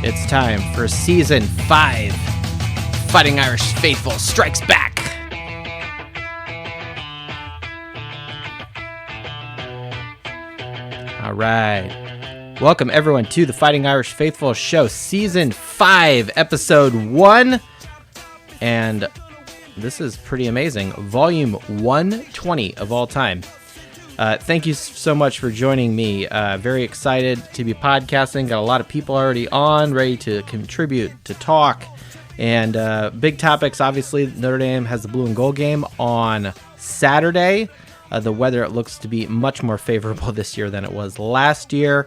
It's time for Season 5. Fighting Irish Faithful strikes back. All right. Welcome, everyone, to the Fighting Irish Faithful Show, Season 5, Episode 1. And this is pretty amazing. Volume 120 of all time. Thank you so much for joining me. Very excited to be podcasting. Got a lot of people already on, ready to contribute, to talk. And big topics, obviously, Notre Dame has the blue and gold game on Saturday. The weather, it looks to be much more favorable this year than it was last year.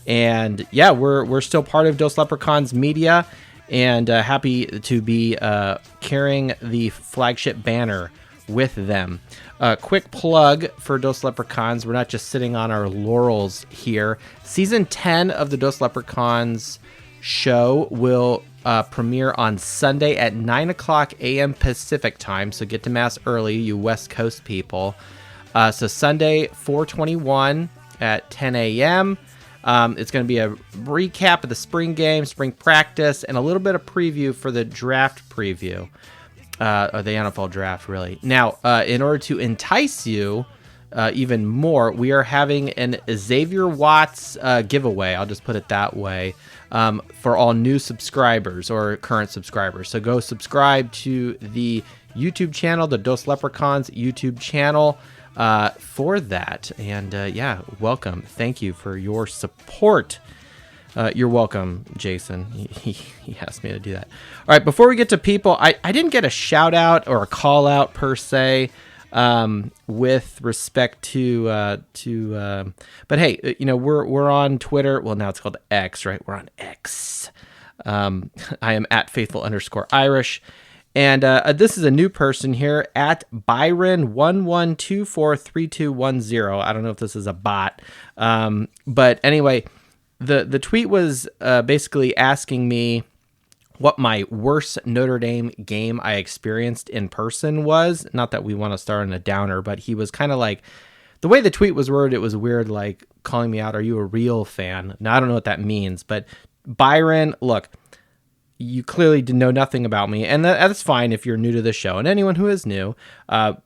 And yeah, we're still part of Leprechauns Media, and happy to be carrying the flagship banner with them. Quick plug for Dos Leprechauns. We're not just sitting on our laurels here. Season 10 of the Dos Leprechauns show will premiere on Sunday at 9 o'clock a.m. Pacific time, so get to Mass early, you West Coast people. So Sunday, 4/21 at 10 a.m. It's going to be a recap of the spring game, spring practice, and a little bit of preview for the draft preview. Or the NFL draft, really. Now, in order to entice you even more, we are having an Xavier Watts giveaway. I'll just put it that way, for all new subscribers or current subscribers. So go subscribe to the YouTube channel, the Dos Leprechauns YouTube channel, for that. And yeah, welcome. Thank you for your support. You're welcome, Jason. He asked me to do that. All right, before we get to people, I didn't get a shout out or a call out per se with respect to but hey, you know, we're on Twitter. Well, now it's called X, right? We're on X. I am at faithful_Irish. And this is a new person here at Byron11243210. I don't know if this is a bot. But anyway, the tweet was basically asking me what my worst Notre Dame game I experienced in person was. Not that we want to start on a downer, but he was kind of like, the way the tweet was worded, it was weird, like calling me out, "Are you a real fan?" Now, I don't know what that means, but Byron, look, you clearly know nothing about me, and that's fine if you're new to the show. And anyone who is new,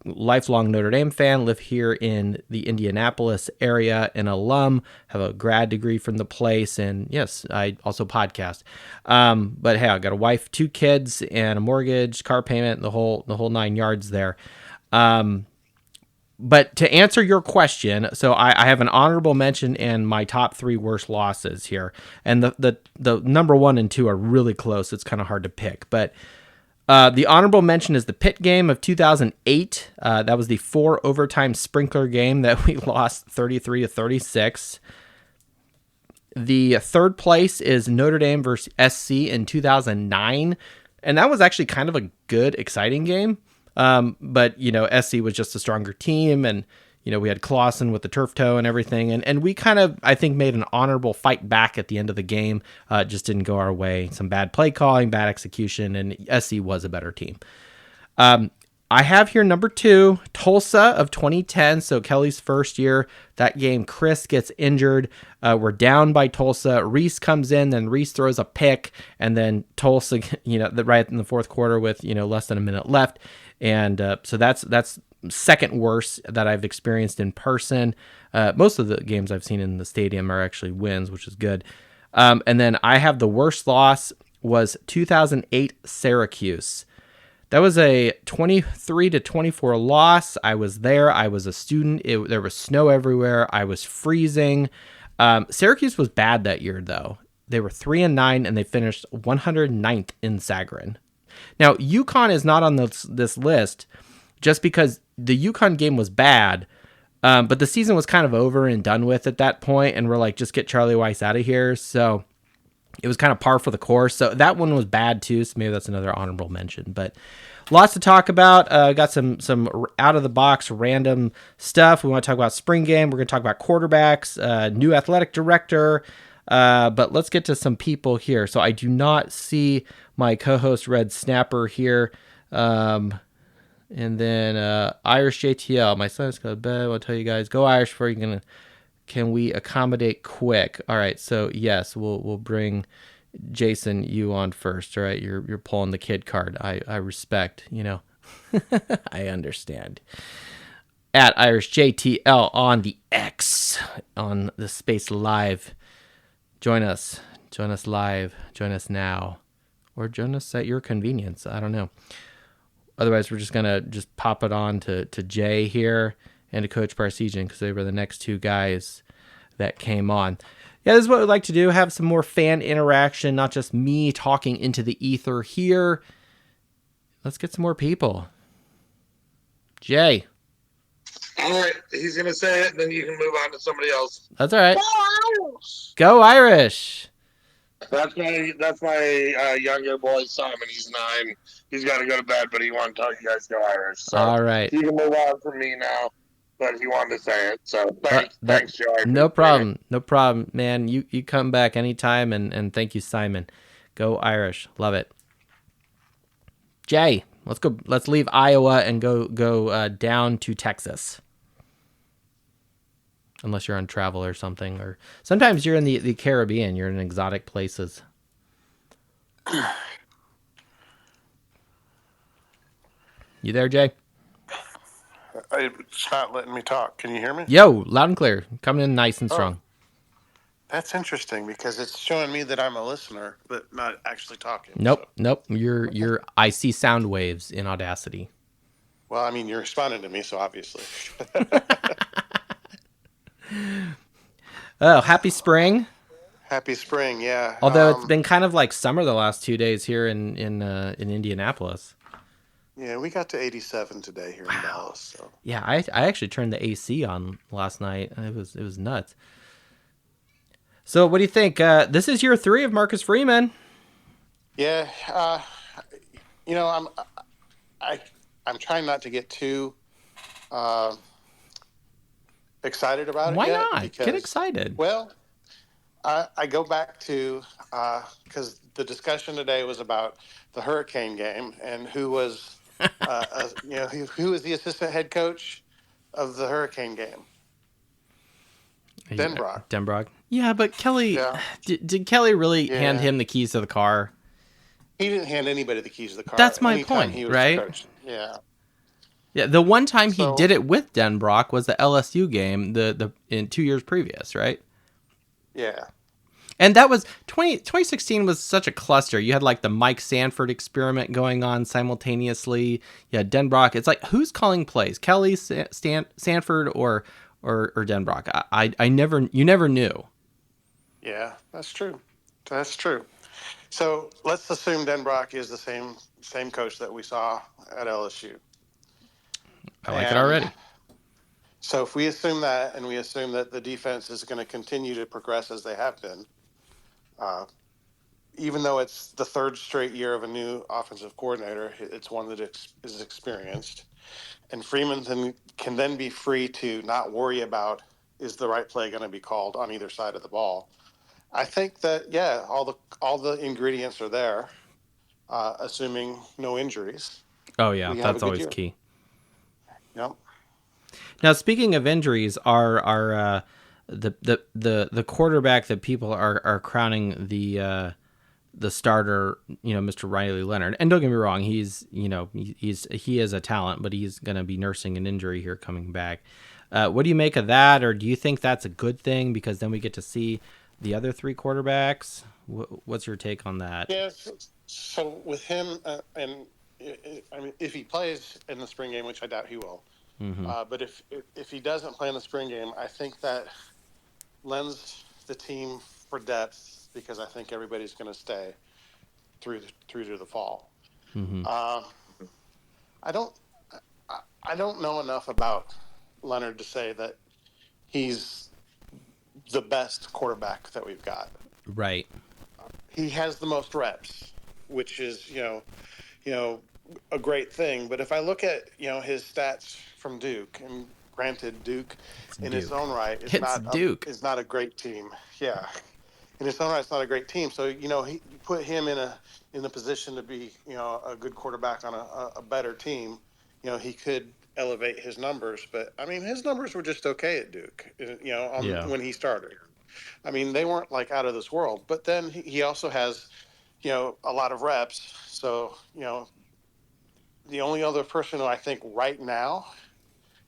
lifelong Notre Dame fan, live here in the Indianapolis area, an alum, have a grad degree from the place, and yes, I also podcast. But hey, I got a wife, 2 kids, and a mortgage, car payment, the whole 9 yards there. But to answer your question, so I have an honorable mention and my top 3 worst losses here. And the number 1 and 2 are really close. It's kind of hard to pick. But the honorable mention is the Pitt game of 2008. That was the 4 overtime sprinkler game that we lost 33-36. The third place is Notre Dame versus SC in 2009. And that was actually kind of a good, exciting game. But, you know, SC was just a stronger team, and, you know, we had Clausen with the turf toe and everything. And we kind of, I think, made an honorable fight back at the end of the game. Just didn't go our way. Some bad play calling, bad execution, and SC was a better team. I have here number 2, Tulsa of 2010. So Kelly's first year, that game, Chris gets injured. We're down by Tulsa. Reese comes in, then Reese throws a pick, and then Tulsa, you know, right in the fourth quarter with, you know, less than a minute left. And so that's second worst that I've experienced in person. Most of the games I've seen in the stadium are actually wins, which is good. And then I have the worst loss was 2008 Syracuse. That was a 23-24 loss. I was there. I was a student. There was snow everywhere. I was freezing. Syracuse was bad that year, though. They were 3-9, and they finished 109th in Sagarin. Now, UConn is not on this list just because the UConn game was bad, but the season was kind of over and done with at that point, and we're like, just get Charlie Weiss out of here. So it was kind of par for the course. So that one was bad too, so maybe that's another honorable mention. But lots to talk about. Got some out-of-the-box random stuff. We want to talk about spring game. We're going to talk about quarterbacks, new athletic director. But let's get to some people here. So I do not see my co-host Red Snapper here. And then Irish JTL. My son's going to bed. I'll tell you guys, go Irish before you're going to. Can we accommodate quick? All right. So yes, we'll bring Jason, you on first, all right? You're pulling the kid card. I respect, I understand. At Irish JTL on the X on the Space Live. Join us. Join us live. Join us now. Or join us at your convenience. I don't know. Otherwise, we're just going to just pop it on to Jay here and to Coach Parsegian because they were the next two guys that came on. Yeah, this is what we'd like to do. Have some more fan interaction, not just me talking into the ether here. Let's get some more people. Jay. All right, he's going to say it, and then you can move on to somebody else. That's all right. Go Irish. That's my younger boy, Simon. He's 9. He's got to go to bed, but he wanted to tell you guys go Irish. So all right. You can move on from me now, but he wanted to say it. So thanks, Joe. No problem. No problem, man. You come back anytime, and thank you, Simon. Go Irish. Love it. Jay, let's go. Let's leave Iowa and go down to Texas. Unless you're on travel or something, or sometimes you're in the Caribbean. You're in exotic places. You there, Jay? It's not letting me talk. Can you hear me? Yo, loud and clear. Coming in nice and strong. That's interesting because it's showing me that I'm a listener, but not actually talking. Nope. You're I see sound waves in Audacity. Well, I mean, you're responding to me, so obviously. Oh, happy spring. Happy spring, yeah. Although it's been kind of like summer the last 2 days here in Indianapolis. Yeah, we got to 87 today here in Dallas. So. Yeah, I actually turned the AC on last night. It was nuts. So what do you think? This is year 3 of Marcus Freeman. Yeah, I'm trying not to get too excited about it. Why yet not? because, get excited. Well, I go back to because the discussion today was about the Hurricane game and who was who was the assistant head coach of the Hurricane game. Denbrock. Yeah, but Kelly, did Kelly really hand him the keys to the car? He didn't hand anybody the keys to the car. That's my point, right? Yeah. Yeah, the one time he did it with Denbrock was the LSU game, the in 2 years previous, right? Yeah. And that was 2016 was such a cluster. You had like the Mike Sanford experiment going on simultaneously. You had Denbrock. It's like, who's calling plays? Kelly, Sanford, or Denbrock? You never knew. Yeah, that's true. That's true. So let's assume Denbrock is the same coach that we saw at LSU. I like it already. So if we assume that, and we assume that the defense is going to continue to progress as they have been, even though it's the 3rd straight year of a new offensive coordinator, it's one that is experienced. And Freeman can then be free to not worry about is the right play going to be called on either side of the ball. I think that, all the ingredients are there, assuming no injuries. Oh, yeah, that's always key. Yep. Now, speaking of injuries, are the quarterback that people are crowning the starter, Mr. Riley Leonard. And don't get me wrong, he is a talent, but he's going to be nursing an injury here coming back. What do you make of that, or do you think that's a good thing because then we get to see the other 3 quarterbacks? What's your take on that? Yeah. So with him, if he plays in the spring game, which I doubt he will. Mm-hmm. But if he doesn't play in the spring game, I think that lends the team for depth because I think everybody's going to stay through to the fall. Mm-hmm. I don't know enough about Leonard to say that he's the best quarterback that we've got. Right. He has the most reps, which is a great thing. But if I look at his stats from Duke, and granted Duke his own right is not a great team. Yeah, in his own right, it's not a great team. So he put him in a position to be a good quarterback on a better team. He could elevate his numbers, but I mean his numbers were just okay at Duke. When he started. I mean, they weren't like out of this world. But then he also has, a lot of reps. So, the only other person who I think right now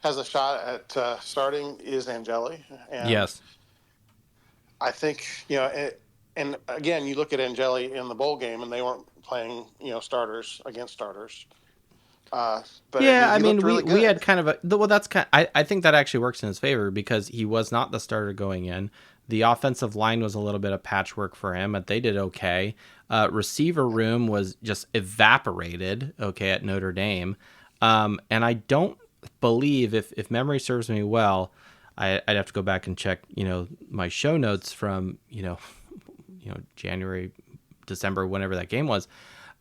has a shot at starting is Angeli. And Yes. I think, and again, you look at Angeli in the bowl game and they weren't playing, starters against starters. But I Yeah, mean, I he mean, looked really we good. had kind of well, that's kind. I think that actually works in his favor because he was not the starter going in. The offensive line was a little bit of patchwork for him, but they did okay. Receiver room was just evaporated, okay, at Notre Dame. And I don't believe, if memory serves me well, I'd have to go back and check, my show notes from, January, December, whenever that game was.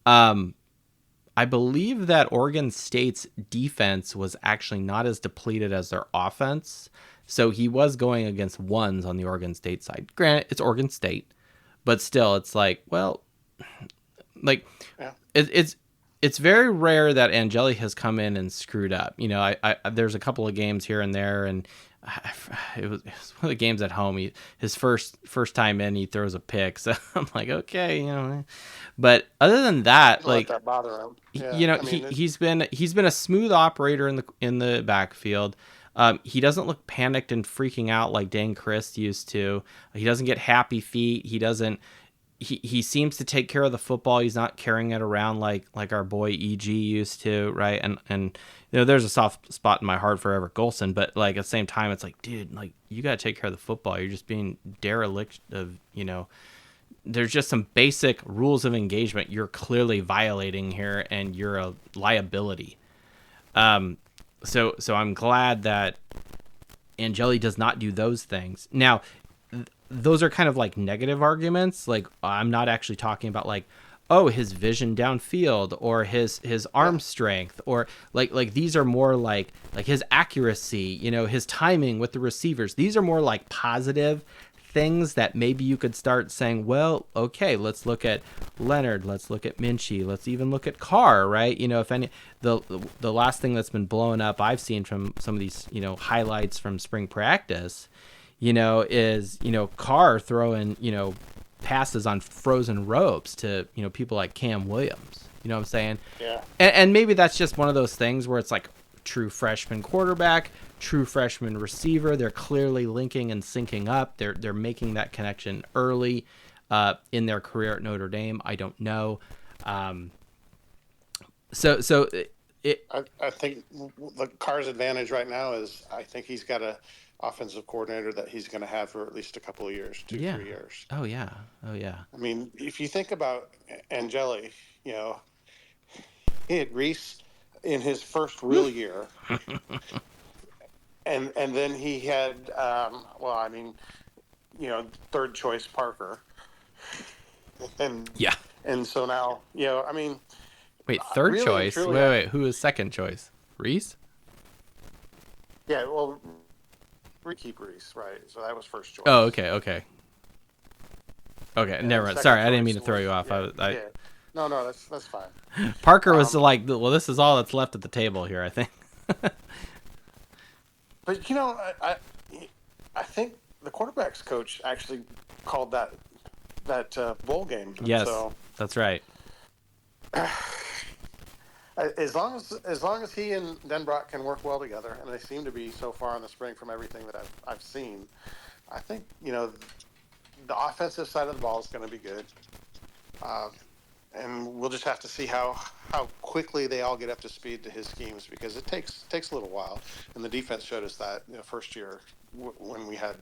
I believe that Oregon State's defense was actually not as depleted as their offense. So he was going against ones on the Oregon State side. Granted, it's Oregon State, but still, it's like, well, like Yeah. it's very rare that Angeli has come in and screwed up. I there's a couple of games here and there, and it was one of the games at home. His first time in, he throws a pick. So I'm like, okay. But other than that, Don't let like, that bother him. Yeah. I mean, he's been a smooth operator in the backfield. He doesn't look panicked and freaking out like Dan Christ used to. He doesn't get happy feet. He doesn't. He seems to take care of the football. He's not carrying it around like our boy EG used to, right? And there's a soft spot in my heart for Everett Golson, but like at the same time, it's like, dude, like you got to take care of the football. You're just being derelict of, there's just some basic rules of engagement you're clearly violating here, and you're a liability. So I'm glad that Angeli does not do those things. Now, those are kind of like negative arguments. Like, I'm not actually talking about like, oh, his vision downfield or his arm strength, or like these are more like his accuracy, his timing with the receivers. These are more like positive things that maybe you could start saying, well, okay, let's look at Leonard, let's look at Minchie, let's even look at Carr, right? If any, the last thing that's been blowing up I've seen from some of these, highlights from spring practice, is, Carr throwing, passes on frozen ropes to, people like Cam Williams. You know what I'm saying? Yeah. And maybe that's just one of those things where it's like true freshman quarterback, true freshman receiver. They're clearly linking and syncing up. They're making that connection early in their career at Notre Dame. I don't know. So I think the Carr's advantage right now is I think he's got a offensive coordinator that he's going to have for at least a couple of years, 3 years. Oh yeah. I mean, if you think about Angeli, he had Reese in his first real year, and then he had third choice Parker, and so now wait, third really, choice? truly, Wait, who is second choice? Reese? Yeah, well, we keep Reese, right? So that was first choice. Oh, okay. Never mind. Sorry, I didn't mean to throw you off. Yeah. No, that's fine. Parker was like, well, this is all that's left at the table here, I think. But I think the quarterbacks coach actually called that bowl game. Yes, so, that's right. As long as he and Denbrock can work well together, and they seem to be so far in the spring from everything that I've seen, I think the offensive side of the ball is going to be good, and we'll just have to see how quickly they all get up to speed to his schemes, because it takes a little while, and the defense showed us that first year when we had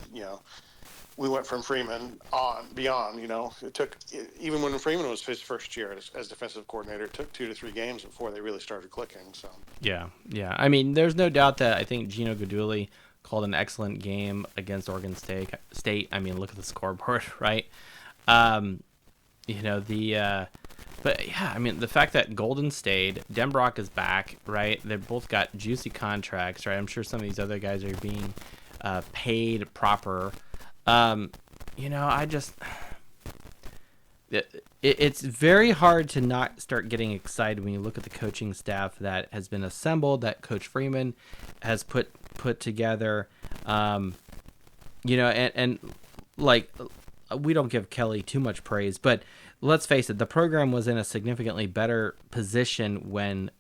we went from Freeman on beyond. It took, even when Freeman was his first year as defensive coordinator, it took 2 to 3 games before they really started clicking. So yeah. I mean, there's no doubt that I think Gino Guidugli called an excellent game against Oregon State. I mean, look at the scoreboard, right? But yeah, I mean, the fact that Golden stayed, Denbrock is back, right? They've both got juicy contracts, right? I'm sure some of these other guys are being paid proper. It's very hard to not start getting excited when you look at the coaching staff that has been assembled, that Coach Freeman has put together. And like, we don't give Kelly too much praise, but let's face it, the program was in a significantly better position when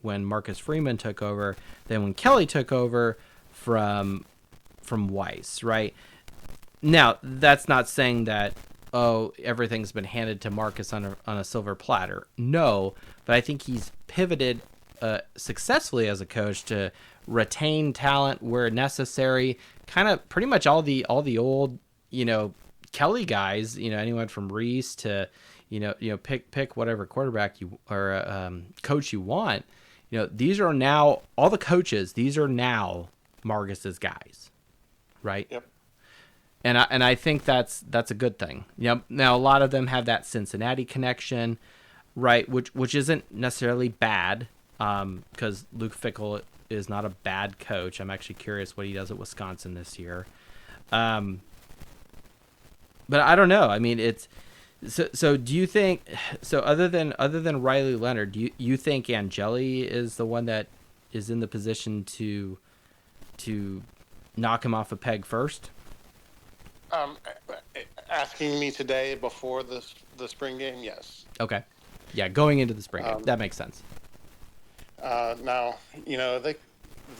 Marcus Freeman took over than when Kelly took over from Weiss, right? Now, that's not saying that, oh, everything's been handed to Marcus on a silver platter. No, but I think he's pivoted successfully as a coach to retain talent where necessary. Kind of pretty much all the old, Kelly guys, anyone from Reese to, pick whatever quarterback you or coach you want. These are now all the coaches. These are now Marcus's guys, right? Yep. And I think that's a good thing. Now a lot of them have that Cincinnati connection, right? Which isn't necessarily bad, because Luke Fickell is not a bad coach. I'm actually curious what he does at Wisconsin this year. But I don't know. I mean, it's so. Do you think so? Other than Riley Leonard, do you think Angeli is the one that is in the position to knock him off a peg first? Asking me today before the spring game, yes. Okay. Yeah, going into the spring game. That makes sense. Now,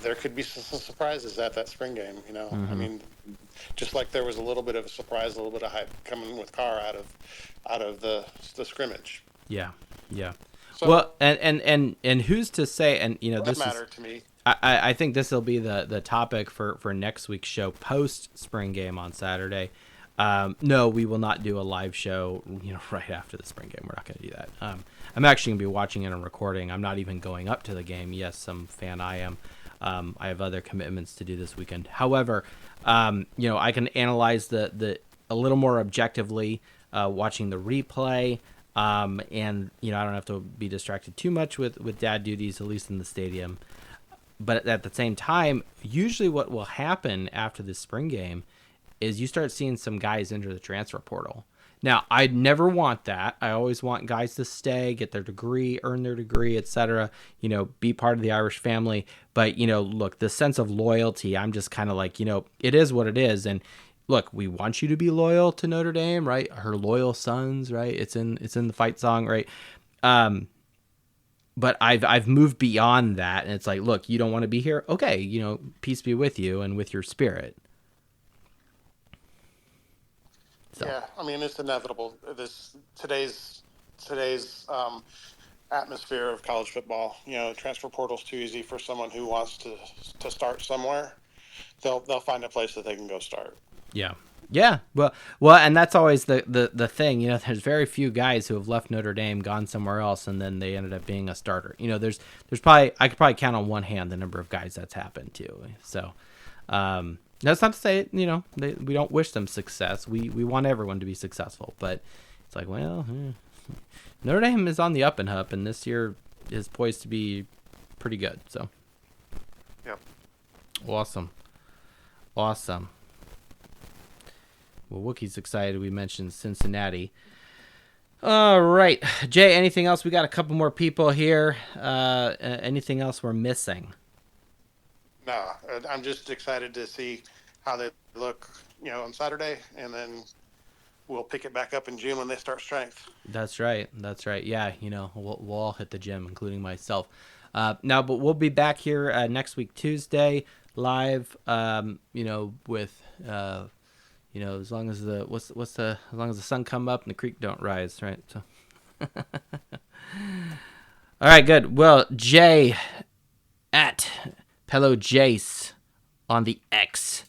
there could be some surprises at that spring game, I mean, just like there was a little bit of a surprise, a little bit of hype coming with Carr out of the scrimmage. Yeah. So, well, and who's to say, and this matter to me. I think this will be the topic for next week's show post spring game on Saturday. No, we will not do a live show, right after the spring game. We're not going to do that. I'm actually going to be watching it and recording. I'm not even going up to the game. Yes, some fan I am. I have other commitments to do this weekend. However, I can analyze the a little more objectively, watching the replay. And I don't have to be distracted too much with dad duties, at least in the stadium. But at the same time, usually what will happen after the spring game is you start seeing some guys enter the transfer portal. Now, I'd never want that. I always want guys to stay, get their degree, earn their degree, etc., be part of the Irish family. But, look, the sense of loyalty, I'm just kind of like, it is what it is. And look, we want you to be loyal to Notre Dame, right? Her loyal sons, right? It's in the fight song, right? But I've moved beyond that, and it's like, look, you don't want to be here? Okay, peace be with you and with your spirit. So. Yeah, I mean, it's inevitable. Today's atmosphere of college football, transfer portal's too easy for someone who wants to start somewhere. They'll find a place that they can go start. Yeah. Well, and that's always the thing. There's very few guys who have left Notre Dame, gone somewhere else, and then they ended up being a starter. There's probably, I could probably count on one hand the number of guys that's happened to. So, that's not to say, we don't wish them success. We want everyone to be successful, but it's like, well, Notre Dame is on the up and up, and this year is poised to be pretty good. So, yep. Awesome. Well, Wookie's excited. We mentioned Cincinnati. All right. Jay, anything else? We got a couple more people here. Anything else we're missing? No, I'm just excited to see how they look, on Saturday, and then we'll pick it back up in June when they start strength. That's right. Yeah, we'll all hit the gym, including myself. But we'll be back here next week, Tuesday, live, with... as long as as long as the sun come up and the creek don't rise, right? So, all right, good. Well, Jay at Pello Jace on the X.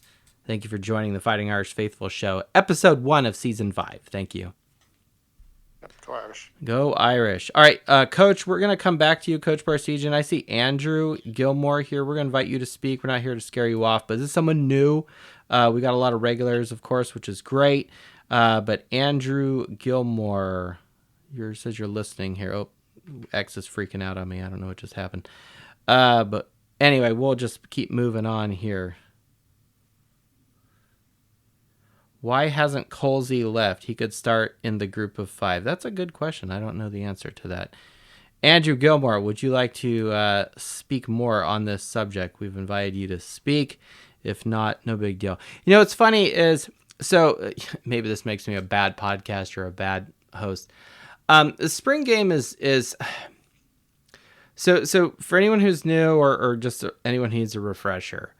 Thank you for joining the Fighting Irish Faithful Show, episode 1 of season 5. Thank you. Go Irish. Go Irish. All right, Coach, we're going to come back to you, Coach Barsegian. I see Andrew Gilmore here. We're going to invite you to speak. We're not here to scare you off, but is this someone new? We got a lot of regulars, of course, which is great. But Andrew Gilmore, says you're listening here. Oh, X is freaking out on me. I don't know what just happened. But anyway, we'll just keep moving on here. Why hasn't Colsey left? He could start in the group of 5. That's a good question. I don't know the answer to that. Andrew Gilmore, would you like to speak more on this subject? We've invited you to speak. If not, no big deal. What's funny is So maybe this makes me a bad podcaster or a bad host. The spring game is so for anyone who's new or just anyone who needs a refresher,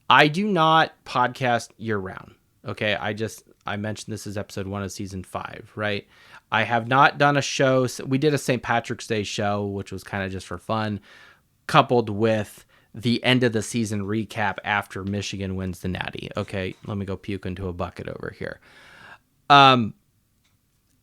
I do not podcast year round. Okay, I mentioned this is episode 1 of season 5, right? I have not done a show. We did a St. Patrick's Day show, which was kind of just for fun, coupled with the end of the season recap after Michigan wins the Natty. Okay, let me go puke into a bucket over here.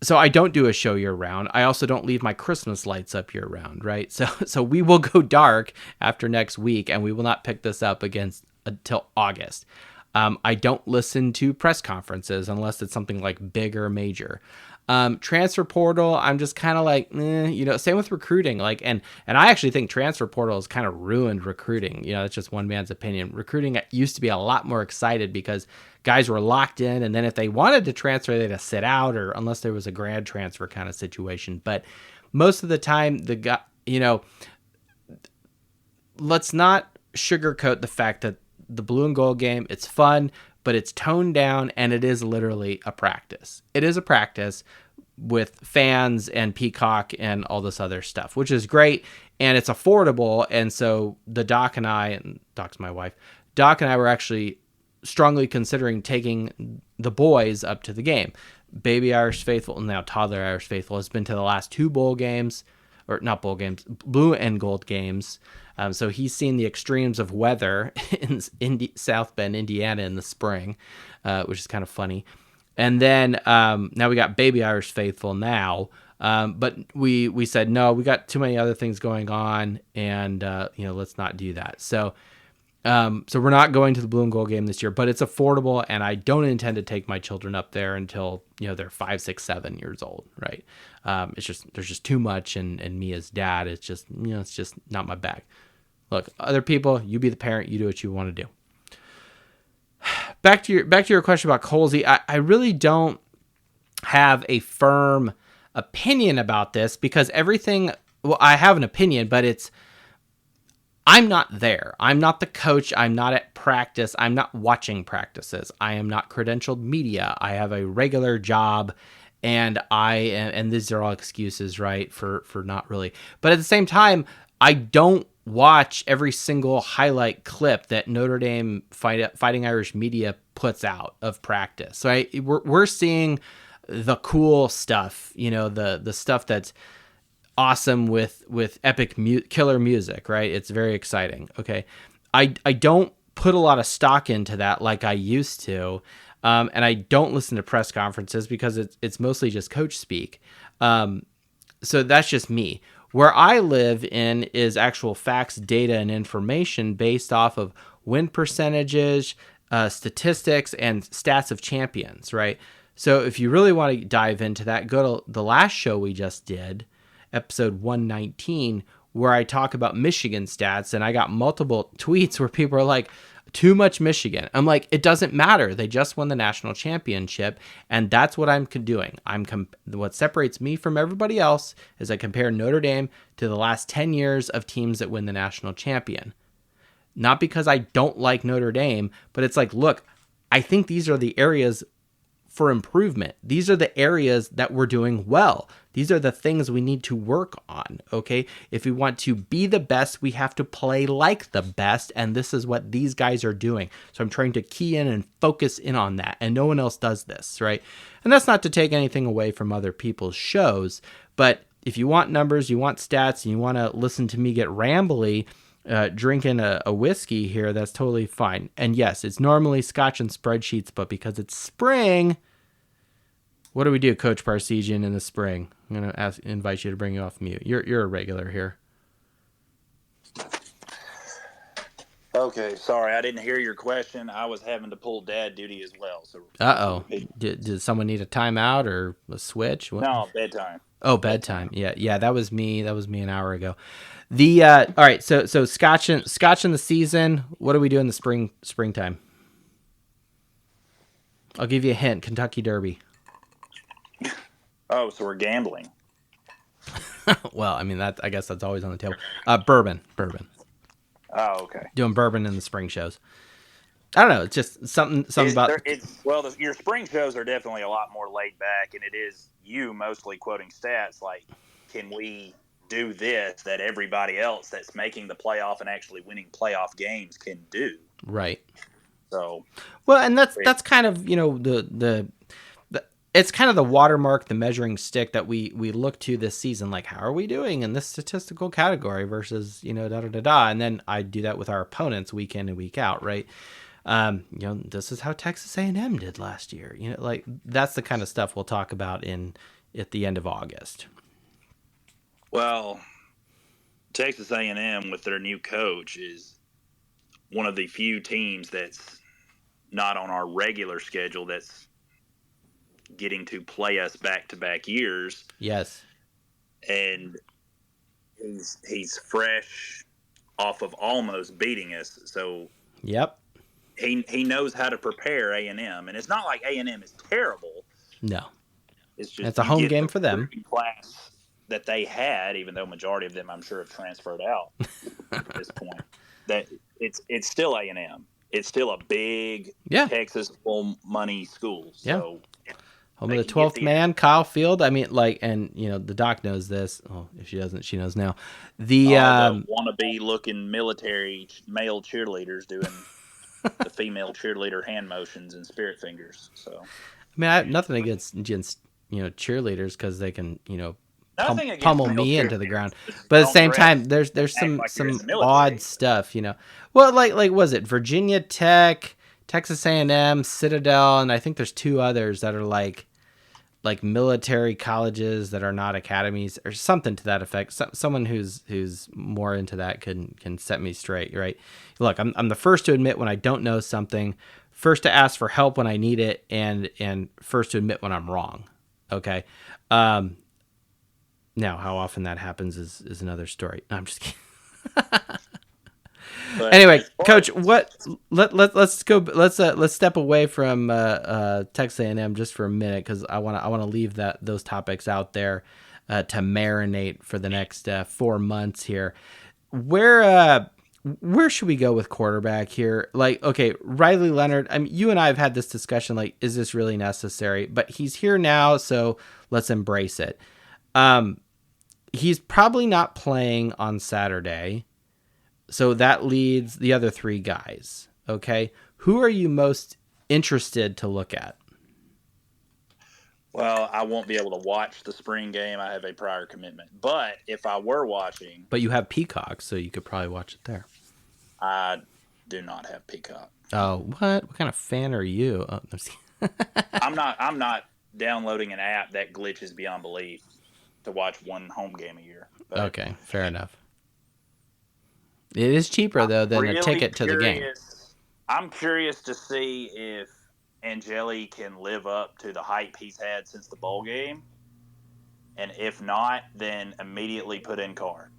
So I don't do a show year round. I also don't leave my Christmas lights up year round, right? So we will go dark after next week, and we will not pick this up until August. I don't listen to press conferences unless it's something like big or major. Transfer portal, I'm just kind of like, same with recruiting. Like, and I actually think transfer portal has kind of ruined recruiting. That's just one man's opinion. Recruiting used to be a lot more excited because guys were locked in, and then if they wanted to transfer, they had to sit out, or unless there was a grad transfer kind of situation. But most of the time, the guy, let's not sugarcoat the fact that the blue and gold game, it's fun, but it's toned down, and it is literally a practice. It is a practice with fans and Peacock and all this other stuff, which is great, and it's affordable. And so the Doc and I, and Doc's my wife, Doc and I were actually strongly considering taking the boys up to the game. Baby Irish Faithful, and now toddler Irish Faithful, has been to the last 2 bowl games, or not bowl games, blue and gold games. So he's seen the extremes of weather in South Bend, Indiana in the spring, which is kind of funny. And then now we got Baby Irish Faithful now. But we said, no, we got too many other things going on, and let's not do that. So we're not going to the blue and gold game this year, but it's affordable, and I don't intend to take my children up there until they're 5, 6, 7 years old, right? There's just too much, and me as dad, it's just not my bag. Look, other people, you be the parent, you do what you want to do. Back to your question about Colsey, I really don't have a firm opinion about this, because everything, well, I have an opinion, but I'm not there. I'm not the coach. I'm not at practice. I'm not watching practices. I am not credentialed media. I have a regular job, and and these are all excuses, right, for not really. But at the same time, I don't watch every single highlight clip that Notre Dame Fighting Irish Media puts out of practice. So we're seeing the cool stuff, the stuff that's awesome with epic killer music, right? It's very exciting. Okay. I don't put a lot of stock into that like I used to. And I don't listen to press conferences because it's mostly just coach speak. So that's just me. Where I live in is actual facts, data, and information based off of win percentages, statistics, and stats of champions, right? So if you really want to dive into that, go to the last show we just did, episode 119, where I talk about Michigan stats, and I got multiple tweets where people are like, too much Michigan. I'm like, it doesn't matter. They just won the national championship, and that's what I'm doing. What separates me from everybody else is I compare Notre Dame to the last 10 years of teams that win the national champion. Not because I don't like Notre Dame, but it's like, look, I think these are the areas for improvement. These are the areas that we're doing well. These are the things we need to work on, okay? If we want to be the best, we have to play like the best, and this is what these guys are doing. So I'm trying to key in and focus in on that, and no one else does this, right? And that's not to take anything away from other people's shows, but if you want numbers, you want stats, and you want to listen to me get rambly, drinking a whiskey here, that's totally fine. And yes, it's normally scotch and spreadsheets, but because it's spring, what do we do, Coach Parsegian, in the spring? I'm going to invite you to bring you off mute. You're a regular here. Okay, sorry, I didn't hear your question. I was having to pull dad duty as well. So. Uh-oh. Did someone need a timeout or a switch? What? No, bedtime. Oh, bedtime. Yeah, that was me. That was me an hour ago. All right, so scotch in the season. What do we do in the springtime? I'll give you a hint. Kentucky Derby. Oh, so we're gambling. Well, I mean, I guess that's always on the table. Bourbon. Oh, okay. Doing bourbon in the spring shows. I don't know. It's just something about. Your spring shows are definitely a lot more laid back, and it is you mostly quoting stats like, can we do this that everybody else that's making the playoff and actually winning playoff games can do? Right. So, well, and that's kind of, the it's kind of the watermark, the measuring stick that we look to this season. Like, how are we doing in this statistical category versus, and then I do that with our opponents week in and week out, right? This is how Texas A&M did last year. Like, that's the kind of stuff we'll talk about at the end of August. Well, Texas A&M with their new coach is one of the few teams that's not on our regular schedule that's getting to play us back-to-back years. Yes. And he's fresh off of almost beating us. So yep. He knows how to prepare A&M, and it's not like A&M is terrible. No. It's just it's a home game for them. Class that they had, even though majority of them I'm sure have transferred out at this point. That it's still A&M. It's still a big Texas full money school. So home of the 12th man, Kyle Field. I mean, like, and the doc knows this. Oh, if she doesn't, she knows now. The wannabe looking military male cheerleaders doing the female cheerleader hand motions and spirit fingers. So, I mean, I have nothing against cheerleaders because they can pummel me into the ground. But at the same time, there's some odd stuff. Well, like was it Virginia Tech, Texas A&M, Citadel, and I think there's two others that are like military colleges that are not academies or something to that effect. Someone who's more into that can set me straight, right? Look, I'm the first to admit when I don't know something, first to ask for help when I need it, and first to admit when I'm wrong. Okay. Now, how often that happens is another story. No, I'm just kidding. Anyway, Coach, let's go. Let's step away from Texas A&M just for a minute because I want to leave those topics out there to marinate for the next 4 months here. Where should we go with quarterback here? Like, okay, Riley Leonard. I mean, you and I have had this discussion. Like, is this really necessary? But he's here now, so let's embrace it. He's probably not playing on Saturday. So that leads the other three guys. Okay. Who are you most interested to look at? Well, I won't be able to watch the spring game. I have a prior commitment. But if I were watching... But you have Peacock, so you could probably watch it there. I do not have Peacock. Oh, what? What kind of fan are you? Oh, I'm not downloading an app that glitches beyond belief to watch one home game a year. But okay, fair enough. It is cheaper, though, than a ticket to the game. I'm curious to see if Angeli can live up to the hype he's had since the bowl game. And if not, then immediately put in Carr.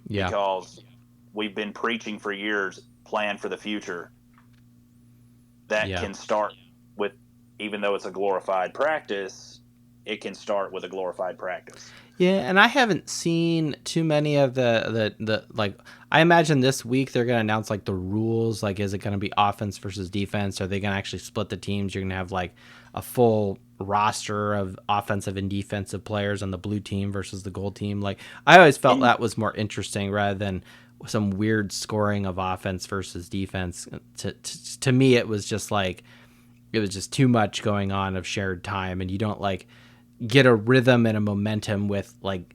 Yeah. Because we've been preaching for years, plan for the future. That can start with, even though it's a glorified practice, it can start with a glorified practice. Yeah, and I haven't seen too many of the like. I imagine this week they're gonna announce like the rules. Like, is it gonna be offense versus defense? Are they gonna actually split the teams? You're gonna have like a full roster of offensive and defensive players on the blue team versus the gold team. Like, I always felt that was more interesting rather than some weird scoring of offense versus defense. To me, it was just too much going on of shared time, and you don't like get a rhythm and a momentum with like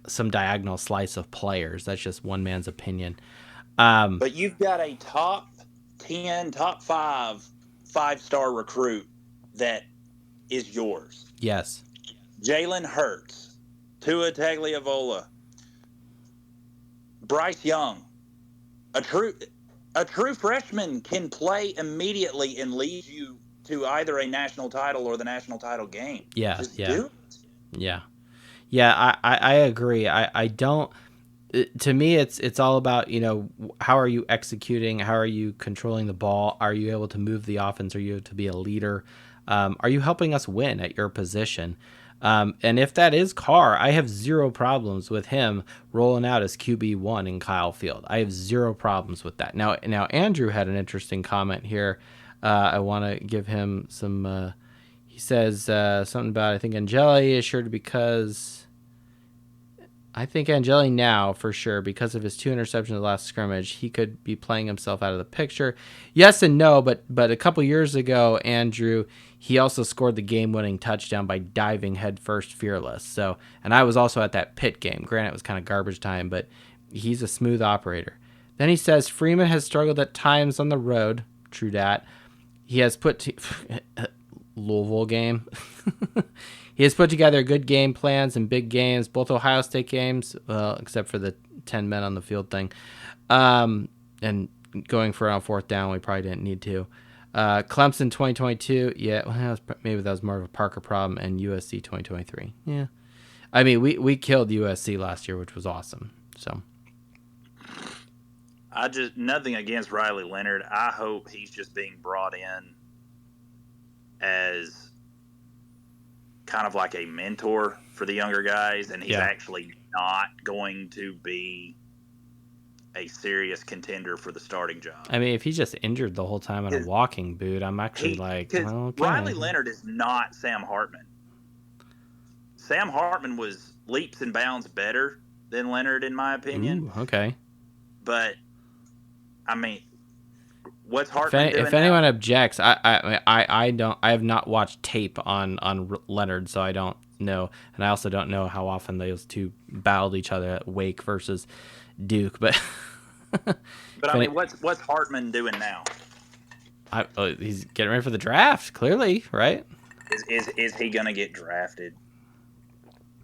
some diagonal slice of players. That's just one man's opinion. But you've got a top 10, top 5-star recruit that is yours. Yes. Jalen Hurts, Tua Tagliavola, Bryce Young. A true freshman can play immediately and lead you to either a national title or the national title game. Yeah. Just yeah. do it. Yeah. Yeah, I agree. I don't. To me, it's all about, how are you executing? How are you controlling the ball? Are you able to move the offense? Are you able to be a leader? Are you helping us win at your position? And if that is Carr, I have zero problems with him rolling out as QB1 in Kyle Field. I have zero problems with that. Now Andrew had an interesting comment here. I want to give him some. He says something about, I think Angeli is sure to because. I think Angeli now, for sure, because of his 2 interceptions in the last scrimmage, he could be playing himself out of the picture. Yes and no, but a couple years ago, Andrew, he also scored the game-winning touchdown by diving headfirst fearless. So, and I was also at that Pitt game. Granted, it was kind of garbage time, but he's a smooth operator. Then he says, Freeman has struggled at times on the road. True that. He has put... Louisville game. He has put together good game plans in big games, both Ohio State games, well, except for the 10 men on the field thing. And going for on 4th down, we probably didn't need to. Clemson 2022, yeah, well, maybe that was more of a Parker problem, and USC 2023. Yeah. I mean, we killed USC last year, which was awesome. So nothing against Riley Leonard. I hope he's just being brought in as kind of like a mentor for the younger guys, and he's actually not going to be a serious contender for the starting job. I mean, if he's just injured the whole time in a walking boot, I'm actually okay. Riley Leonard is not Sam Hartman. Sam Hartman was leaps and bounds better than Leonard, in my opinion. Ooh, okay. But, I mean, what's Hartman doing if anyone objects, I have not watched tape on Leonard, so I don't know, and I also don't know how often those two battled each other at Wake versus Duke. But I mean, what's Hartman doing now? He's getting ready for the draft. Clearly, right? Is he gonna get drafted?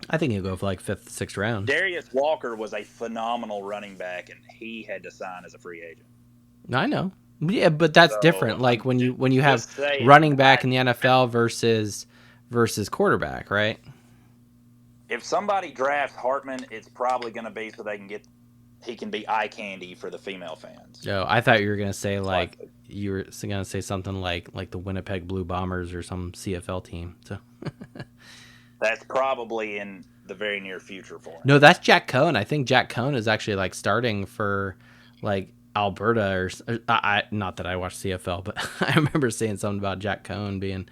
I think he'll go for like 5th, 6th round. Darius Walker was a phenomenal running back, and he had to sign as a free agent. I know. Yeah, but that's different. Like when you have running back in the NFL versus quarterback, right? If somebody drafts Hartman, it's probably going to be so he can be eye candy for the female fans. Oh, I thought you were gonna say something like the Winnipeg Blue Bombers or some CFL team. So that's probably in the very near future for him. No, that's Jack Cohn. I think Jack Cohn is actually like starting for like Alberta or not that I watch CFL, but I remember seeing something about Jack Cohn being,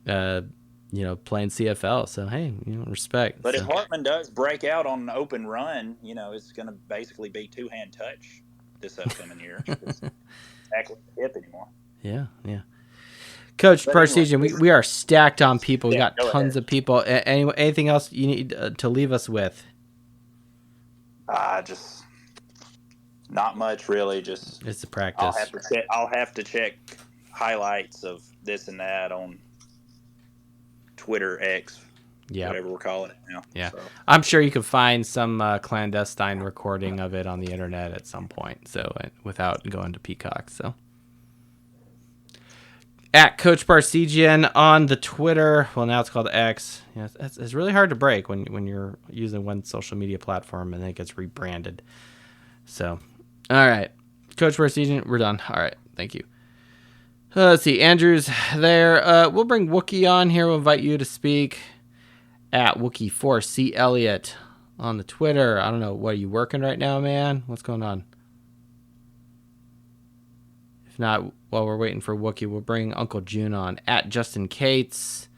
playing CFL. So hey, respect. But if Hartman does break out on an open run, it's going to basically be 2-hand touch this upcoming year. It's exactly the hip anymore. Yeah. Coach Parsegian, we are stacked on people. We got tons of people. Anything else you need to leave us with? Just. Not much, really. Just it's a practice. I'll have to check highlights of this and that on Twitter, X, whatever we're calling it now. Yeah, so. I'm sure you can find some clandestine recording of it on the internet at some point. So without going to Peacock. So at Coach Parsegian on the Twitter. Well, now it's called X. It's really hard to break when you're using one social media platform and then it gets rebranded. So. All right. Coach Parsegian, we're done. All right. Thank you. Let's see. Andrew's there. We'll bring Wookie on here. We'll invite you to speak at Wookie4C Elliott on the Twitter. I don't know. What, are you working right now, man? What's going on? If not, while we're waiting for Wookie, we'll bring Uncle June on at Justin Cates.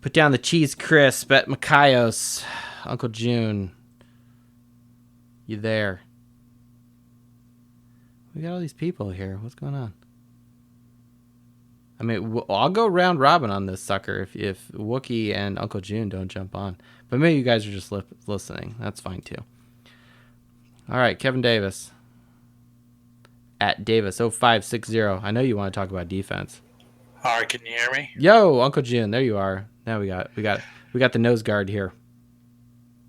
Put down the cheese crisp at Makaios. Uncle June, you there? We got all these people here. What's going on? I mean, I'll go round robin on this sucker if Wookie and Uncle June don't jump on. But maybe you guys are just listening. That's fine, too. All right, Kevin Davis. At Davis0560. I know you want to talk about defense. All right, can you hear me? Yo, Uncle June. There you are. Now we got the nose guard here.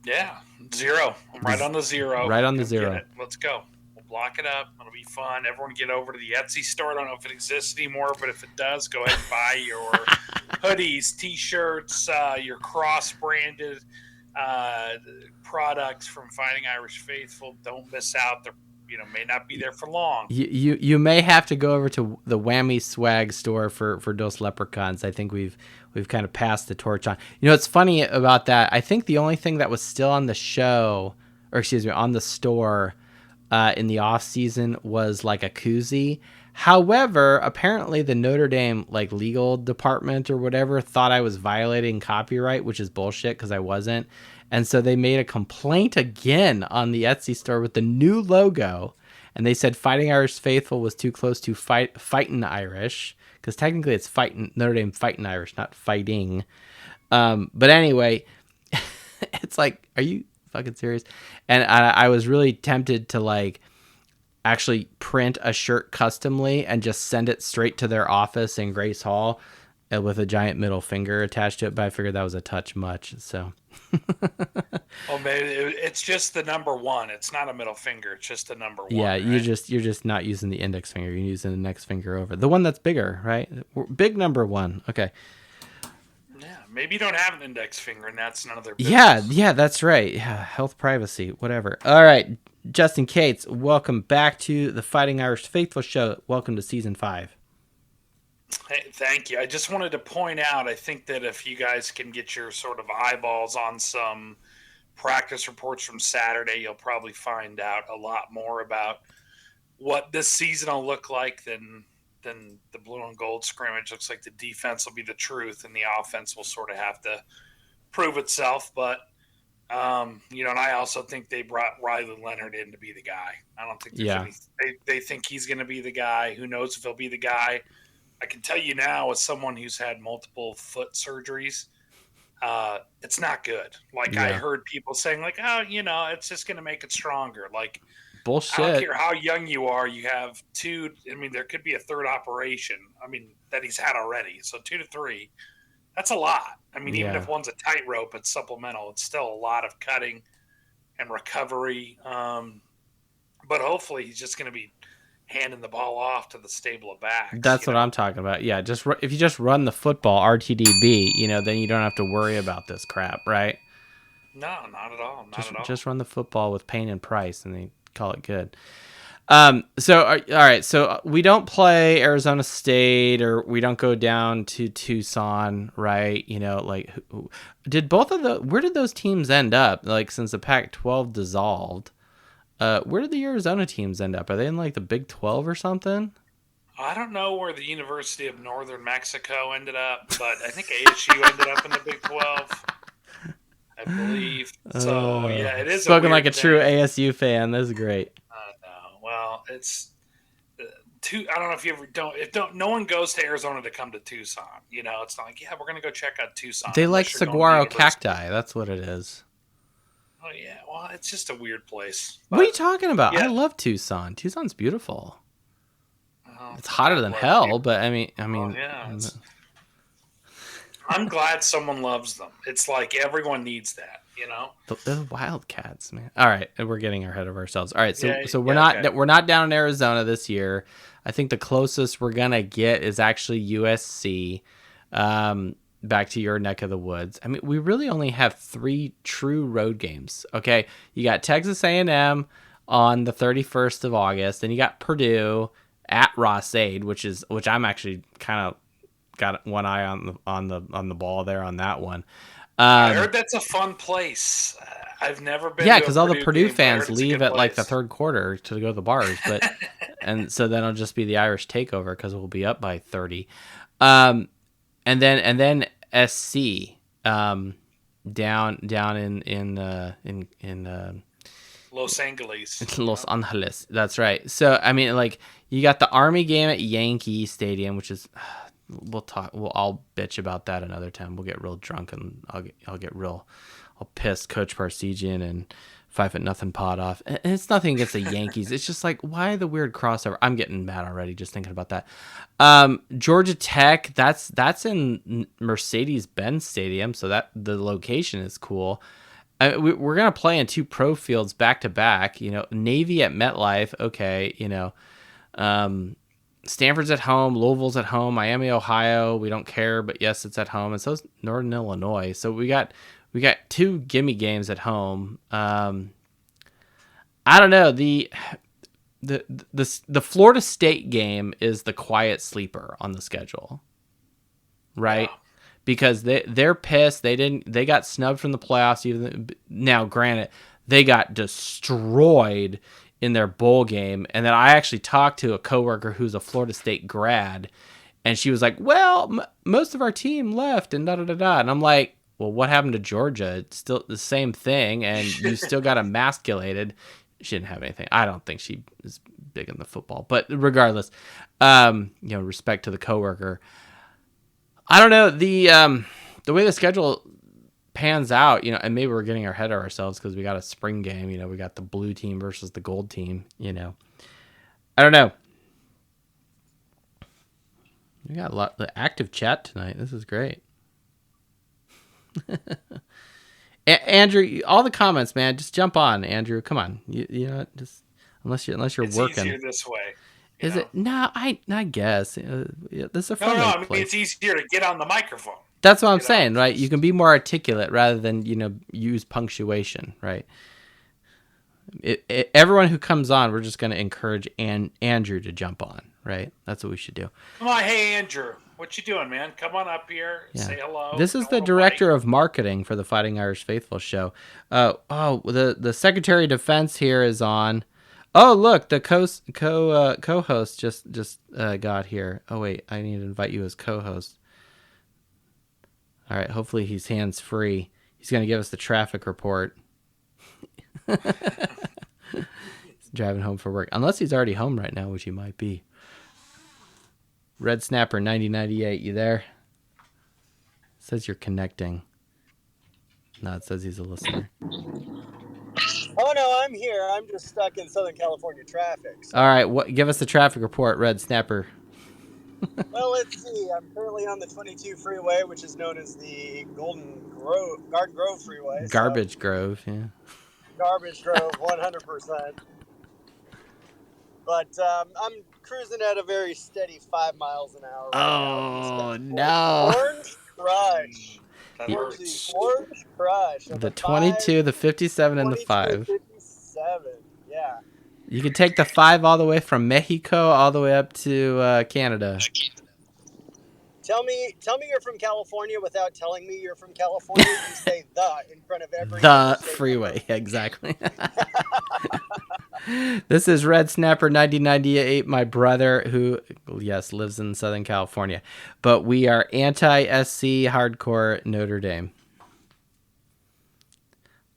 Yeah, 0. I'm right on the 0. Right on the 0. Let's go. Lock it up. It'll be fun. Everyone get over to the Etsy store. I don't know if it exists anymore, but if it does, go ahead and buy your hoodies, T-shirts, your cross-branded products from Fighting Irish Faithful. Don't miss out. They're may not be there for long. You may have to go over to the Whammy Swag store for Dos Leprechauns. I think we've kind of passed the torch on. It's funny about that. I think the only thing that was still on the show, or excuse me, on the store in the off season was like a koozie. However, apparently the Notre Dame like legal department or whatever thought I was violating copyright, which is bullshit because I wasn't. And so they made a complaint again on the Etsy store with the new logo. And they said Fighting Irish Faithful was too close to Fightin' Irish, because technically it's Notre Dame Fightin' Irish, not fighting. But anyway, it's like, are you fucking serious? And I was really tempted to like actually print a shirt customly and just send it straight to their office in Grace Hall with a giant middle finger attached to it. But I figured that was a touch much. So. Well, maybe it's just the number one. It's not a middle finger. It's just the number one. Yeah, right? you're just not using the index finger. You're using the next finger over. The one that's bigger, right? Big number one. Okay. Yeah, maybe you don't have an index finger, and that's none of their business. Yeah, that's right. Yeah, health, privacy, whatever. All right, Justin Cates, welcome back to the Fighting Irish Faithful Show. Welcome to Season 5. Hey, thank you. I just wanted to point out, I think that if you guys can get your sort of eyeballs on some practice reports from Saturday, you'll probably find out a lot more about what this season will look like than the blue and gold scrimmage. Looks like the defense will be the truth, and the offense will sort of have to prove itself. But and I also think they brought Riley Leonard in to be the guy. I don't think there's they think he's going to be the guy. Who knows if he'll be the guy? I can tell you now, as someone who's had multiple foot surgeries, it's not good. Like I heard people saying, like, "Oh, it's just going to make it stronger." Like, bullshit. I don't care how young you are. You have two. I mean, there could be a third operation. I mean, that he's had already. So 2 to 3, that's a lot. I mean, even if one's a tightrope, it's supplemental. It's still a lot of cutting and recovery. But hopefully, he's just going to be handing the ball off to the stable of backs. That's what I'm talking about. Yeah, if you just run the football RTDB, then you don't have to worry about this crap, right? No, not at all. Just run the football with Payne and Price, and they call it good. All right. So we don't play Arizona State, or we don't go down to Tucson, right? Where did those teams end up? Like, since the Pac-12 dissolved. Where did the Arizona teams end up? Are they in like the Big 12 or something? I don't know where the University of Northern Mexico ended up, but I think ASU ended up in the Big 12, I believe. So it is spoken like a true ASU fan. This is great. No, well, it's I don't know if you ever no one goes to Arizona to come to Tucson. It's not like we're gonna go check out Tucson. They like saguaro cacti. That's what it is. Oh, yeah. Well, it's just a weird place. What are you talking about? Yeah. I love Tucson. Tucson's beautiful. It's hotter than hell, but I mean. I'm glad someone loves them. It's like everyone needs that, They're the Wildcats, man. All right, we're getting ahead of ourselves. All right, so we're not down in Arizona this year. I think the closest we're gonna get is actually USC. Back to your neck of the woods. I mean, we really only have 3 true road games. Okay, you got Texas A&M on the 31st of August, and you got Purdue at Ross-Ade, which I'm actually kind of got one eye on the ball there on that one. I heard that's a fun place. I've never been. Yeah, because all the Purdue fans leave at like the third quarter to go to the bars, but and so then it'll just be the Irish takeover because we'll be up by 30. And then SC down in Los Angeles. Los Angeles. That's right. So I mean, like, you got the Army game at Yankee Stadium, which is I'll bitch about that another time. We'll get real drunk and I'll piss Coach Parsegian and 5-0 pot off. And it's nothing against the Yankees. It's just like, why the weird crossover? I'm getting mad already just thinking about that. Georgia Tech, that's in Mercedes-Benz Stadium, so that the location is cool. We're gonna play in 2 pro fields back to back. Navy at MetLife. Okay, Stanford's at home, Louisville's at home, Miami, Ohio. We don't care, but yes, it's at home, and so is Northern Illinois. So we got 2 gimme games at home. I don't know. the Florida State game is the quiet sleeper on the schedule, right? Yeah. Because they're pissed. They got snubbed from the playoffs. Even now, granted, they got destroyed in their bowl game. And then I actually talked to a coworker who's a Florida State grad, and she was like, "Well, most of our team left," and da da da da. And I'm like, "Well, what happened to Georgia? It's still the same thing, and you still got emasculated." She didn't have anything. I don't think she is big in the football, but regardless, respect to the coworker. I don't know the way the schedule pans out, and maybe we're getting ahead of ourselves because we got a spring game. We got the blue team versus the gold team. I don't know. We got a lot of active chat tonight. This is great. Andrew, all the comments, man, just jump on. Andrew, come on. Just unless you're it's working. Easier this way. Is it? No, I guess this is a friendly No. I mean, place. it's easier to get on the microphone. That's what I'm saying, right? You can be more articulate rather than use punctuation, right? Everyone who comes on, we're just going to encourage Andrew to jump on, right? That's what we should do. Come on, hey Andrew, what you doing, man? Come on up here, say hello. This is the director of marketing for the Fighting Irish Faithful show. The Secretary of Defense here is on. Oh, look, the co-host just got here. Oh wait, I need to invite you as co-host. All right, hopefully he's hands-free. He's going to give us the traffic report. He's driving home for work. Unless he's already home right now, which he might be. Red Snapper 9098, you there? It says you're connecting. No, it says he's a listener. Oh, no, I'm here. I'm just stuck in Southern California traffic. So. All right, give us the traffic report, Red Snapper. Well, let's see. I'm currently on the 22 freeway, which is known as the Garden Grove freeway. Garbage Grove, yeah. Garbage Grove, 100%. But I'm cruising at a very steady 5 miles an hour. Right now. Orange Crush. Orange Crush. The 22, the 57, and the 5. 57, yeah. You could take the 5 all the way from Mexico all the way up to Canada. Tell me you're from California without telling me you're from California. You say "the" in front of every the freeway, exactly. This is Red Snapper 9098, my brother, who, yes, lives in Southern California. But we are anti-SC hardcore Notre Dame.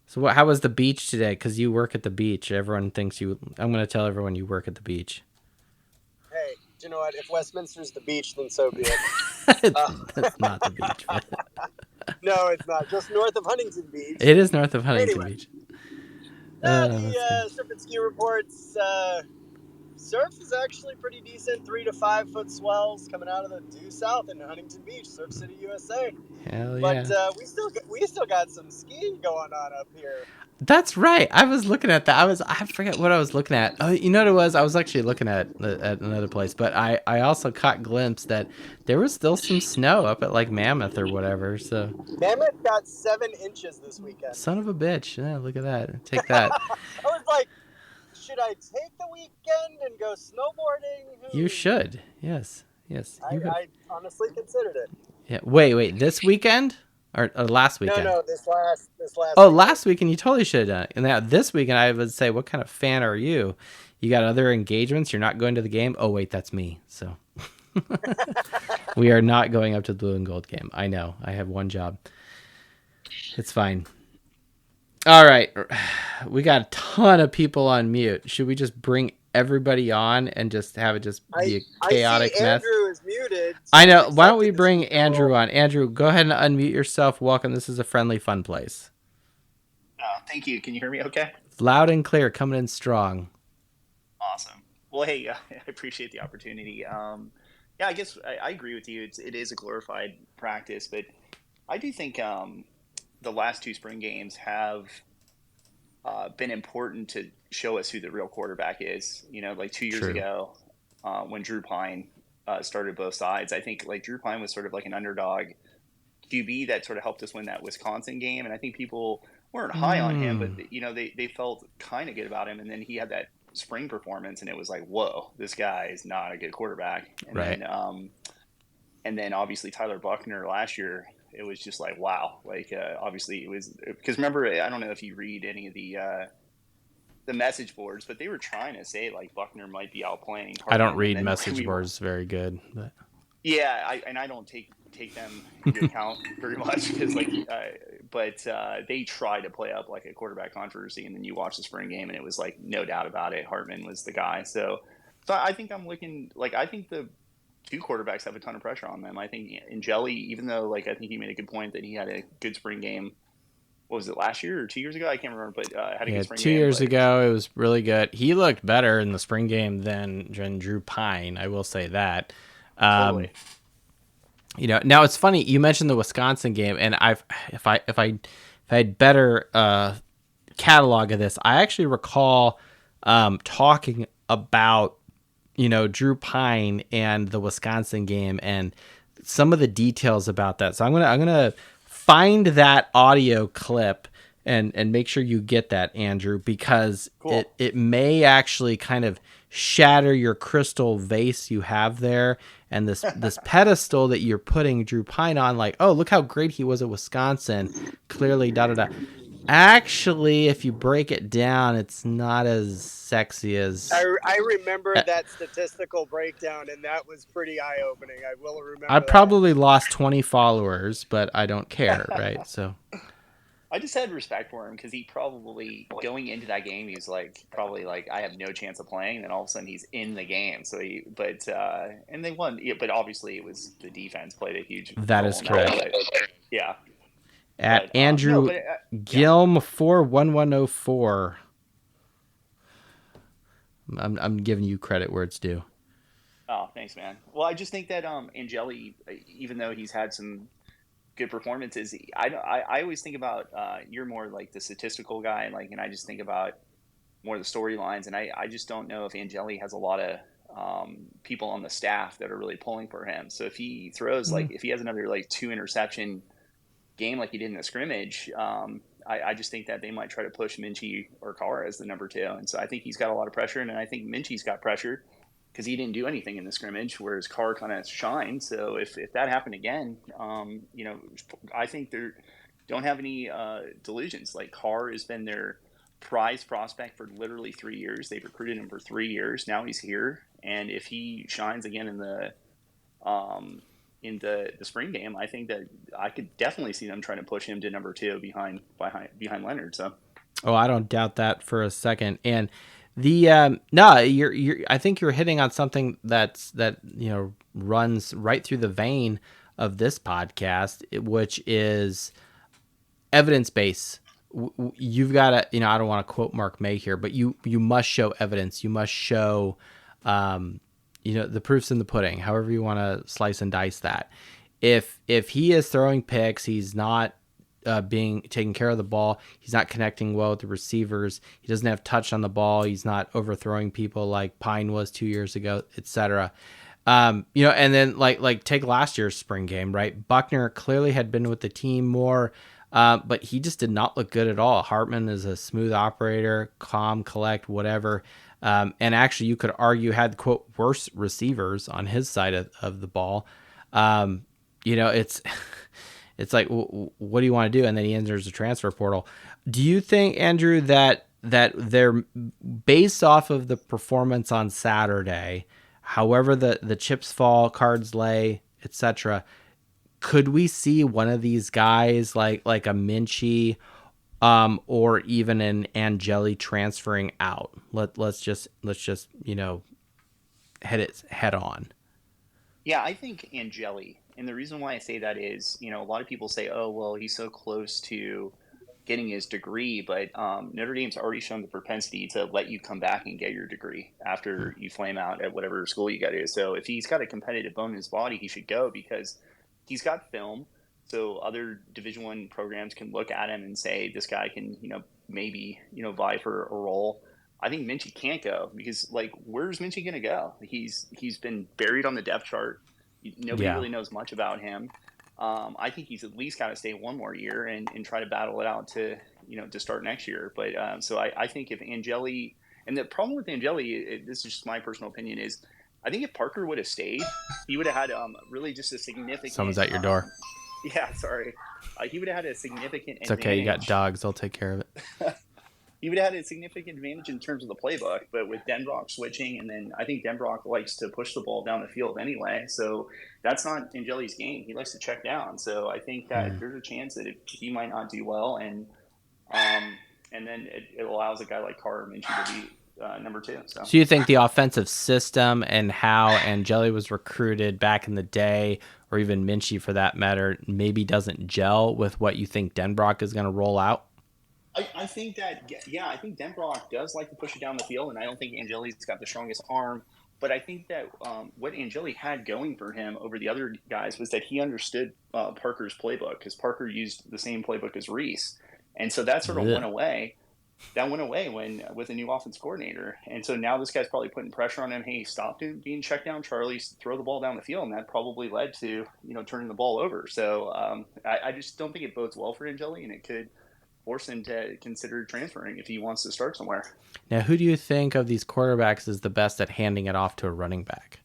So how was the beach today? Because you work at the beach. Everyone thinks you... I'm going to tell everyone you work at the beach. Hey, do you know what? If Westminster's the beach, then so be it. That's not the beach. But... No, it's not. Just north of Huntington Beach. It is north of Huntington Beach. The Surf and Ski reports, surf is actually pretty decent. 3 to 5 foot swells coming out of the due south in Huntington Beach, Surf City, USA. Hell yeah. But we still got some skiing going on up here. That's right. I was looking at that. I forget what I was looking at. Oh, you know what it was? I was actually looking at another place, but I also caught a glimpse that there was still some snow up at like Mammoth or whatever. So Mammoth got 7 inches this weekend. Son of a bitch. Yeah, look at that. Take that. I was like, should I take the weekend and go snowboarding? You should. Yes. I honestly considered it. Yeah. Wait. This weekend? Or last weekend? No, this last Oh, weekend. Last weekend you totally should have done it. And now this weekend I would say, what kind of fan are you? You got other engagements? You're not going to the game? Oh, wait, that's me. So we are not going up to the blue and gold game. I know. I have one job. It's fine. All right. We got a ton of people on mute. Should we just bring everybody on and just have it just be a chaotic mess? Andrew is muted. So I know. Why don't we bring Andrew on? Andrew, go ahead and unmute yourself. Welcome. This is a friendly, fun place. Thank you. Can you hear me okay? Loud and clear, coming in strong. Awesome. Well, hey, I appreciate the opportunity. I guess I agree with you. It is a glorified practice, but I do think the last 2 spring games have been important to show us who the real quarterback is. Like 2 years ago, when Drew Pine started both sides, I think like Drew Pine was sort of like an underdog QB that sort of helped us win that Wisconsin game. And I think people weren't high on him, but they felt kind of good about him. And then he had that spring performance, and it was like, whoa, this guy is not a good quarterback. And Right. then obviously Tyler Buckner last year, it was just like, wow. Like obviously it was, because remember, I don't know if you read any of the message boards, but they were trying to say like Buckner might be outplaying Hartman. I don't read and then message boards very good, but yeah, I don't take them into account very much because but they tried to play up like a quarterback controversy, and then you watch the spring game and it was like no doubt about it, Hartman was the guy. So I think I'm looking like, I think the two quarterbacks have a ton of pressure on them. I think Angeli, even though like I think he made a good point that he had a good spring game. What was it, last year or 2 years ago? I can't remember, but had a good spring game. 2 years ago, it was really good. He looked better in the spring game than Drew Pine. I will say that. Totally. Now it's funny you mentioned the Wisconsin game, and if I had better catalog of this, I actually recall talking about Drew Pine and the Wisconsin game and some of the details about that. So I'm gonna find that audio clip and make sure you get that, Andrew, because cool. it may actually kind of shatter your crystal vase you have there and this pedestal that you're putting Drew Pine on, like, oh, look how great he was at Wisconsin, clearly da-da-da. Actually, if you break it down, it's not as sexy as... I remember that statistical breakdown, and that was pretty eye-opening. I will remember I that. probably lost 20 followers, but I don't care, right? So I just had respect for him because he probably, going into that game, he's like, probably like, I have no chance of playing. And then all of a sudden he's in the game. So and they won. Yeah, but obviously it was the defense played a huge role. That is correct. Yeah. At Andrew Gilm 41104. I'm giving you credit where it's due. Oh, thanks, man. Well, I just think that Angeli, even though he's had some good performances, I always think about you're more like the statistical guy, and I just think about more the storylines, and I just don't know if Angeli has a lot of people on the staff that are really pulling for him. So if he throws if he has another like 2 interception game like he did in the scrimmage, I just think that they might try to push Minchie or Carr as the number 2, and so I think he's got a lot of pressure, and I think Minchie's got pressure because he didn't do anything in the scrimmage, whereas Carr kind of shined. So if that happened again, I think they don't have any delusions. Like, Carr has been their prize prospect for literally 3 years. They've recruited him for 3 years. Now he's here, and if he shines again in the spring game, I think that I could definitely see them trying to push him to number 2 behind Leonard. So, I don't doubt that for a second. And the no, you're I think you're hitting on something that runs right through the vein of this podcast, which is evidence base. You've got to, I don't want to quote Mark May here, but you must show evidence. You must show the proof's in the pudding, however you want to slice and dice that. If he is throwing picks, he's not being taking care of the ball, he's not connecting well with the receivers, he doesn't have touch on the ball, he's not overthrowing people like Pine was 2 years ago, etc. And then like take last year's spring game, right? Buckner clearly had been with the team more, but he just did not look good at all. Hartman is a smooth operator, calm, collect, whatever. And actually, you could argue had, quote, worse receivers on his side of the ball. It's like, what do you want to do? And then he enters the transfer portal. Do you think, Andrew, that they're based off of the performance on Saturday, however the chips fall, cards lay, etc., could we see one of these guys like a Minchie or even an Angeli transferring out? Let's just head on. Yeah, I think Angeli, and the reason why I say that is, a lot of people say, oh, well, he's so close to getting his degree, but Notre Dame's already shown the propensity to let you come back and get your degree after you flame out at whatever school you got to. So if he's got a competitive bone in his body, he should go because he's got film. So other Division I programs can look at him and say, this guy can, maybe, vie for a role. I think Minchie can't go because, where's Minchie going to go? He's been buried on the depth chart. Nobody really knows much about him. I think he's at least got to stay one more year and try to battle it out to start next year. But so I think if Angeli, And the problem with Angeli, this is just my personal opinion, is I think if Parker would have stayed, he would have had really just a significant. Someone's at your door. Yeah, sorry. He would have had a significant It's advantage. okay. You got dogs. They'll take care of it. He would have had a significant advantage in terms of the playbook, but with Denbrock switching, and then I think Denbrock likes to push the ball down the field anyway, so that's not Angeli's game. He likes to check down, so I think that there's a chance that he might not do well, and then it allows a guy like Carter Minshew to be number 2. So you think the offensive system and how Angeli was recruited back in the day, or even Minshew for that matter, maybe doesn't gel with what you think Denbrock is going to roll out? I think that, yeah, I think Denbrock does like to push it down the field, and I don't think Angeli's got the strongest arm. But I think that what Angeli had going for him over the other guys was that he understood Parker's playbook, because Parker used the same playbook as Reese. And so that sort of went away. That went away with a new offense coordinator. And so now this guy's probably putting pressure on him. Hey, stop being checked down, Charlie, throw the ball down the field. And that probably led to, turning the ball over. So I just don't think it bodes well for Angeli, and it could force him to consider transferring if he wants to start somewhere. Now, who do you think of these quarterbacks is the best at handing it off to a running back?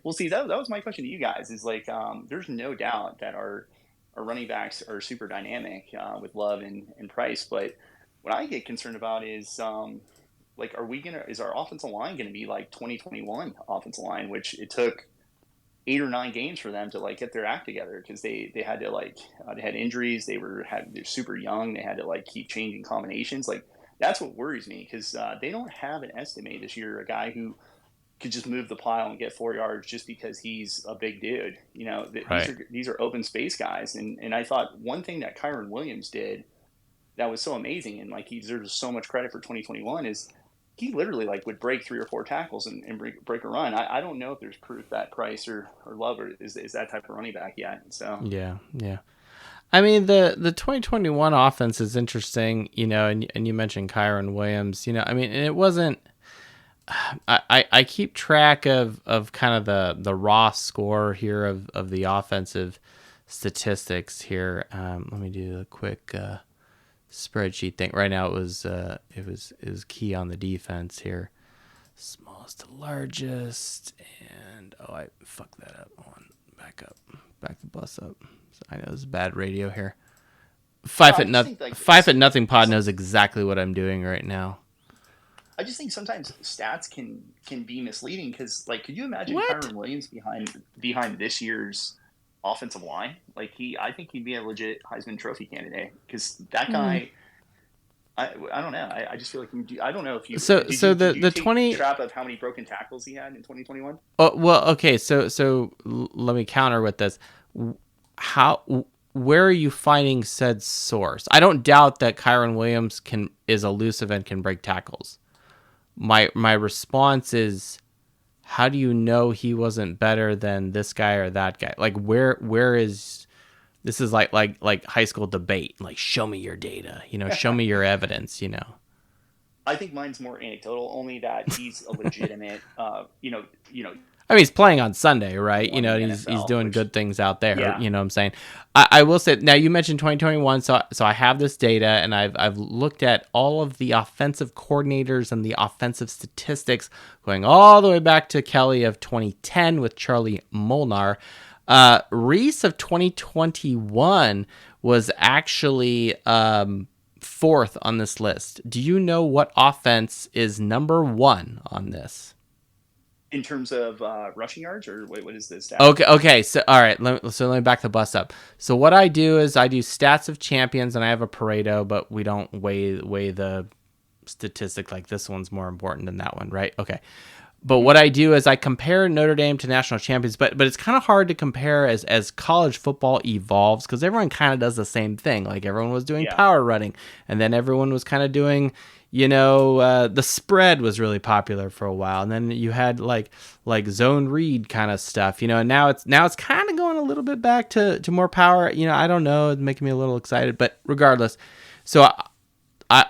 Well, see, that was my question to you guys, is like, there's no doubt that our running backs are super dynamic with Love and Price. But what I get concerned about is, is our offensive line going to be like 2021 offensive line, which it took 8 or 9 games for them to get their act together, because they had to they had injuries. They're super young. They had to keep changing combinations. That's what worries me, because they don't have an estimate this year, a guy who could just move the pile and get 4 yards just because he's a big dude. Right. These are open space guys. And I thought one thing that Kyron Williams did that was so amazing, and he deserves so much credit for 2021, is he literally would break 3 or 4 tackles and break a run. I don't know if there's proof that Price or Love is that type of running back yet. So yeah. I mean, the 2021 offense is interesting, and you mentioned Kyron Williams, I mean, and it wasn't. I keep track of kind of the raw score here of the offensive statistics here. Let me do a quick spreadsheet thing. Right now it was key on the defense here. Smallest to largest, and I fucked that up. Hold on, back the bus up. I know this is bad radio here. 5 at nothing pod knows exactly what I'm doing right now. I just think sometimes stats can be misleading, because could you imagine Kyron Williams behind this year's offensive line? I think he'd be a legit Heisman Trophy candidate, because that guy. I don't know. I just feel I don't know if you. So the take 20 trap of how many broken tackles he had in 2021. Oh well, okay. So let me counter with this. Where are you finding said source? I don't doubt that Kyron Williams is elusive and can break tackles. My response is, how do you know he wasn't better than this guy or that guy? Where is this? Is like high school debate. Show me your data. Show me your evidence. I think mine's more anecdotal, only that he's a legitimate. I mean, he's playing on Sunday, right? He's doing good things out there. Yeah. You know what I'm saying? I will say, now you mentioned 2021, so I have this data, and I've looked at all of the offensive coordinators and the offensive statistics going all the way back to Kelly of 2010 with Charlie Molnar. Reese of 2021 was actually 4th on this list. Do you know what offense is number 1 on this? In terms of rushing yards, or what is this? Okay. So all right, let me back the bus up. So what I do is I do stats of champions, and I have a Pareto, but we don't weigh the statistic this one's more important than that one, right? Okay. But what I do is I compare Notre Dame to national champions, but it's kind of hard to compare as college football evolves, because everyone kind of does the same thing. Everyone was doing power running, and then everyone was kind of doing, the spread was really popular for a while, and then you had like zone read kind of stuff, and now it's kind of going a little bit back to more power. I don't know, it's making me a little excited, but regardless, so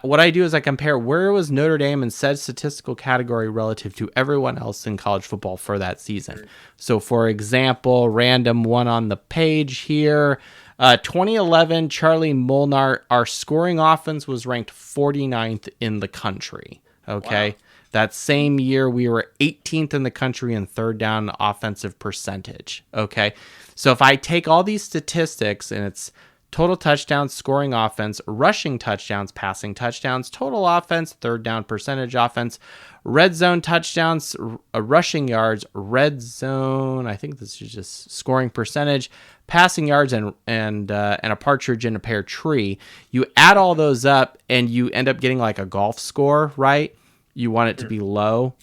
what I do is I compare where was Notre Dame in said statistical category relative to everyone else in college football for that season. Sure. So, for example, random one on the page here, 2011, Charlie Molnar, our scoring offense was ranked 49th in the country. Okay. Wow. That same year, we were 18th in the country in third down offensive percentage. Okay. So if I take all these statistics and it's total touchdowns, scoring offense, rushing touchdowns, passing touchdowns, total offense, third down percentage offense, red zone touchdowns, rushing yards, red zone, I think this is just scoring percentage, passing yards, and a partridge in a pear tree. You add all those up and you end up getting like a golf score, right? You want it to be low.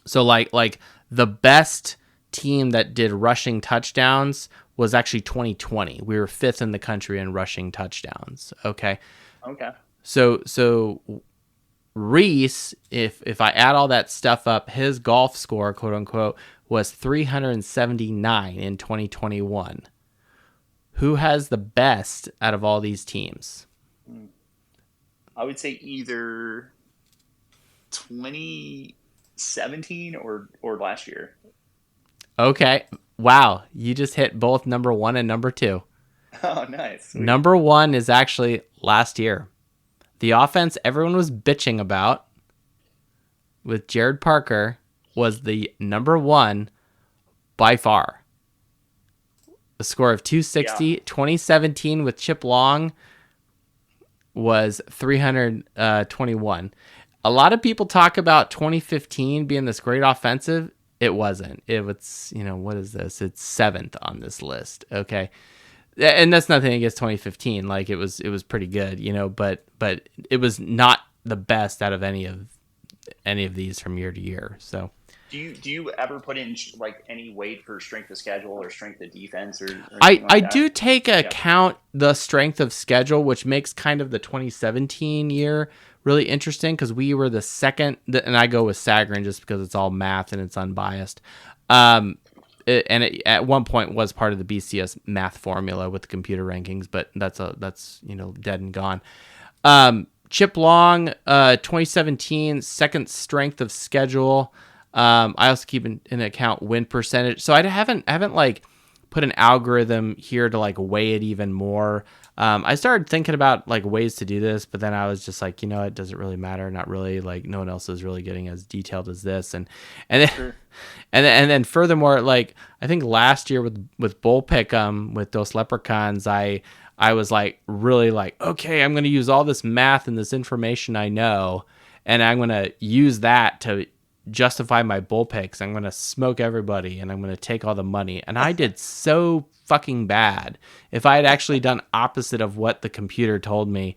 So like the best team that did rushing touchdowns was actually 2020. We were 5th in the country in rushing touchdowns. Okay. Okay. So Reese, if I add all that stuff up, his golf score, quote unquote, was 379 in 2021. Who has the best out of all these teams? I would say either 2017 or last year. Okay. Wow. You just hit both number 1 and number 2. Oh, nice. Sweet. Number 1 is actually last year. The offense everyone was bitching about with Jared Parker was the number 1 by far. A score of 260. Yeah. 2017 with Chip Long was 321. A lot of people talk about 2015 being this great offensive. It wasn't. It was, what is this? It's 7th on this list. Okay. And that's nothing against 2015. Like it was pretty good, but it was not the best out of any of these from year to year. So Do you ever put in like any weight for strength of schedule or strength of defense or I anything like that? do take account the strength of schedule, which makes kind of the 2017 year really interesting because we were the second, and I go with Sagarin just because it's all math and it's unbiased. It at one point was part of the BCS math formula with the computer rankings, but that's dead and gone. Chip Long, 2017 second strength of schedule. I also keep in account win percentage. So I haven't like put an algorithm here to like weigh it even more. I started thinking about like ways to do this, but then I was just like, it doesn't really matter. Not really. Like no one else is really getting as detailed as this. And then, Sure. and then furthermore, like I think last year with Bull Pick'em with those Leprechauns, I was like really like, okay, I'm going to use all this math and this information I know, and I'm going to use that to justify my bull picks. I'm going to smoke everybody and I'm going to take all the money. And I did so fucking bad. If I had actually done opposite of what the computer told me,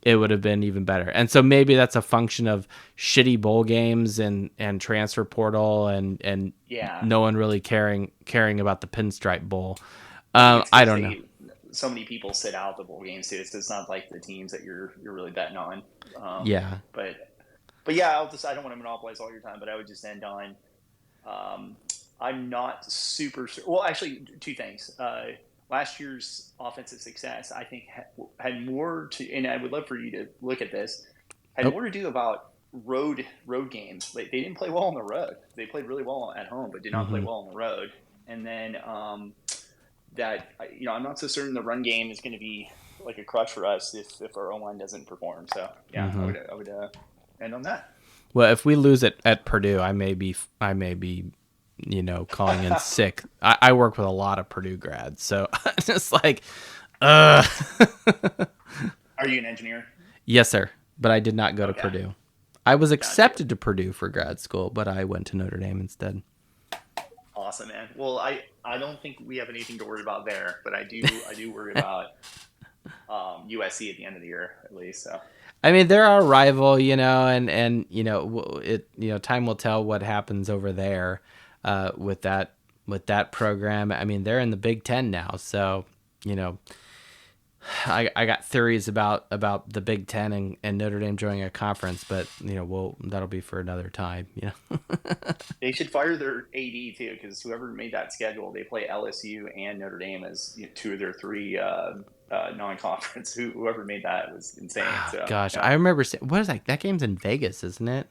it would have been even better. And so maybe that's a function of shitty bowl games and transfer portal and Yeah. no one really caring about the Pinstripe Bowl. It's I don't know. So many people sit out the bowl games too. It's not like the teams that you're really betting on. Yeah. But yeah, I don't want to monopolize all your time, but I would just end on, I'm not super. Well, actually, two things. Last year's offensive success, I think, had more to, and I would love for you to look at this, had more to do about road games. They didn't play well on the road. They played really well at home, but did not play well on the road. And then that, I'm not so certain the run game is going to be like a crutch for us if our O-line doesn't perform. So yeah, I would end on that. Well, if we lose it at Purdue, I may be calling in sick. I work with a lot of Purdue grads, so it's just like, Are you an engineer? Yes, sir. But I did not go to Purdue. I was accepted to Purdue for grad school, but I went to Notre Dame instead. Awesome, man. Well, I don't think we have anything to worry about there, but I do worry about USC at the end of the year at least. So. I mean, they're our rival, and time will tell what happens over there with that program. I mean, they're in the Big Ten now, so I got theories about the Big Ten and Notre Dame joining a conference, but that'll be for another time. They should fire their AD too, because whoever made that schedule, they play LSU and Notre Dame as two of their three non-conference. Whoever made that was insane. So, gosh, yeah. I remember what is that game's in Vegas, isn't it?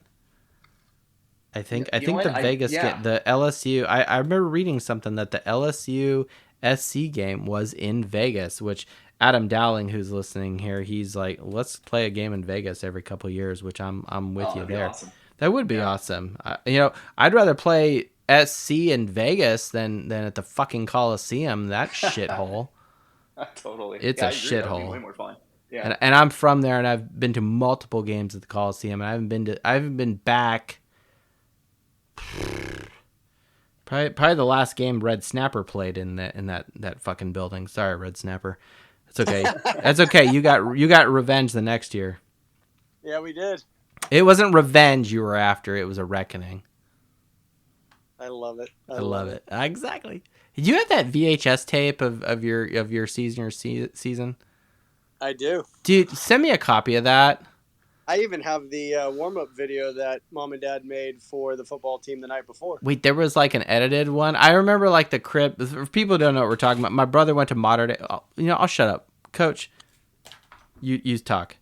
I think the Vegas game, the LSU. I remember reading something that the LSU SC game was in Vegas, which Adam Dowling, who's listening here, he's like, let's play a game in Vegas every couple of years, which I'm with you that'd be there. awesome. That would be awesome. I'd rather play SC in Vegas than at the fucking Coliseum. That shithole. Totally. It's Yeah, a I agree. That would be shithole. way more fun. Yeah. And I'm from there, and I've been to multiple games at the Coliseum, and I haven't been back. Probably the last game Red Snapper played in that fucking building. Sorry, Red Snapper. It's okay. That's okay. You got revenge the next year. Yeah, we did. It wasn't revenge you were after. It was a reckoning. I love it. I love it. Exactly. Did you have that VHS tape of your season? I do. Dude, send me a copy of that. I even have the warm-up video that Mom and Dad made for the football team the night before. Wait, there was like an edited one. I remember like the crib. If people don't know what we're talking about, my brother went to Modern Day. I'll shut up, Coach. You talk.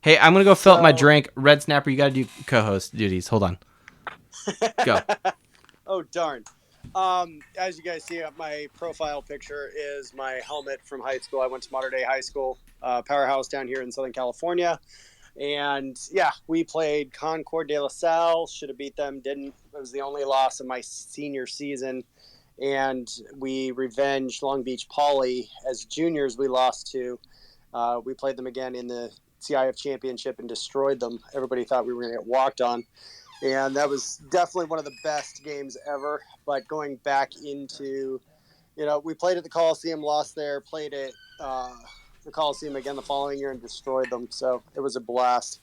Hey, I'm gonna go fill up my drink. Red Snapper, you gotta do co-host duties. Hold on. Go. Oh darn. As you guys see, my profile picture is my helmet from high school. I went to Modern Day High School, powerhouse down here in Southern California. And yeah, we played Concord de La Salle. Should have beat them, didn't. It was the only loss of my senior season. And we revenged Long Beach Poly. As juniors, we lost to. We played them again in the CIF championship and destroyed them. Everybody thought we were going to get walked on. And that was definitely one of the best games ever. But going back into, we played at the Coliseum, lost there, played at the Coliseum again the following year and destroyed them. So it was a blast.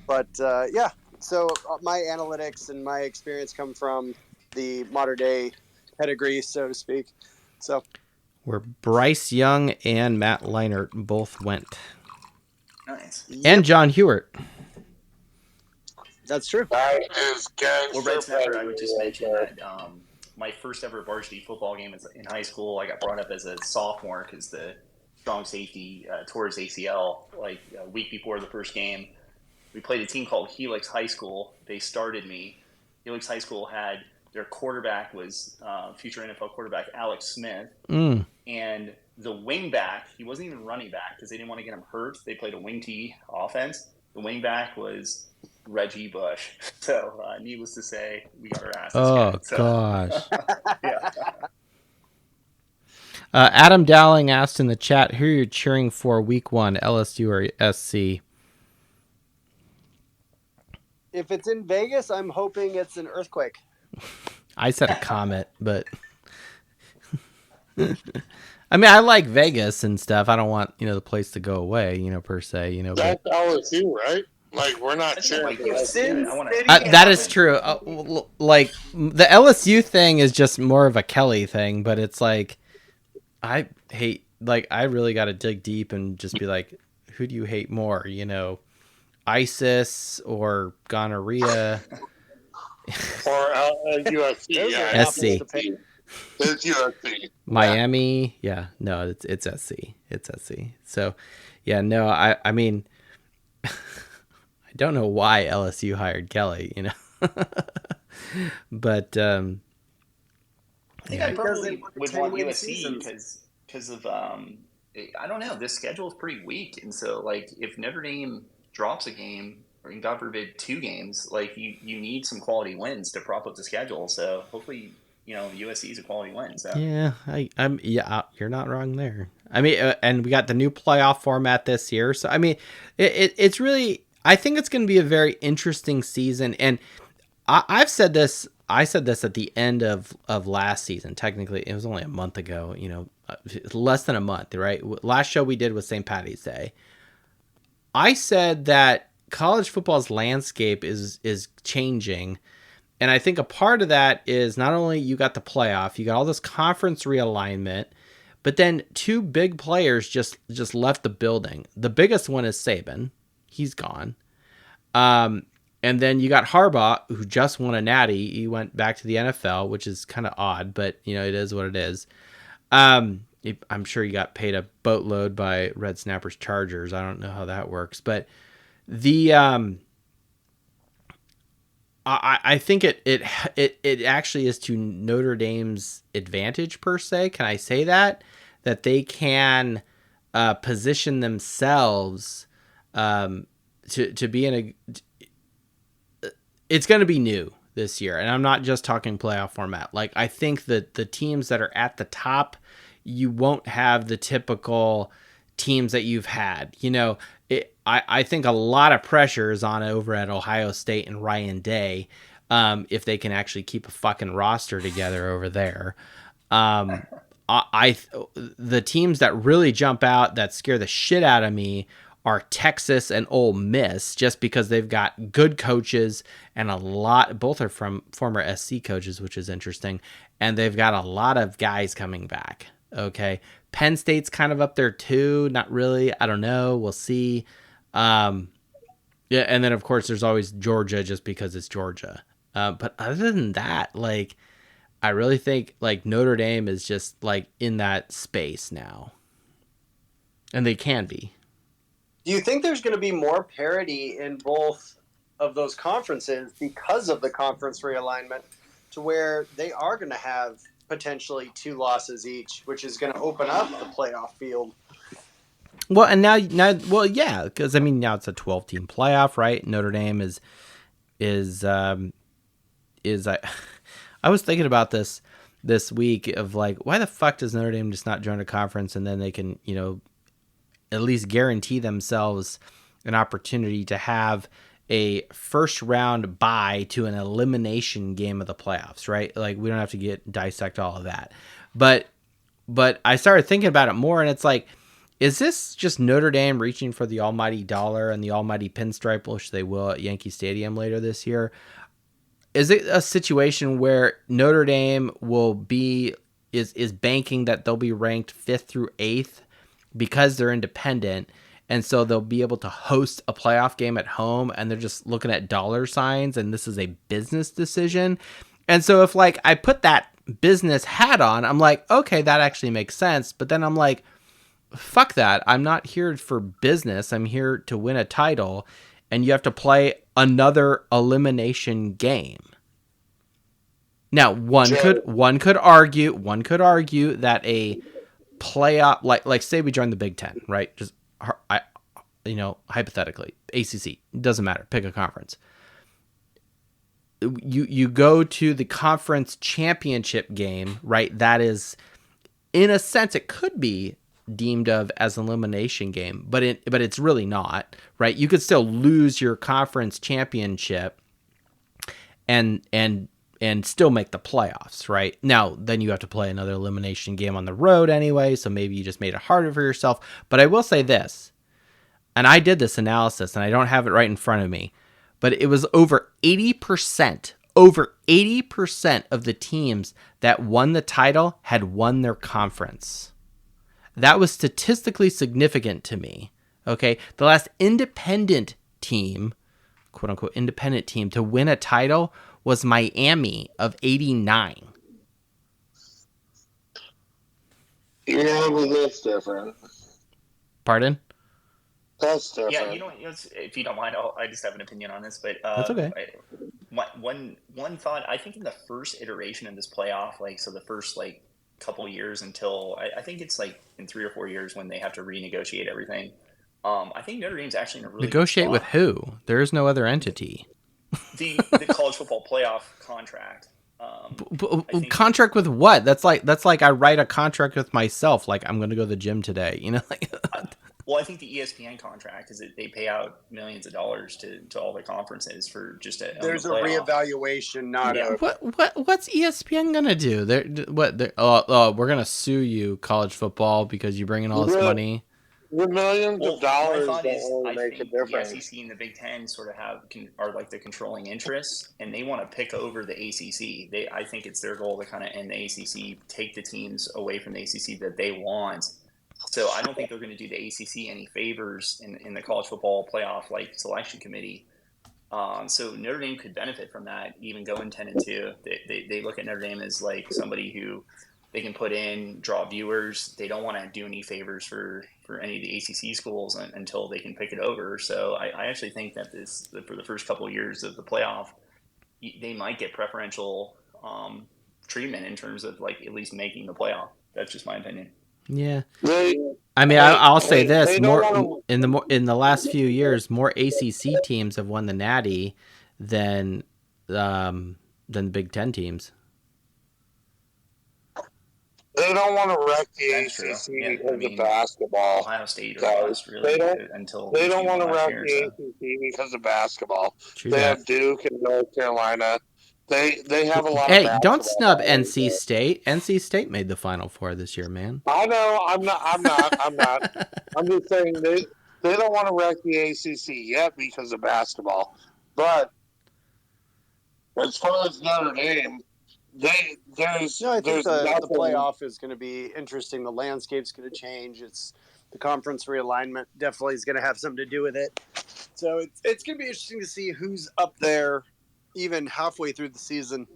But yeah, so my analytics and my experience come from the modern day pedigree, so to speak. So where Bryce Young and Matt Leinart both went. Nice. And John Hewitt. That's true. That is Well, Red Snapper, I would just mention that my first ever varsity football game in high school, I got brought up as a sophomore because the strong safety tore his ACL like a week before the first game. We played a team called Helix High School. They started me. Helix High School had their quarterback was future NFL quarterback Alex Smith. And the wing back, he wasn't even running back because they didn't want to get him hurt. They played a wing T offense. The wing back was Reggie Bush. So needless to say, we got our asses. Oh, so, gosh. Yeah. Adam Dowling asked in the chat, who are you cheering for week 1, LSU or SC? If it's in Vegas, I'm hoping it's an earthquake. I said a comet, but I mean, I like Vegas and stuff. I don't want, the place to go away, per se, That's LSU, right? Like, we're not cheering for that is true. Like, the LSU thing is just more of a Kelly thing, but it's like, I really got to dig deep and just be like, who do you hate more? ISIS or gonorrhea? or USC. Yeah. SC. It's USC. Miami. Yeah. No, it's SC. It's SC. So, yeah, no, I mean, I don't know why LSU hired Kelly, but I think I probably would want USC because of I don't know, this schedule is pretty weak, and so like if Notre Dame drops a game or God forbid 2 games, like you need some quality wins to prop up the schedule. So hopefully USC is a quality win. So yeah, I'm you're not wrong there. I mean, and we got the new playoff format this year, so I mean, it's really, I think it's going to be a very interesting season, and I've said this. I said this at the end of last season. Technically, it was only a month ago, less than a month, right? Last show we did was St. Patty's Day. I said that college football's landscape is changing. And I think a part of that is not only you got the playoff, you got all this conference realignment, but then 2 big players just left the building. The biggest one is Saban. He's gone. And then you got Harbaugh, who just won a natty. He went back to the NFL, which is kind of odd, but it is what it is. I'm sure he got paid a boatload by Red Snapper's Chargers. I don't know how that works, but the I think it actually is to Notre Dame's advantage per se. Can I say that that they can position themselves to be in a. It's going to be new this year, and I'm not just talking playoff format. Like, I think that the teams that are at the top, you won't have the typical teams that you've had. I think a lot of pressure is on over at Ohio State and Ryan Day, if they can actually keep a fucking roster together over there. The teams that really jump out that scare the shit out of me are Texas and Ole Miss, just because they've got good coaches and both are from former SC coaches, which is interesting, and they've got a lot of guys coming back. Okay. Penn State's kind of up there too. Not really. I don't know. We'll see. Yeah. And then of course there's always Georgia, just because it's Georgia. But other than that, like, I really think like Notre Dame is just like in that space now. And they can be. Do you think there's going to be more parity in both of those conferences because of the conference realignment, to where they are going to have potentially 2 losses each, which is going to open up the playoff field? Well, and now, yeah, because I mean, now it's a 12-team playoff, right? Notre Dame is I was thinking about this week of like, why the fuck does Notre Dame just not join a conference, and then they can, at least guarantee themselves an opportunity to have a first round bye to an elimination game of the playoffs, right? Like, we don't have to dissect all of that. But I started thinking about it more, and it's like, is this just Notre Dame reaching for the almighty dollar and the almighty pinstripe, which they will at Yankee Stadium later this year? Is it a situation where Notre Dame is banking that they'll be ranked 5th through 8th because they're independent, and so they'll be able to host a playoff game at home, and they're just looking at dollar signs, and this is a business decision? And so if like I put that business hat on, I'm like, okay, that actually makes sense. But then I'm like, fuck that. I'm not here for business. I'm here to win a title, and you have to play another elimination game. Now, one could argue that a playoff, like say we join the Big Ten, right? Just hypothetically, ACC, doesn't matter. Pick a conference. You go to the conference championship game, right? That is, in a sense, it could be deemed of as an elimination game, but it's really not, right? You could still lose your conference championship and still make the playoffs, right? Now, then you have to play another elimination game on the road anyway, so maybe you just made it harder for yourself. But I will say this, and I did this analysis, and I don't have it right in front of me, but it was over 80% of the teams that won the title had won their conference. That was statistically significant to me, okay? The last independent team, quote-unquote independent team, to win a title was Miami of 89. Yeah, but that's different. Pardon? That's different. Yeah, if you don't mind, I just have an opinion on this. But that's okay. One thought, I think in the first iteration of this playoff, the first couple years until I think it's in 3 or 4 years when they have to renegotiate everything. I think Notre Dame's actually in a really negotiate with who? There is no other entity. The college football playoff contract. Contract with what? That's like I write a contract with myself. Like, I'm going to go to the gym today. Well, I think the ESPN contract is that they pay out millions of dollars to all the conferences for just a. There's a reevaluation, not a. What's ESPN gonna do? We're gonna sue you, college football, because you bring in all this money. The millions of dollars don't really make a difference. The SEC and the Big Ten sort of are like the controlling interests, and they want to pick over the ACC. I think it's their goal to kind of end the ACC, take the teams away from the ACC that they want. So I don't think they're going to do the ACC any favors in the college football playoff selection committee. So Notre Dame could benefit from that, even going 10-2. They look at Notre Dame as somebody who they can put in, draw viewers. They don't want to do any favors for any of the ACC schools until they can pick it over. So I actually think that for the first couple of years of the playoff, they might get preferential treatment in terms of at least making the playoff. That's just my opinion. Yeah. They, I mean, I'll say this: they more don't want in the last few years, more ACC teams have won the Natty than Big Ten teams. they don't want to wreck the That's true. ACC Yeah, because I mean, of basketball. Ohio State or Guys, bust really until they don't Michigan want won to last wreck year. the So ACC because of basketball. True They that. have Duke and North Carolina. They have a lot of Hey, basketball. don't snub players. NC State. NC State made the Final Four this year, man. I know. I'm not. I'm just saying they don't want to wreck the ACC yet because of basketball. But as far as Notre Dame, there's No, I think the nothing. playoff is going to be interesting. The landscape's going to change. It's the conference realignment definitely is going to have something to do with it. So it's going to be interesting to see who's up there, even halfway through the season,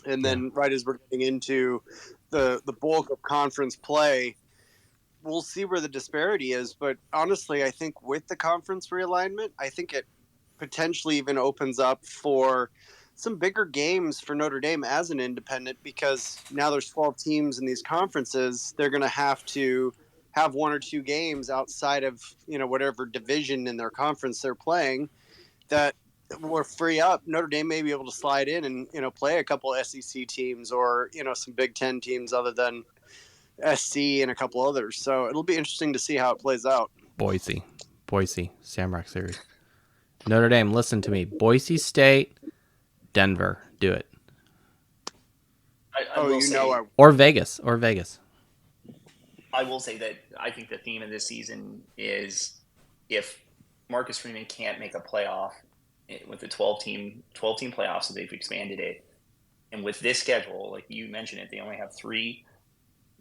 and then right as we're getting into the bulk of conference play, we'll see where the disparity is. But honestly, I think with the conference realignment, I think it potentially even opens up for some bigger games for Notre Dame as an independent, because now there's 12 teams in these conferences. They're going to have to have one or two games outside of, whatever division in their conference they're playing that will free up. Notre Dame may be able to slide in and, play a couple SEC teams or, some Big Ten teams other than SC and a couple others. So it'll be interesting to see how it plays out. Boise, Shamrock Series. Notre Dame, listen to me. Boise State, Denver, do it. I will say, or Vegas. I will say that I think the theme of this season is if Marcus Freeman can't make a playoff with the 12-team playoffs, so they've expanded it, and with this schedule, like you mentioned it, they only have 3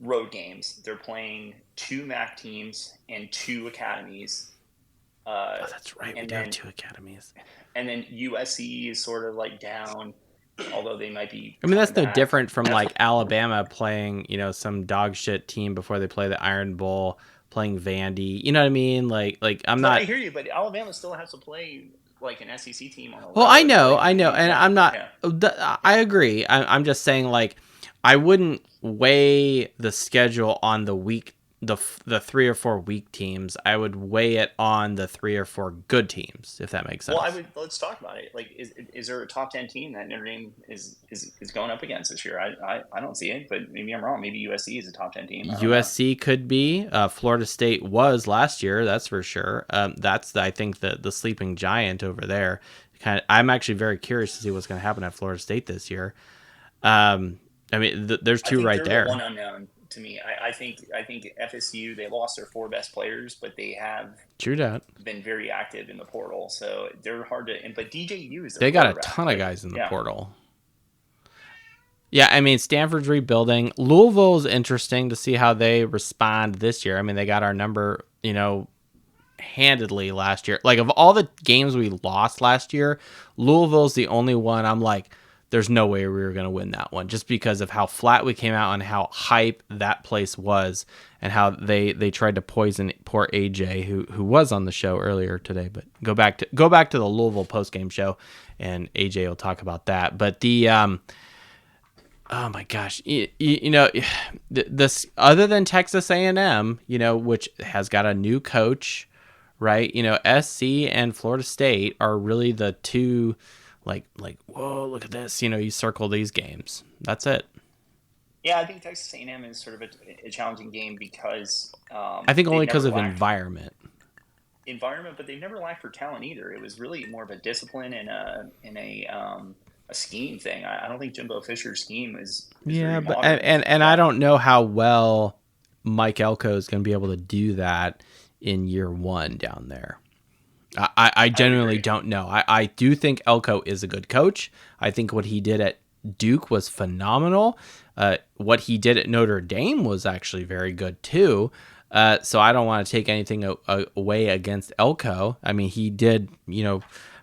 road games. They're playing 2 MAC teams and 2 academies. That's right. We do have 2 academies. And then USC is sort of like down, although they might be. I mean, that's no different from like Alabama playing, some dog shit team before they play the Iron Bowl, playing Vandy. You know what I mean? Like I'm not. I hear you, but Alabama still has to play like an SEC team on the road. Well, I know, and I'm not. Yeah. I agree. I'm just saying, like, I wouldn't weigh the schedule on the week, the 3 or 4 weak teams. I would weigh it on the 3 or 4 good teams, if that makes sense. Well, let's talk about it. Like, is there a top 10 team that Notre Dame is going up against this year? I don't see it, but maybe I'm wrong. Maybe USC is a top 10 team. USC could be. Florida State was last year, that's for sure. That's I think the sleeping giant over there. I'm actually very curious to see what's going to happen at Florida State this year. I mean, there's 2 right there. One unknown to me. I think FSU, they lost their 4 best players, but they have been very active in the portal, so they're hard to. But DJU is they got a ton of guys in the portal. Yeah, I mean, Stanford's rebuilding. Louisville is interesting to see how they respond this year. I mean, they got our number, handedly last year. Like, of all the games we lost last year, Louisville's the only one I'm like, there's no way we were going to win that one, just because of how flat we came out and how hype that place was, and how they tried to poison poor AJ, who was on the show earlier today. But go back to the Louisville postgame show, and AJ will talk about that. But the oh my gosh, this other than Texas A&M, which has got a new coach, right? SC and Florida State are really the 2. Like, whoa, look at this. You circle these games. That's it. Yeah, I think Texas A&M is sort of a challenging game because I think only because of environment. But they've never lacked for talent either. It was really more of a discipline and a scheme thing. I don't think Jimbo Fisher's scheme is yeah, but and I don't know how well Mike Elko is going to be able to do that in year 1 down there. I genuinely don't know. I do think Elko is a good coach. I think what he did at Duke was phenomenal. What he did at Notre Dame was actually very good too. So I don't want to take anything away against Elko. I mean, he did,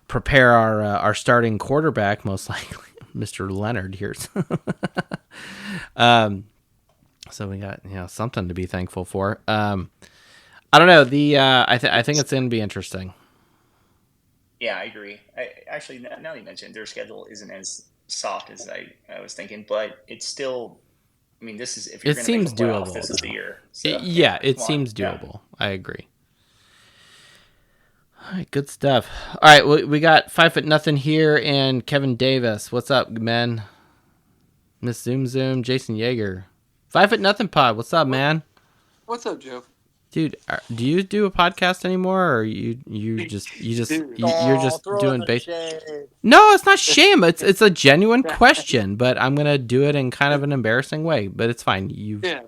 prepare our starting quarterback, most likely, Mr. Leonard here. So we got something to be thankful for. I don't know. I think it's going to be interesting. Yeah, I agree. Actually, now that you mentioned, their schedule isn't as soft as I was thinking, but it's still I mean, this is if you're It going to make seems the playoffs, doable. this is the year. So, It come on. seems doable. I agree. All right, good stuff. All right, we got 5'0" here and Kevin Davis. What's up, man? Miss Zoom Zoom, Jason Yeager. 5'0" pod. What's up, man? What's up, Joe? Dude, do you do a podcast anymore, or you're just doing base? No, it's not shame. It's a genuine question, but I'm gonna do it in kind of an embarrassing way. But it's fine. You've been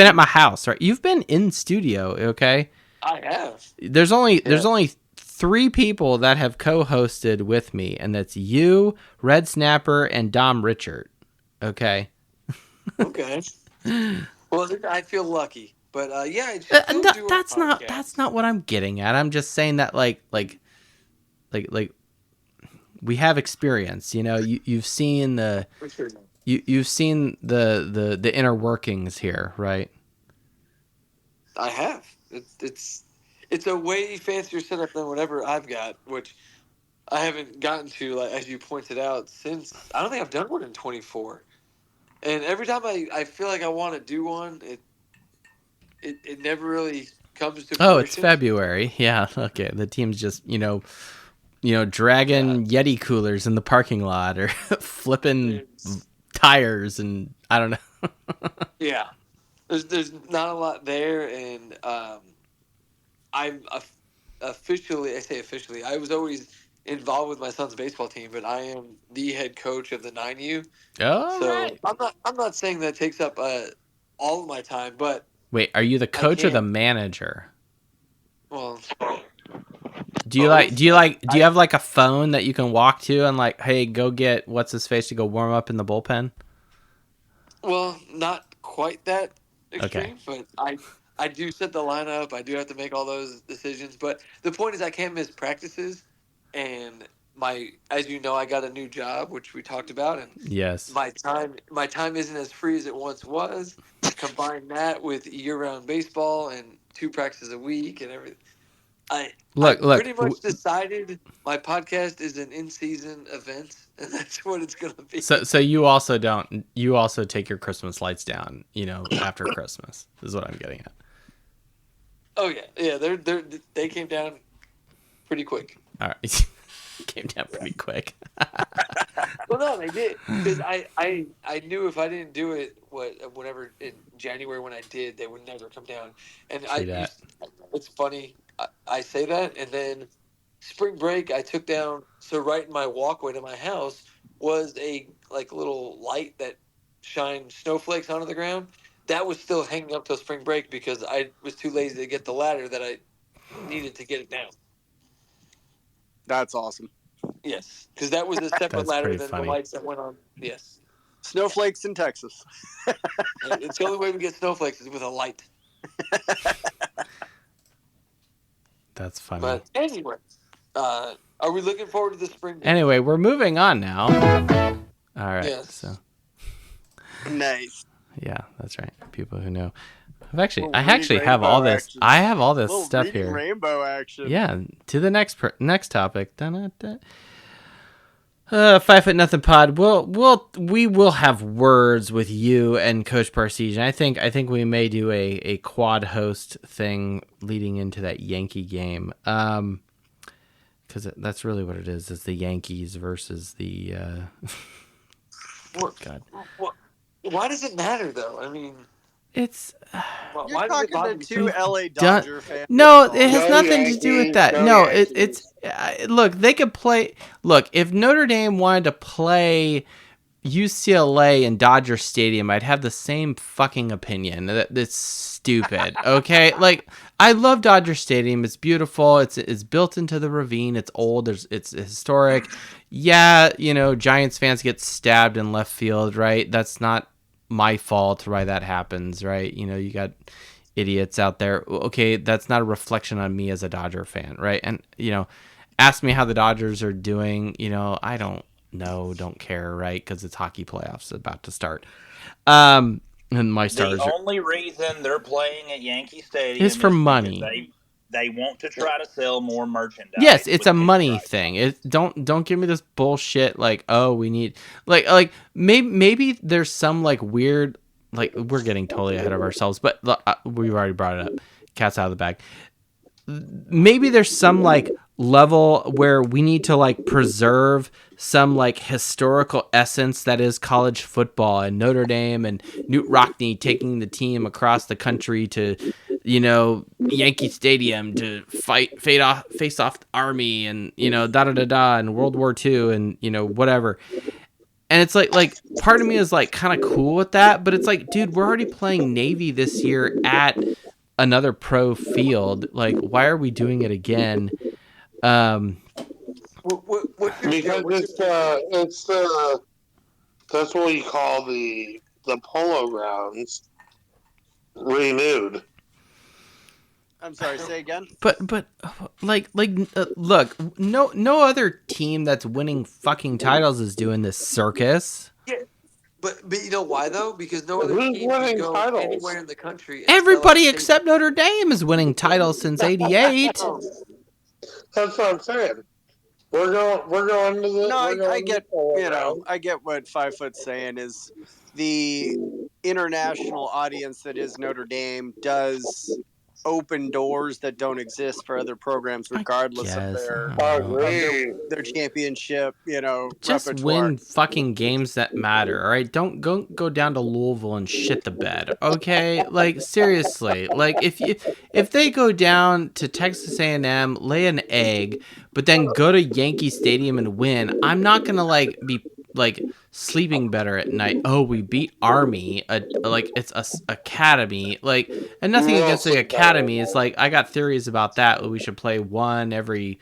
at my house, right? You've been in studio, okay? I have. There's only 3 people that have co-hosted with me, and that's you, Red Snapper, and Dom Richard. Okay. Okay. Well, I feel lucky, but yeah. No, that's not what I'm getting at. I'm just saying that like we have experience. You know, you've seen you've seen the inner workings here, right? I have. It's a way fancier setup than whatever I've got, which I haven't gotten to, like, as you pointed out, since I don't think I've done one in 24. And every time I feel like I want to do one, it never really comes to fruition. Oh, it's February. Yeah. Okay. The team's just, dragging Yeti coolers in the parking lot or flipping tires, and I don't know. Yeah. There's not a lot there, and I'm officially, I was always involved with my son's baseball team, but I am the head coach of the 9U. Oh, so right. I'm not saying that takes up all of my time, but wait, are you the coach or the manager? Well, do you have like a phone that you can walk to and like, hey, go get what's his face to go warm up in the bullpen? Well, not quite that extreme, but I do set the lineup. I do have to make all those decisions, but the point is I can't miss practices, and as you know, I got a new job, which we talked about, and yes, my time isn't as free as it once was. Combine that with year-round baseball and 2 practices a week and everything. I pretty much decided my podcast is an in-season event, and that's what it's going to be. So you also take your Christmas lights down, after Christmas is what I'm getting at. Oh yeah, they came down pretty quick. All right, came down pretty quick. Well, no, they did, because I knew if I didn't do it whenever in January when I did, they would never come down. And it's funny. I say that, and then spring break, I took down. So right in my walkway to my house was a little light that shined snowflakes onto the ground. That was still hanging up till spring break because I was too lazy to get the ladder that I needed to get it down. That's awesome. Yes, because that was a separate ladder than the lights that went on. Yes, snowflakes in Texas. It's the only way we get snowflakes is with a light. That's funny. But anyway, are we looking forward to the spring game? Anyway, we're moving on now. All right. Yes. So. Nice. Yeah, that's right. People who know. I actually have all this. Action. I have all this stuff here. Rainbow action. Yeah. To the next topic. 5'0" pod. We will have words with you and Coach Parseghian. I think we may do a quad host thing leading into that Yankee game. Because that's really what it is. It's the Yankees versus the. God. Why does it matter though? I mean. It's you're talking to 2 LA Dodger fans. No, it has nothing to do with that. No, it's look, they could play. Look, if Notre Dame wanted to play UCLA in Dodger Stadium, I'd have the same fucking opinion. That's stupid. Okay, like I love Dodger Stadium. It's beautiful. It's built into the ravine. It's old. It's historic. Yeah, Giants fans get stabbed in left field. Right, that's not my fault why that happens, right? You got idiots out there. Okay, that's not a reflection on me as a Dodger fan, right? And ask me how the Dodgers are doing. I don't know, don't care, right? Because it's hockey playoffs about to start. And my Stars. The only reason they're playing at Yankee Stadium is for money. they want to try to sell more merchandise. Yes, it's a with money pinstripes. thing. Don't give me this bullshit like, oh, we need maybe there's some like weird, like, we're getting totally ahead of ourselves, but we've already brought it up. Cat's out of the bag. Maybe there's some like level where we need to like preserve some like historical essence that is college football and Notre Dame and Newt Rockne taking the team across the country to, Yankee Stadium to face off the Army and, da da da da and World War II and, whatever. And it's like part of me is like kind of cool with that, but it's like, dude, we're already playing Navy this year at another pro field. Like, why are we doing it again? Because that's what we call the polo grounds renewed. I'm sorry, say again. But look, no other team that's winning fucking titles is doing this circus. Yeah, but you know why though? Because no other Who's team winning can go titles? anywhere in the country. And Everybody except Notre Dame is winning titles since '88. That's what I'm saying. We're going to the. No, I get I get what 5 Foot's saying is the international audience that is Notre Dame does open doors that don't exist for other programs, regardless of their championship. Just repertoire. win fucking games that matter. All right, don't go down to Louisville and shit the bed. Okay, like seriously, like if they go down to Texas A&M, lay an egg, but then go to Yankee Stadium and win, I'm not gonna like be like sleeping better at night. Oh, we beat Army, like it's a academy, like, and nothing against the academy. It's like I got theories about that. We should play one every,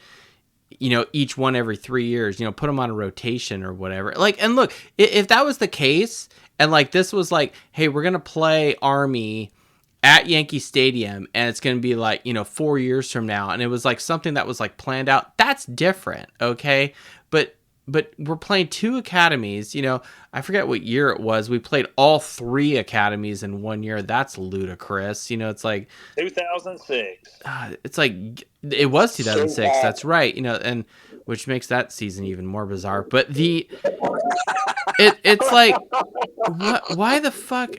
each one every 3 years. Put them on a rotation or whatever. Like, and look, if that was the case, and like this was like, hey, we're gonna play Army at Yankee Stadium, and it's gonna be like 4 years from now, and it was like something that was like planned out. That's different, okay? But we're playing two academies. I forget what year it was. We played all three academies in 1 year. That's ludicrous. It's like 2006. It's like it was 2006. That's right. And which makes that season even more bizarre. But it's like, what? Why the fuck?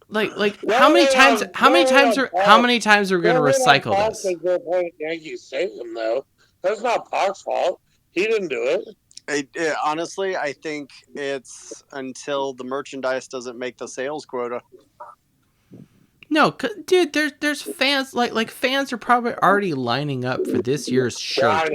Like how many times are we going to recycle this? They're playing Yankee Stadium though. That's not Pac's fault. He didn't do it. Honestly, I think it's until the merchandise doesn't make the sales quota. No, dude, there's fans like fans are probably already lining up for this year's shirt.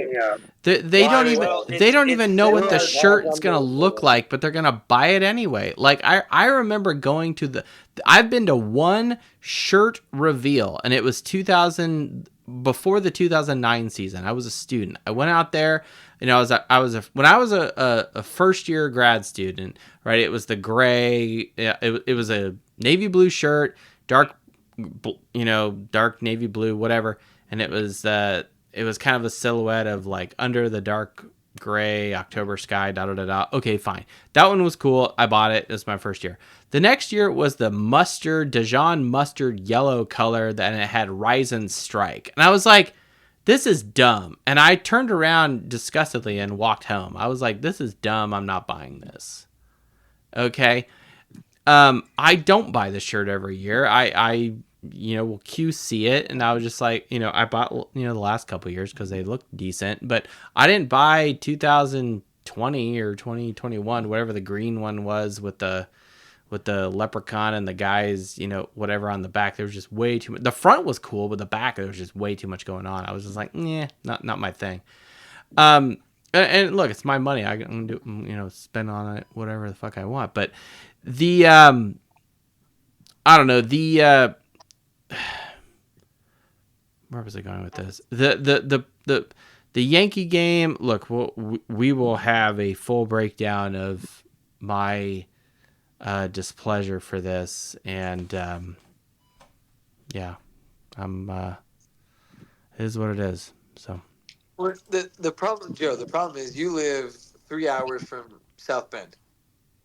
They don't even know what the shirt is gonna look like, but they're gonna buy it anyway. Like I remember going to I've been to one shirt reveal, and it was 2000 before the 2009 season. I was a student. I went out there. When I was a first year grad student, right? It was the gray. It was a navy blue shirt, dark navy blue, whatever, and it was kind of a silhouette of like under the dark gray October sky. Da da da da. Okay, fine. That one was cool. I bought it. It was my first year. The next year was the Dijon mustard yellow color, and it had Ryzen strike, and I was like, this is dumb. And I turned around disgustedly and walked home. I was like, this is dumb. I'm not buying this. Okay. I don't buy the shirt every year. I will QC it. And I was just like, I bought, the last couple of years because they looked decent. But I didn't buy 2020 or 2021, whatever the green one was with the leprechaun and the guys, whatever on the back. There was just way too much. The front was cool, but the back, there was just way too much going on. I was just like, not my thing. And look, it's my money. I can do, spend on it whatever the fuck I want. But the, I don't know, where was I going with this? The Yankee game. Look, we will have a full breakdown of my displeasure for this, and it is what it is. So the problem, Joe, is you live 3 hours from South Bend.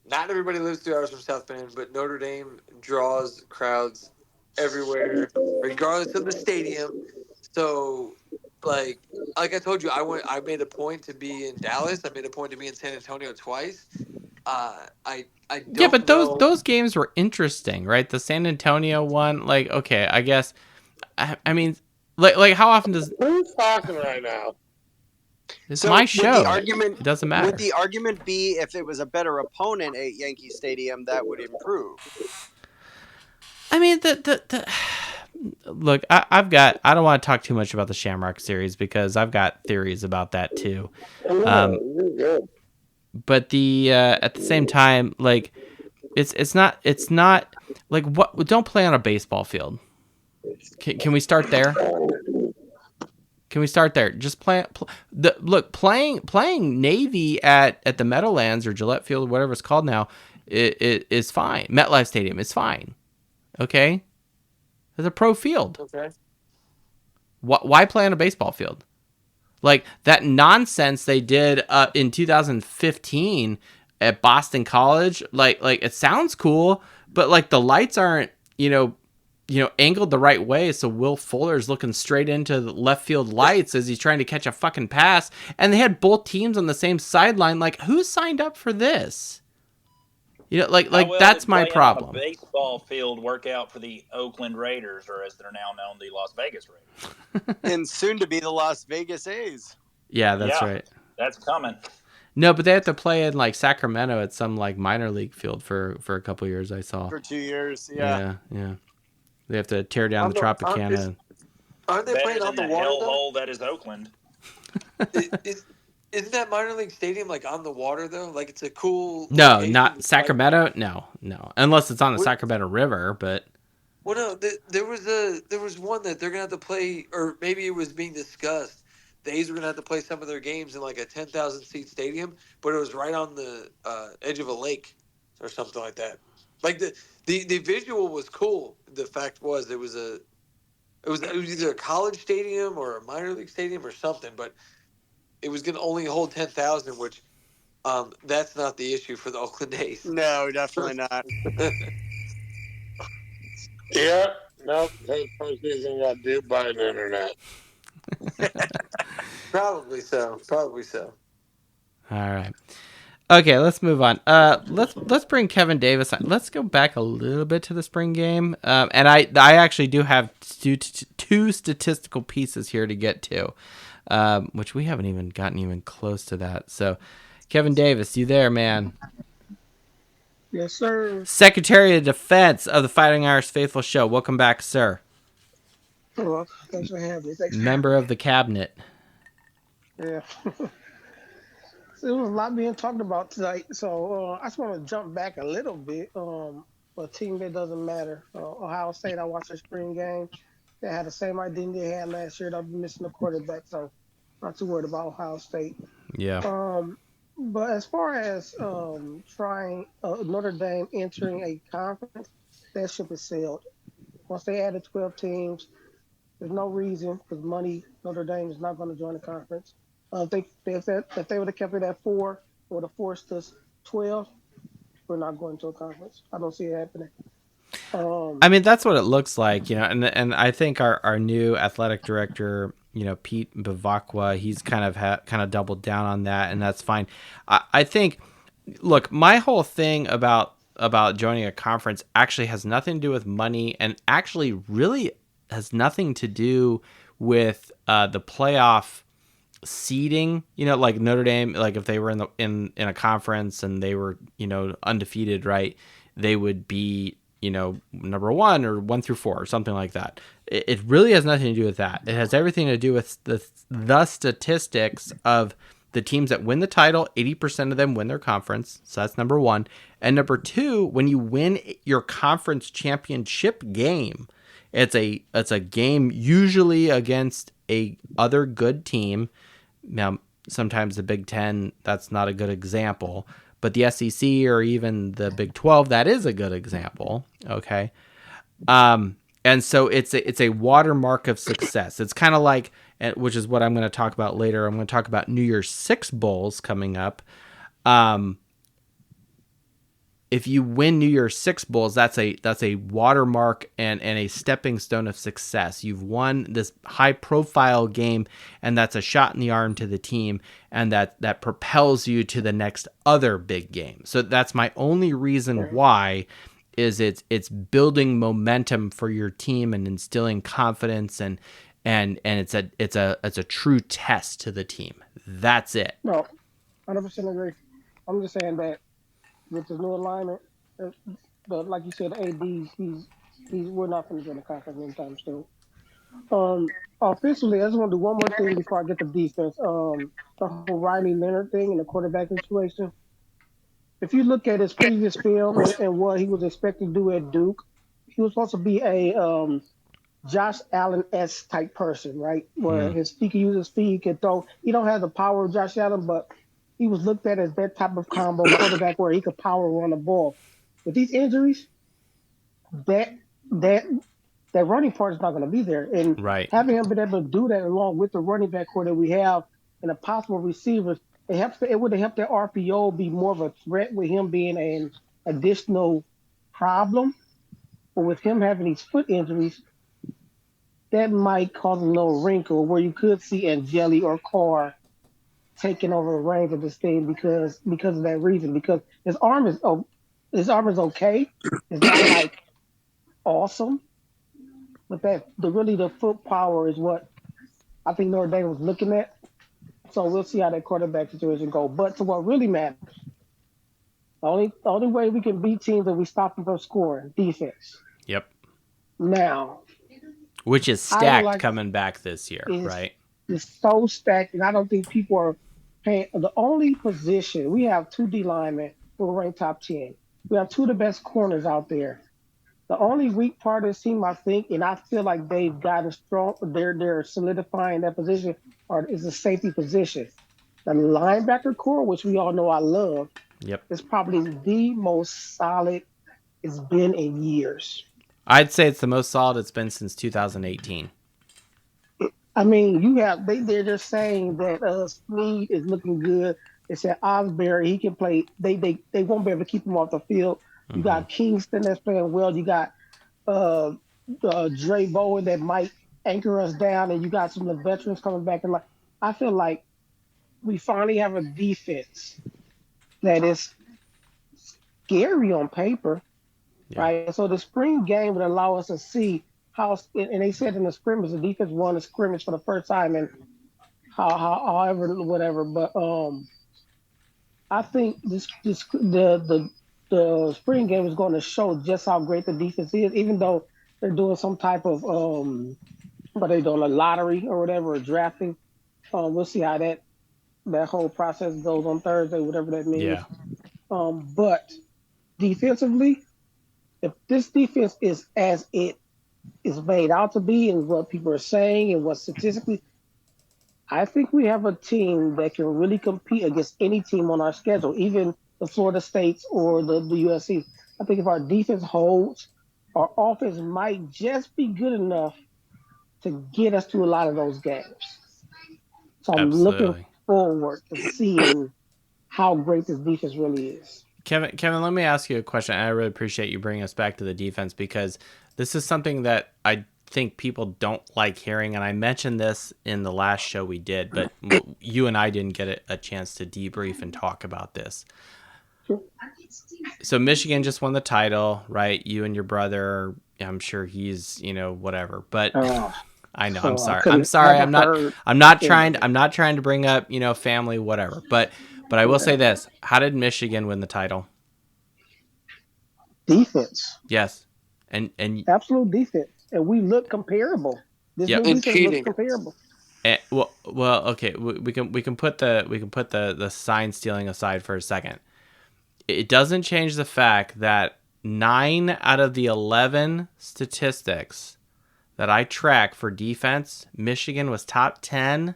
Not everybody lives 2 hours from South Bend, but Notre Dame draws crowds everywhere, regardless of the stadium. So, like I told you, I made a point to be in Dallas. I made a point to be in San Antonio twice. I Yeah, don't but know. those games were interesting, right? The San Antonio one, like, okay, I guess. I mean, like how often does Who's talking right now? it's So my would the show? argument It doesn't would matter. the argument be if it was a better opponent at Yankee Stadium that would improve? I mean, the look, I don't want to talk too much about the Shamrock series because I've got theories about that too. You're good. But the at the same time, like it's not like what don't play on a baseball field. Can we start there? Can we start there? Just playing Navy at the Meadowlands or Gillette Field, whatever it's called now, it is fine. MetLife Stadium is fine. Okay, it's a pro field. Okay. Why play on a baseball field? Like that nonsense they did in 2015 at Boston College. Like it sounds cool, but like the lights aren't angled the right way, so Will Fuller's looking straight into the left field lights as he's trying to catch a fucking pass, and they had both teams on the same sideline. Like, who signed up for this? Like that's my problem. On a baseball field work out for the Oakland Raiders, or as they're now known, the Las Vegas Raiders, And soon to be the Las Vegas A's. Yeah, that's right. That's coming. No, but they have to play in like Sacramento at some like minor league field for a couple years. I saw For 2 years. Yeah. Yeah. They have to tear down the Tropicana. Aren't they playing on the water? Hellhole that is Oakland. Isn't that minor league stadium like on the water though? Like it's a cool. No, location. not Sacramento. No, unless it's on the Sacramento River. But well, no, there was one that they're gonna have to play, or maybe it was being discussed. The A's were gonna have to play some of their games in like a 10,000 seat stadium, but it was right on the edge of a lake or something like that. Like the visual was cool. The fact was it was either a college stadium or a minor league stadium or something, but it was gonna only hold 10,000, which that's not the issue for the Oakland A's. No, definitely not. Yeah, nope. That isn't got due by the internet. Probably so. All right. Okay, let's move on. Let's bring Kevin Davis on. Let's go back a little bit to the spring game. And I actually do have two statistical pieces here to get to, which we haven't even gotten close to that. So, Kevin Davis, you there, man? Yes, sir. Secretary of Defense of the Fighting Irish Faithful Show. Welcome back, sir. Well, thanks for having me. Member of the cabinet. Yeah. So there was a lot being talked about tonight, so I just want to jump back a little bit. A team that doesn't matter. Ohio State, I watched the spring game. They had the same identity they had last year. They'll be missing a quarterback, so not too worried about Ohio State. Yeah. But as far as trying Notre Dame entering a conference, that ship is sailed. Once they added 12 teams, there's no reason, because money, Notre Dame is not going to join the conference. If they would have kept it at 4, it would have forced us 12. We're not going to a conference. I don't see it happening. I mean, that's what it looks like, and I think our new athletic director, Pete Bavacqua, he's kind of doubled down on that, and that's fine. I think, look, my whole thing about joining a conference actually has nothing to do with money, and actually really has nothing to do with the playoff seeding. Like Notre Dame, like if they were in a conference and they were undefeated, right, they would be number 1 or 1 through 4 or something like that. It really has nothing to do with that. It has everything to do with the statistics of the teams that win the title. 80% of them win their conference, so that's number 1. And number 2, when you win your conference championship game, it's a game usually against a other good team. Now, sometimes the Big Ten, that's not a good example, but the SEC or even the Big 12, that is a good example. Okay. And so it's a watermark of success. It's kind of like, which is what I'm going to talk about later. I'm going to talk about New Year's Six bowls coming up. if you win New Year's Six Bowls, that's a watermark and a stepping stone of success. You've won this high profile game, and that's a shot in the arm to the team, and that propels you to the next other big game. So that's my only reason why is it's building momentum for your team and instilling confidence, and it's a true test to the team. That's it. No, 100% agree. I'm just saying that with the new alignment, but like you said, AD, we're not going to get in the conference anytime soon. Offensively, I just want to do one more thing before I get to defense. The whole Riley Leonard thing and the quarterback situation. If you look at his previous film and what he was expected to do at Duke, he was supposed to be a Josh Allen-esque type person, right? Where he can use his feet, he can throw. He don't have the power of Josh Allen, but he was looked at as that type of combo quarterback where he could power run the ball. With these injuries, that running part is not going to be there. And having him been able to do that along with the running back core that we have and the possible receivers, it would have helped that RPO be more of a threat with him being an additional problem. But with him having these foot injuries, that might cause a little wrinkle where you could see Angeli or Carr taking over the reins of this thing because of that reason. Because his arm is okay. It's not like awesome. But the foot power is what I think Notre Dame was looking at. So we'll see how that quarterback situation goes. But to what really matters, the only way we can beat teams is we stop them from scoring, defense. Yep. Now, which is stacked coming back this year, right? It's so stacked, and I don't think people are paying. The only position, we have 2 D linemen who are ranked top 10. We have 2 of the best corners out there. The only weak part of this team, I think, and I feel like they've got a strong, they're solidifying that position, is the safety position. The linebacker core, which we all know I love, is probably the most solid it's been in years. I'd say it's the most solid it's been since 2018. I mean, they're just saying that Snead is looking good. They said Osbury, he can play. They won't be able to keep him off the field. You got Kingston that's playing well. You got Dre Bowen that might anchor us down, and you got some of the veterans coming back. And I feel like we finally have a defense that is scary on paper, right? So the spring game would allow us to see how. And they said in the scrimmage, the defense won the scrimmage for the first time, and however whatever. But I think the spring game is going to show just how great the defense is, even though they're doing some type of what they doing, a lottery or whatever, or drafting. We'll see how that whole process goes on Thursday, whatever that means. Yeah. But defensively, if this defense is as it is made out to be and what people are saying and what statistically, I think we have a team that can really compete against any team on our schedule, even the Florida States or the USC. I think if our defense holds, our offense might just be good enough to get us to a lot of those games. So I'm looking forward to seeing how great this defense really is. Kevin, let me ask you a question. I really appreciate you bringing us back to the defense because this is something that I think people don't like hearing, and I mentioned this in the last show we did, but you and I didn't get a chance to debrief and talk about this. So Michigan just won the title, right? You and your brother, I'm sure he's, whatever, but I know, I'm sorry. I'm not trying to bring up, family, whatever, but I will say this. How did Michigan win the title? Defense. Yes. And absolute defense. And we look comparable. This new defense looks comparable. Well, okay. We can put the sign stealing aside for a second. It doesn't change the fact that 9 out of the 11 statistics that I track for defense, Michigan was top 10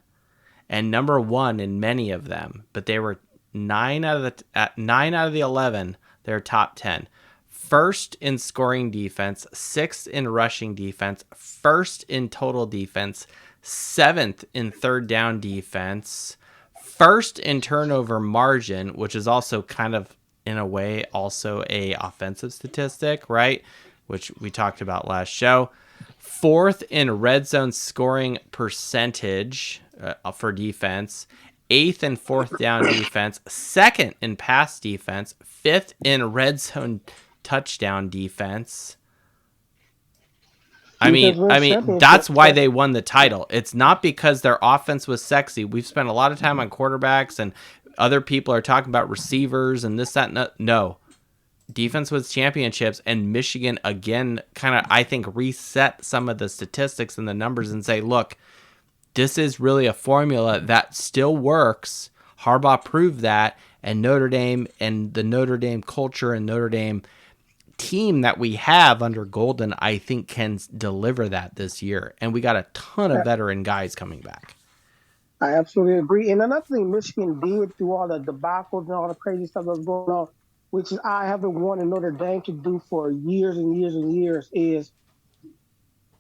and number 1 in many of them. But they were 9 out of the 11. They're top 10. First in scoring defense, 6th in rushing defense, 1st in total defense, 7th in third down defense, 1st in turnover margin, which is also kind of in a way also a offensive statistic, right? Which we talked about last show. 4th in red zone scoring percentage for defense. 8th in 4th down defense. 2nd in pass defense. 5th in red zone touchdown defense. I mean, that's why they won the title. It's not because their offense was sexy. We've spent a lot of time on quarterbacks, and other people are talking about receivers and this, that, and that. No. Defense wins championships, and Michigan, again, kind of, I think, reset some of the statistics and the numbers and say, look, this is really a formula that still works. Harbaugh proved that, and Notre Dame and the Notre Dame culture and Notre Dame team that we have under Golden, I think, can deliver that this year. And we got a ton of veteran guys coming back. I absolutely agree. And another thing Michigan did through all the debacles and all the crazy stuff that's going on, which is I haven't wanted Notre Dame to do for years and years and years, is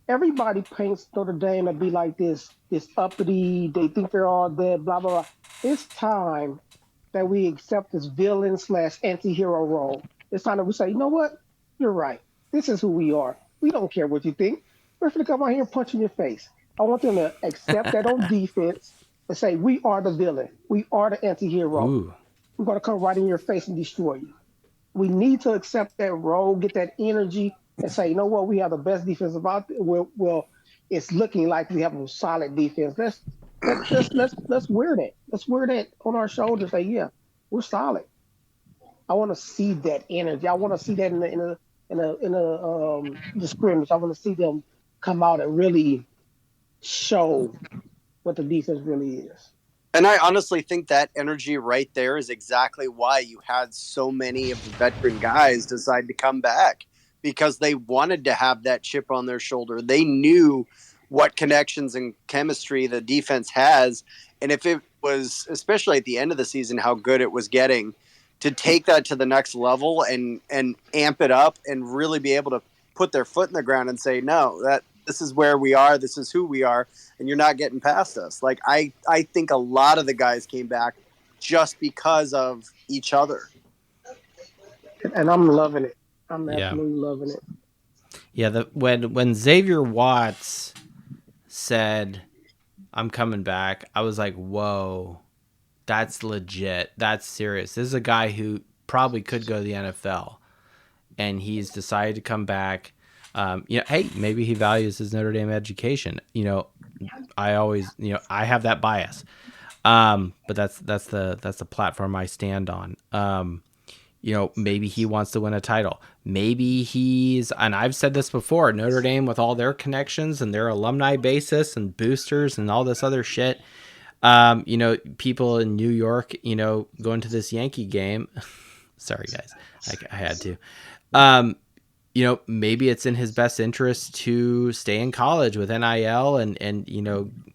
everybody paints Notre Dame to be like this uppity, they think they're all dead, blah, blah, blah. It's time that we accept this villain / anti-hero role. It's time that we say, you know what? You're right. This is who we are. We don't care what you think. We're going to come out here and punch in your face. I want them to accept that on defense and say, we are the villain. We are the anti-hero. Ooh. We're going to come right in your face and destroy you. We need to accept that role, get that energy, and say, you know what? We have the best defense about it. Well, it's looking like we have a solid defense. Let's wear that. Let's wear that on our shoulders. Say, yeah, we're solid. I want to see that energy. I want to see that in the scrimmage. I want to see them come out and really show what the defense really is. And I honestly think that energy right there is exactly why you had so many of the veteran guys decide to come back, because they wanted to have that chip on their shoulder. They knew what connections and chemistry the defense has. And if it was, especially at the end of the season, how good it was getting, to take that to the next level and amp it up and really be able to put their foot in the ground and say, no, this is where we are. This is who we are. And you're not getting past us. Like, I think a lot of the guys came back just because of each other. And I'm loving it. I'm absolutely loving it. Yeah. When Xavier Watts said, I'm coming back, I was like, whoa, that's legit. That's serious. This is a guy who probably could go to the NFL, and he's decided to come back. Hey, maybe he values his Notre Dame education. I always, I have that bias. But that's the platform I stand on. Maybe he wants to win a title. Maybe and I've said this before, Notre Dame with all their connections and their alumni basis and boosters and all this other shit. People in New York, going to this Yankee game. Sorry, guys, I had to. Maybe it's in his best interest to stay in college with NIL and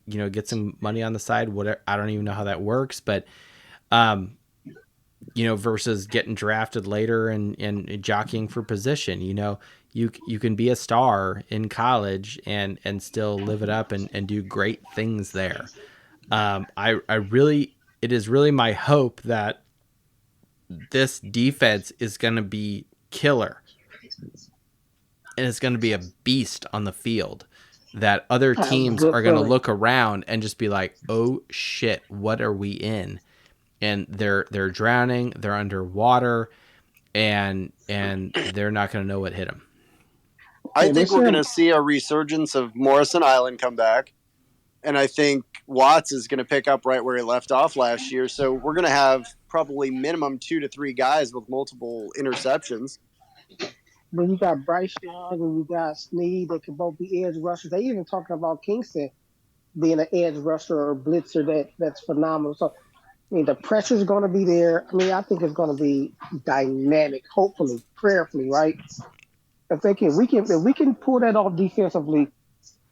get some money on the side. Whatever, I don't even know how that works, but versus getting drafted later and jockeying for position. You can be a star in college and still live it up and do great things there. It is really my hope that this defense is going to be killer. And it's going to be a beast on the field that other teams are going to look around and just be like, oh shit, what are we in? And they're drowning, they're underwater, and they're not going to know what hit them. I think we're going to see a resurgence of Morrison Island come back. And I think Watts is going to pick up right where he left off last year. So we're going to have probably minimum 2 to 3 guys with multiple interceptions. Then you got Bryce Young and you got Snead that can both be edge rushers. They even talking about Kingston being an edge rusher or blitzer that's phenomenal. So, the pressure's going to be there. I think it's going to be dynamic, hopefully, prayerfully, right? If we can pull that off defensively,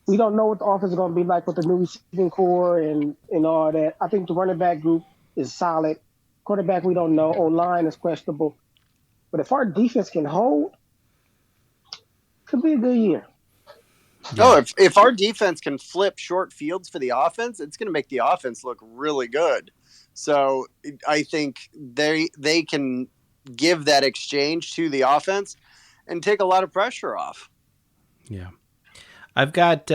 we don't know what the offense is going to be like with the new receiving core and all that. I think the running back group is solid. Quarterback, we don't know. O-line is questionable. But if our defense can hold, could be a good year. No, if our defense can flip short fields for the offense, it's going to make the offense look really good. So I think they can give that exchange to the offense and take a lot of pressure off. Yeah. I've got,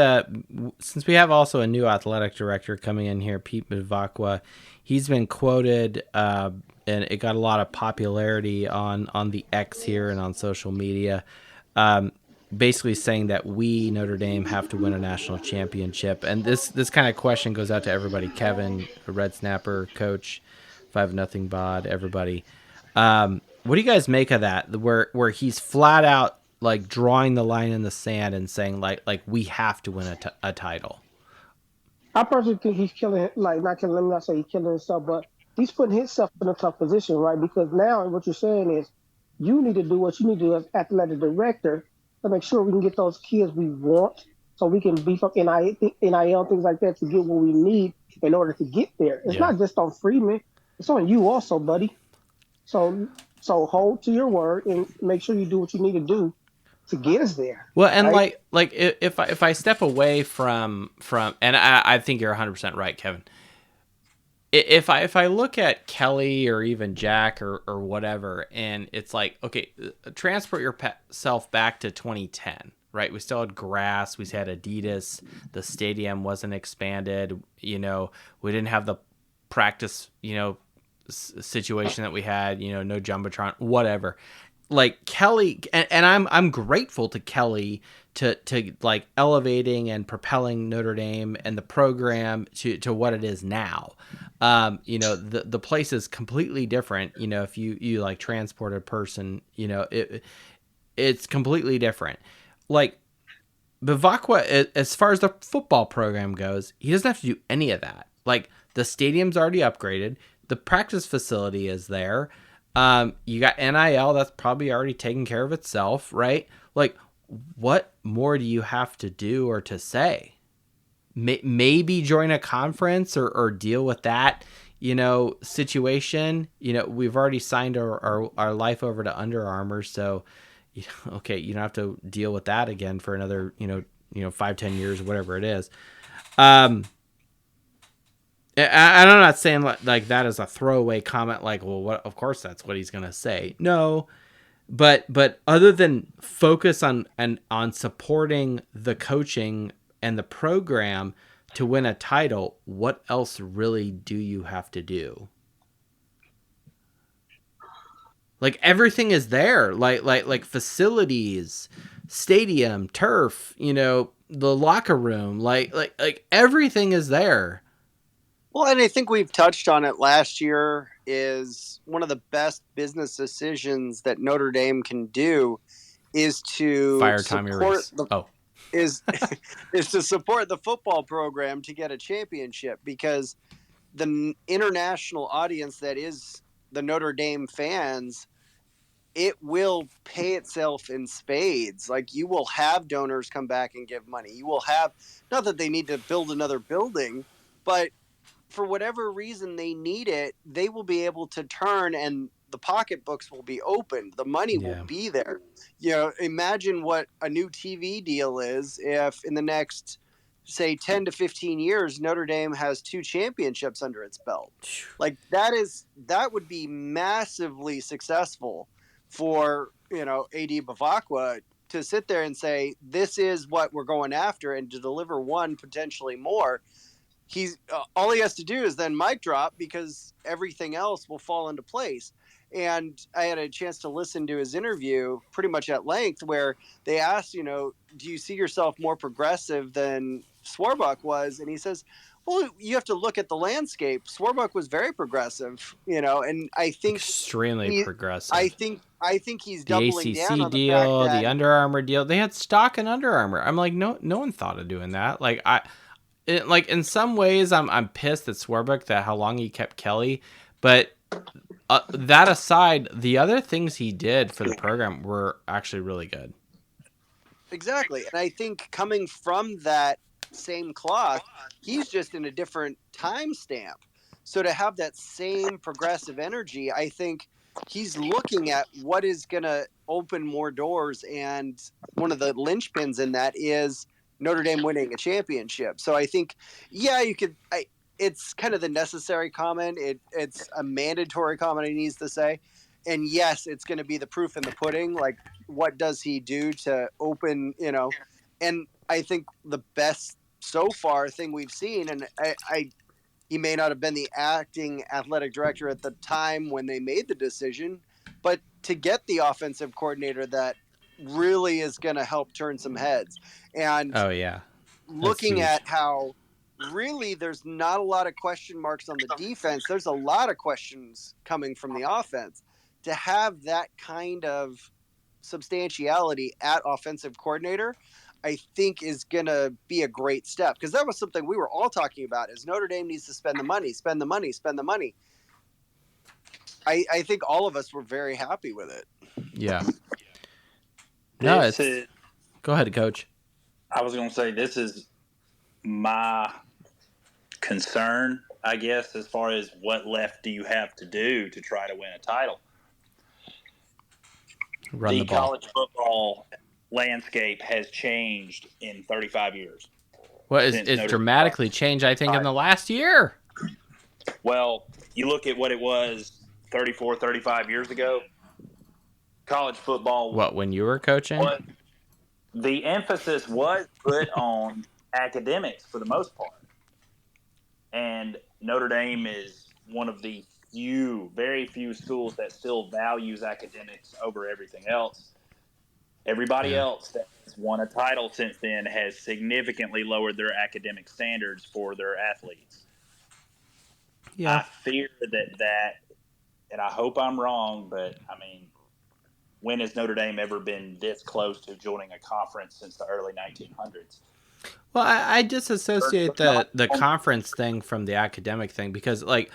since we have also a new athletic director coming in here, Pete Mivakwa, he's been quoted, and it got a lot of popularity on the X here and on social media, basically saying that we, Notre Dame, have to win a national championship. And this kind of question goes out to everybody, Kevin, Red Snapper, Coach, 5-0 bod, everybody. What do you guys make of that, where he's flat out like drawing the line in the sand and saying like we have to win a title? I personally think he's killing, like, not killing, let me not say he's killing himself, but he's putting himself in a tough position, right? Because now what you're saying is you need to do what you need to do as athletic director to make sure we can get those kids we want so we can beef up NIL, things like that to get what we need in order to get there. It's not just on Freeman. It's on you also, buddy. So hold to your word and make sure you do what you need to do to get us there. Well, and right? like if I step away from and I think you're 100% right, Kevin. If I look at Kelly or even Jack or whatever, and it's like, okay, transport yourself back to 2010, right? We still had grass, we had Adidas, the stadium wasn't expanded, we didn't have the practice, situation that we had, no jumbotron, whatever. Like Kelly, and I'm grateful to Kelly to like elevating and propelling Notre Dame and the program to what it is now. The place is completely different. If you like transport a person, it's completely different. Like Bivakwa, as far as the football program goes, he doesn't have to do any of that. Like the stadium's already upgraded, the practice facility is there. You got NIL that's probably already taken care of itself, right? Like, what more do you have to do or to say? Maybe join a conference or deal with that, situation. We've already signed our life over to Under Armour, so okay, you don't have to deal with that again for another 5-10 years, whatever it is. I'm not saying like that as a throwaway comment, like, well, what? Of course, that's what he's gonna say. No, but other than focus on supporting the coaching and the program to win a title, what else really do you have to do? Like everything is there, like facilities, stadium, turf, the locker room, like everything is there. Well, and I think we've touched on it last year, is one of the best business decisions that Notre Dame can do is to fire Tommy Rees. Is to support the football program to get a championship, because the international audience that is the Notre Dame fans, it will pay itself in spades. Like, you will have donors come back and give money. You will have, not that they need to build another building, but for whatever reason they need it, they will be able to turn and the pocketbooks will be opened. The money will be there. Imagine what a new TV deal is if in the next, say, 10 to 15 years, Notre Dame has 2 championships under its belt. Like that would be massively successful for, AD Bivakwa to sit there and say, this is what we're going after, and to deliver one, potentially more. He's all he has to do is then mic drop, because everything else will fall into place. And I had a chance to listen to his interview pretty much at length, where they asked, do you see yourself more progressive than Swarbuck was? And he says, well, you have to look at the landscape. Swarbuck was very progressive, and I think extremely progressive. I think he's doubling down on the ACC deal, the Under Armour deal. They had stock in Under Armour. I'm like, no one thought of doing that. Like in some ways, I'm pissed at Swarbrick that how long he kept Kelly, but that aside, the other things he did for the program were actually really good. Exactly, and I think coming from that same cloth, he's just in a different time stamp. So to have that same progressive energy, I think he's looking at what is going to open more doors, and one of the linchpins in that is Notre Dame winning a championship. So I think, it's kind of the necessary comment. It's a mandatory comment he needs to say. and yes, it's going to be the proof in the pudding. Like, what does he do to open, and I think the best so far thing we've seen, and he may not have been the acting athletic director at the time when they made the decision, but to get the offensive coordinator that really is going to help turn some heads. And Oh yeah, looking at how really there's not a lot of question marks on the defense, there's a lot of questions coming from the offense. To have that kind of substantiality at offensive coordinator, I think is going to be a great step, because that was something we were all talking about, is Notre Dame needs to spend the money, spend the money, spend the money. I think all of us were very happy with it. Yeah. No, go ahead, Coach. I was going to say, this is my concern, I guess, as far as what left do you have to do to try to win a title. Run the ball. College football landscape has changed in 35 years. Well, it's dramatically changed, I think, in the last year. Well, you look at what it was 34, 35 years ago. College football. What, when you were coaching? The emphasis was put on academics for the most part. And Notre Dame is one of the very few schools that still values academics over everything else. Everybody else that has won a title since then has significantly lowered their academic standards for their athletes. Yeah. I fear that, and I hope I'm wrong, but I mean, when has Notre Dame ever been this close to joining a conference since the early 1900s? Well, I disassociate the conference thing from the academic thing, because look,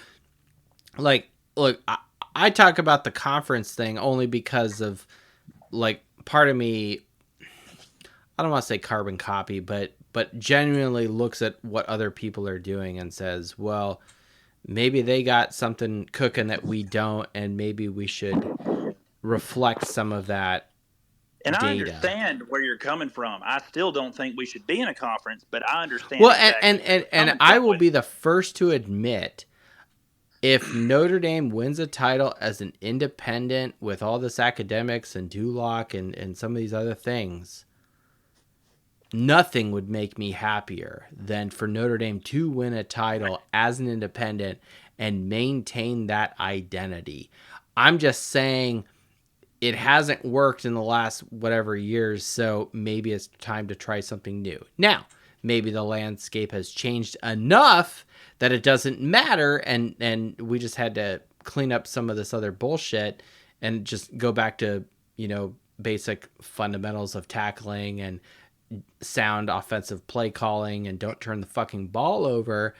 I talk about the conference thing only because of, like, part of me, I don't want to say carbon copy, but genuinely looks at what other people are doing and says, well, maybe they got something cooking that we don't, and maybe we should reflect some of that. And data. I understand where you're coming from. I still don't think we should be in a conference, but I understand. Well, and I will be the first to admit, if Notre Dame wins a title as an independent with all this academics and Duloc and some of these other things, nothing would make me happier than for Notre Dame to win a title as an independent and maintain that identity. I'm just saying, it hasn't worked in the last whatever years, so maybe it's time to try something new. Now, maybe the landscape has changed enough that it doesn't matter, and we just had to clean up some of this other bullshit and just go back to, basic fundamentals of tackling and sound offensive play calling, and don't turn the fucking ball over.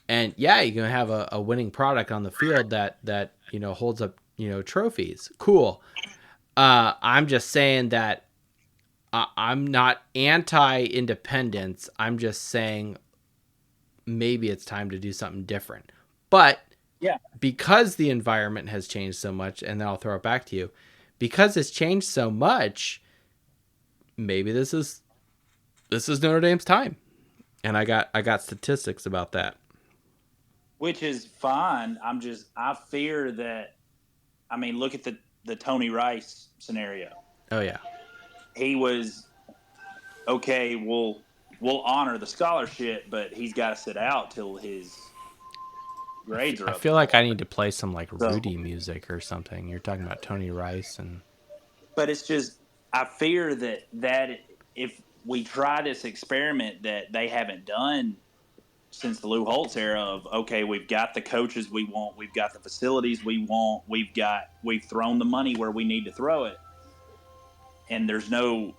And yeah, you're going to have a winning product on the field that holds up, trophies. Cool. I'm just saying that I'm not anti-independence. I'm just saying maybe it's time to do something different. But because the environment has changed so much, and then I'll throw it back to you, because it's changed so much, maybe this is Notre Dame's time. And I got statistics about that. Which is fine. I fear that, look at the Tony Rice scenario. Oh yeah. He was okay, we'll honor the scholarship, but he's got to sit out till his grades are up. I feel like I need to play some Rudy music or something. You're talking about Tony Rice but it's just, I fear that if we try this experiment that they haven't done since the Lou Holtz era of, okay, we've got the coaches we want, we've got the facilities we want, we've thrown the money where we need to throw it, and there's no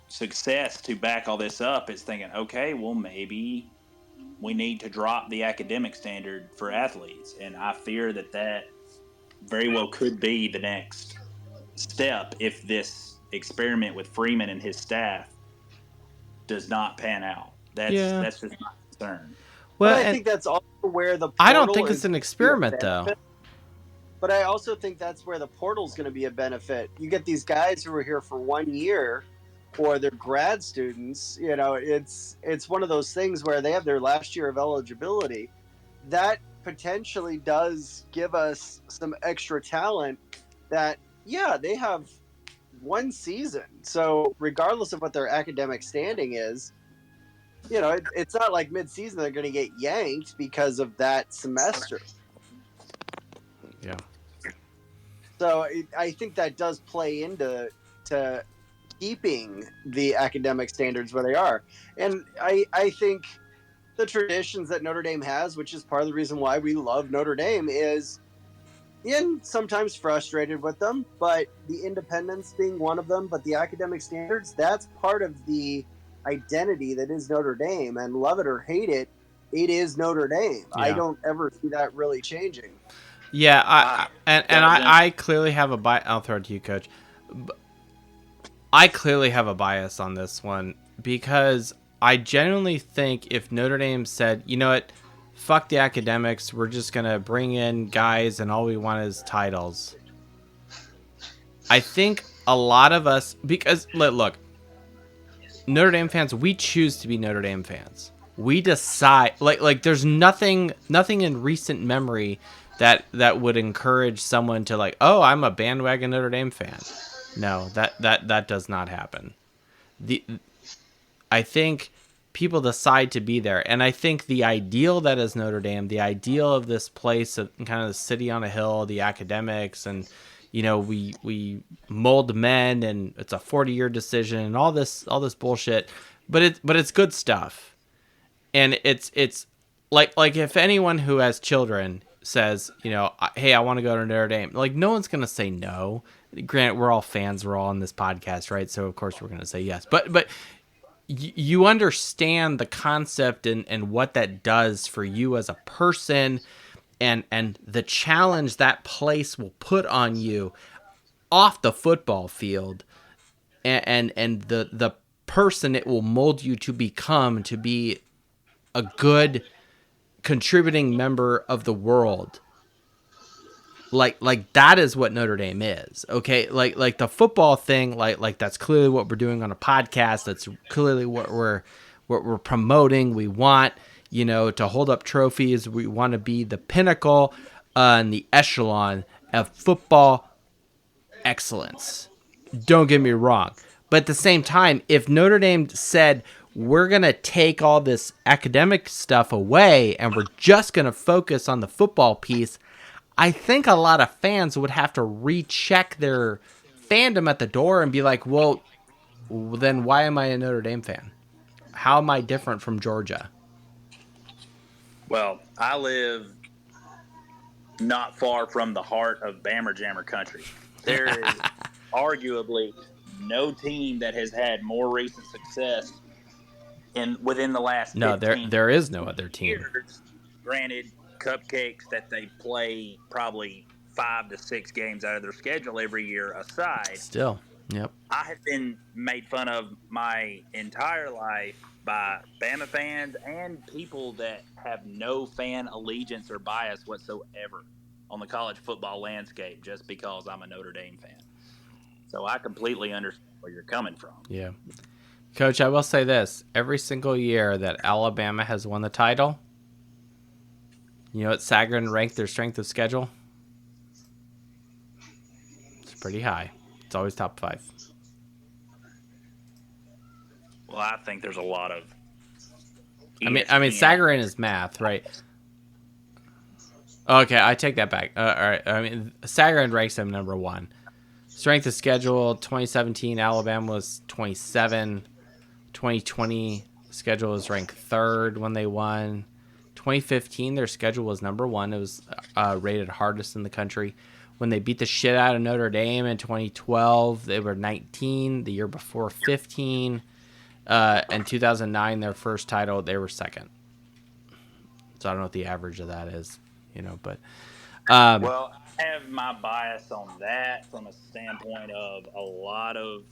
success to back all this up, it's thinking, okay, well, maybe we need to drop the academic standard for athletes. And I fear that very well could be the next step if this experiment with Freeman and his staff does not pan out. That's just my concern. Well, I think that's also where the portal I don't think it's an experiment, though. But I also think that's where the portal is going to be a benefit. You get these guys who are here for 1 year, or they're grad students. It's one of those things where they have their last year of eligibility. That potentially does give us some extra talent that, yeah, they have one season. So regardless of what their academic standing is, it's not like mid-season they're going to get yanked because of that semester. Yeah. So I think that does play into keeping the academic standards where they are. And I think the traditions that Notre Dame has, which is part of the reason why we love Notre Dame, is sometimes frustrated with them, but the independence being one of them, but the academic standards, that's part of the identity that is Notre Dame. And love it or hate it, it is Notre Dame. Yeah. I don't ever see that really changing. Yeah, I clearly have a bias. I'll throw it to you, Coach. I clearly have a bias on this one because I genuinely think if Notre Dame said, you know what, fuck the academics, we're just going to bring in guys and all we want is titles. I think a lot of us, because look, Notre Dame fans, we choose to be Notre Dame fans. We decide, like there's nothing in recent memory that would encourage someone to like, oh, I'm a bandwagon Notre Dame fan. No, that does not happen. I think people decide to be there, and I think the ideal that is Notre Dame, the ideal of this place, kind of the city on a hill, the academics, and we mold men, and it's a 40-year decision, and all this bullshit, but it's good stuff, and it's like if anyone who has children says, hey, I want to go to Notre Dame, like no one's gonna say no. Grant, we're all fans, we're all on this podcast, right? So of course we're gonna say yes, but you understand the concept and what that does for you as a person, and the challenge that place will put on you off the football field, and the person it will mold you to become, to be a good contributing member of the world. Like that is what Notre Dame is. Okay, like the football thing, like that's clearly what we're doing on a podcast. That's clearly what we're promoting. We want to hold up trophies. We want to be the pinnacle and the echelon of football excellence. Don't get me wrong, but at the same time, if Notre Dame said we're gonna take all this academic stuff away and we're just gonna focus on the football piece, I think a lot of fans would have to recheck their fandom at the door and be like, well, then why am I a Notre Dame fan? How am I different from Georgia? Well, I live not far from the heart of Bammer Jammer country. There is arguably no team that has had more recent success within the last 15 there is no other team. Years. Granted, cupcakes that they play probably 5 to 6 games out of their schedule every year aside. Still, yep. I have been made fun of my entire life by Bama fans and people that have no fan allegiance or bias whatsoever on the college football landscape just because I'm a Notre Dame fan. So I completely understand where you're coming from. Yeah. Coach, I will say this. Every single year that Alabama has won the title, you know what Sagarin ranked their strength of schedule? It's pretty high. It's always top 5. Well, I think there's a lot of ESPN. I mean, Sagarin is math, right? Okay, I take that back. All right. I mean, Sagarin ranks them number 1. Strength of schedule, 2017, Alabama was 27. 2020 schedule was ranked 3rd when they won. 2015, their schedule was number 1. It was rated hardest in the country. When they beat the shit out of Notre Dame in 2012, they were 19. The year before, 15. In 2009, their first title, they were 2nd. So I don't know what the average of that is, but... well, I have my bias on that from a standpoint of a lot of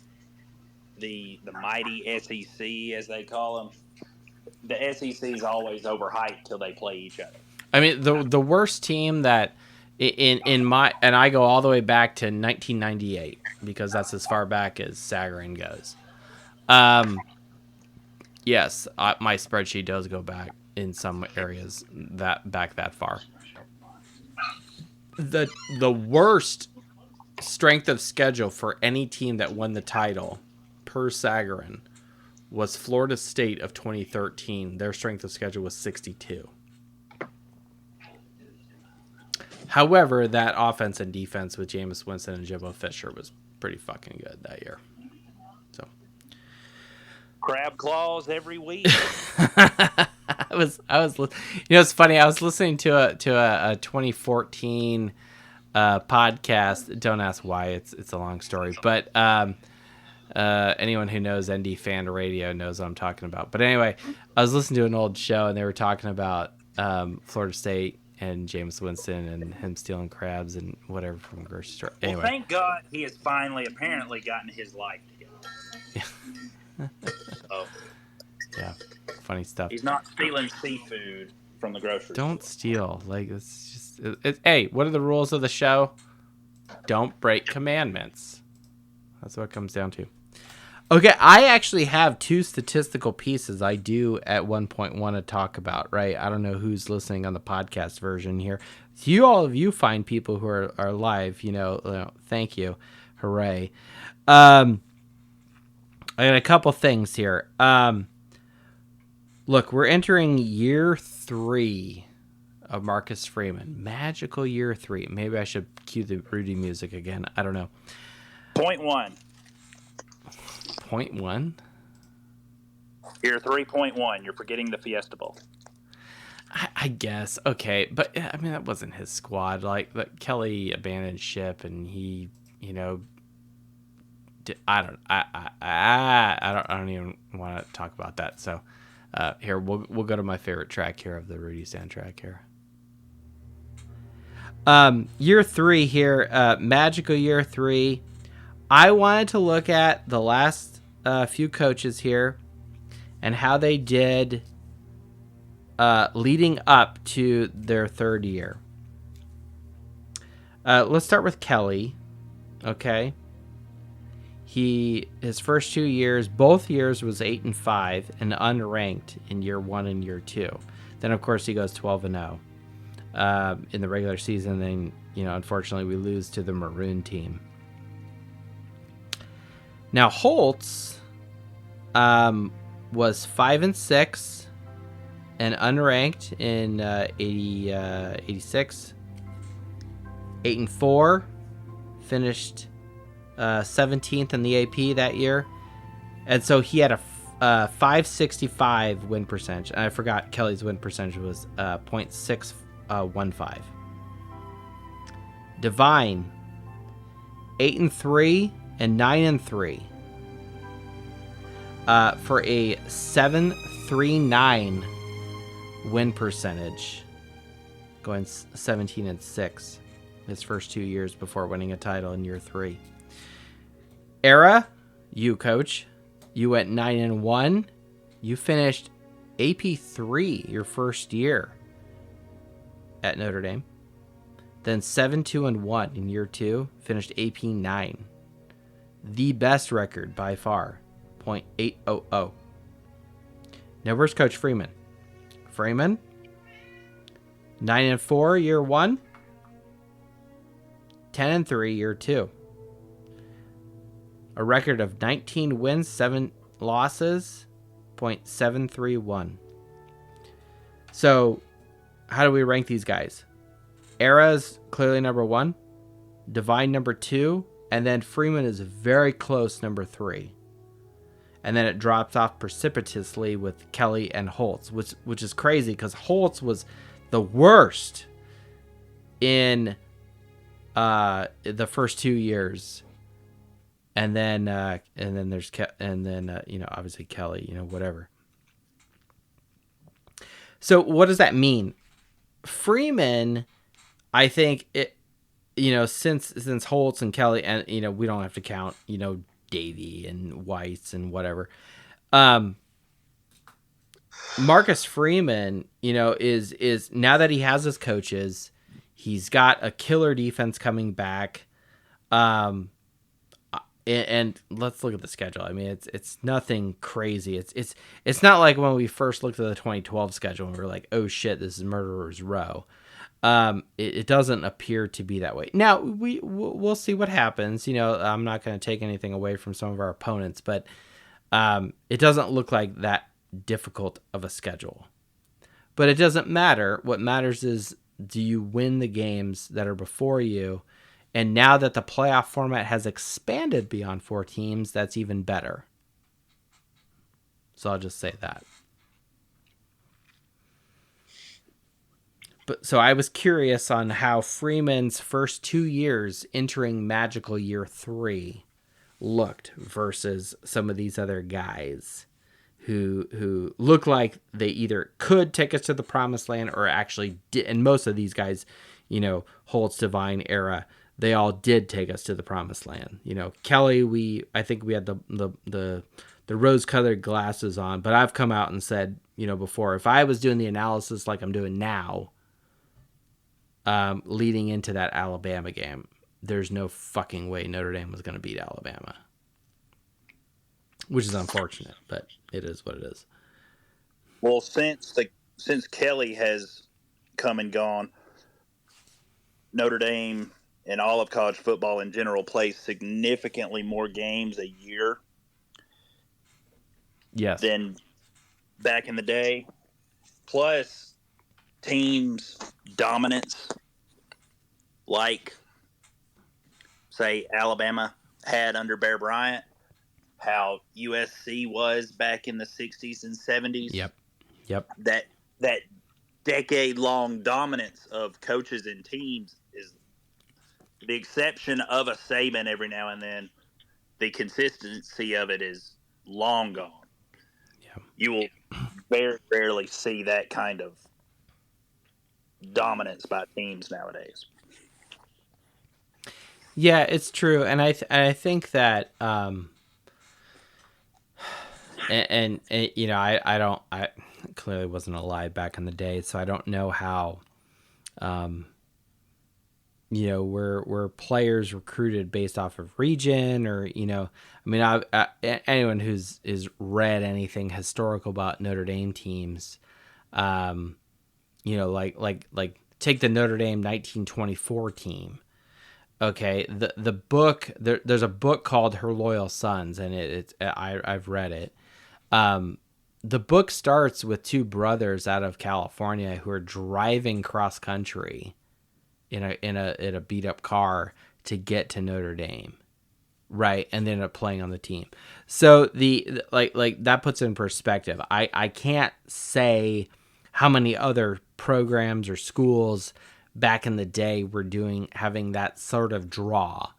the mighty SEC, as they call them. The SEC is always overhyped till they play each other. I mean, the worst team that in my, and I go all the way back to 1998 because that's as far back as Sagarin goes. Yes, my spreadsheet does go back in some areas that far. The worst strength of schedule for any team that won the title per Sagarin was Florida State of 2013. Their strength of schedule was 62. However, that offense and defense with Jameis Winston and Jimbo Fisher was pretty fucking good that year. So Crab claws every week. I was, it's funny. I was listening to a 2014 podcast. Don't ask why. It's a long story, but anyone who knows ND Fan Radio knows what I'm talking about. But anyway, I was listening to an old show and they were talking about Florida State and Jameis Winston and him stealing crabs and whatever from a grocery store. Anyway. Well, thank God he has finally apparently gotten his life together. So, yeah, funny stuff. He's not stealing seafood from the grocery Don't store. steal. Like, it's just... hey, what are the rules of the show? Don't break commandments. That's what it comes down to. Okay, I actually have two statistical pieces I do at one point want to talk about, right? I don't know who's listening on the podcast version here. All of you fine people who are live, thank you. Hooray. I got a couple things here. Look, we're entering year 3 of Marcus Freeman. Magical year 3. Maybe I should cue the Rudy music again. I don't know. Point 1. Point 1? You're 3.1. You're forgetting the Fiesta Bowl. I guess. Okay. But, I mean, that wasn't his squad. Like Kelly abandoned ship and he, I don't even want to talk about that. So, here, we'll go to my favorite track here of the Rudy soundtrack here. Year 3 here, magical year 3. I wanted to look at the last few coaches here and how they did leading up to their third year. Let's start with Kelly. Okay. His first 2 years, both years was 8-5 and unranked in year 1 and year 2. Then of course he goes 12-0 in the regular season. Then unfortunately we lose to the Maroon team. Now Holtz was 5-6 and unranked in 86. 8-4, finished 17th in the AP that year, and so he had a 565 win percentage. And I forgot Kelly's win percentage was .615. Divine 8-3 and 9-3 for a 739 win percentage, going 17-6 his first 2 years before winning a title in year 3. Era, you coach, you went 9-1. You finished AP3 your first year at Notre Dame. Then 7-2-1 in year 2, finished AP9. The best record by far, .800. Now where's Coach Freeman? Freeman, 9-4 year 1, 10-3 year 2. A record of 19 wins, 7 losses, .731. So, how do we rank these guys? Era's clearly number 1, Divine number 2, and then Freeman is very close number 3. And then it drops off precipitously with Kelly and Holtz, which is crazy because Holtz was the worst in the first 2 years. And then there's obviously Kelly, whatever. So what does that mean? Freeman, I think it, since Holtz and Kelly, and we don't have to count, Davey and Weiss and whatever. Marcus Freeman, is now that he has his coaches, he's got a killer defense coming back. And let's look at the schedule. I mean, it's nothing crazy. It's not like when we first looked at the 2012 schedule and we were like, oh shit, this is Murderer's Row. It doesn't appear to be that way. Now we'll see what happens. I'm not going to take anything away from some of our opponents, but it doesn't look like that difficult of a schedule. But it doesn't matter. What matters is, do you win the games that are before you? And now that the playoff format has expanded beyond 4 teams, that's even better. So I'll just say that. But so I was curious on how Freeman's first 2 years entering magical year 3 looked versus some of these other guys who look like they either could take us to the promised land or actually did. And most of these guys, Holtz, Divine era, they all did take us to the promised land. Kelly, I think we had the rose-colored glasses on, but I've come out and said, before, if I was doing the analysis like I'm doing now, leading into that Alabama game, there's no fucking way Notre Dame was going to beat Alabama, which is unfortunate, but it is what it is. Well, since Kelly has come and gone, Notre Dame and all of college football in general plays significantly more games a year. Yes. Than back in the day. Plus, teams' dominance, like, say, Alabama had under Bear Bryant, how USC was back in the 60s and 70s. Yep. That decade-long dominance of coaches and teams is the exception of a Saban every now and then. The consistency of it is long gone. Yeah. You will very rarely see that kind of dominance by teams nowadays. Yeah, it's true, and I think that I clearly wasn't alive back in the day, so I don't know how were players recruited based off of region, or anyone who's read anything historical about Notre Dame teams, like take the Notre Dame 1924 team. Okay, the book, there's a book called Her Loyal Sons, and I've read it. The book starts with 2 brothers out of California who are driving cross country in a beat up car to get to Notre Dame, right, and then playing on the team. So the that puts it in perspective. I can't say how many other programs or schools back in the day were having that sort of draw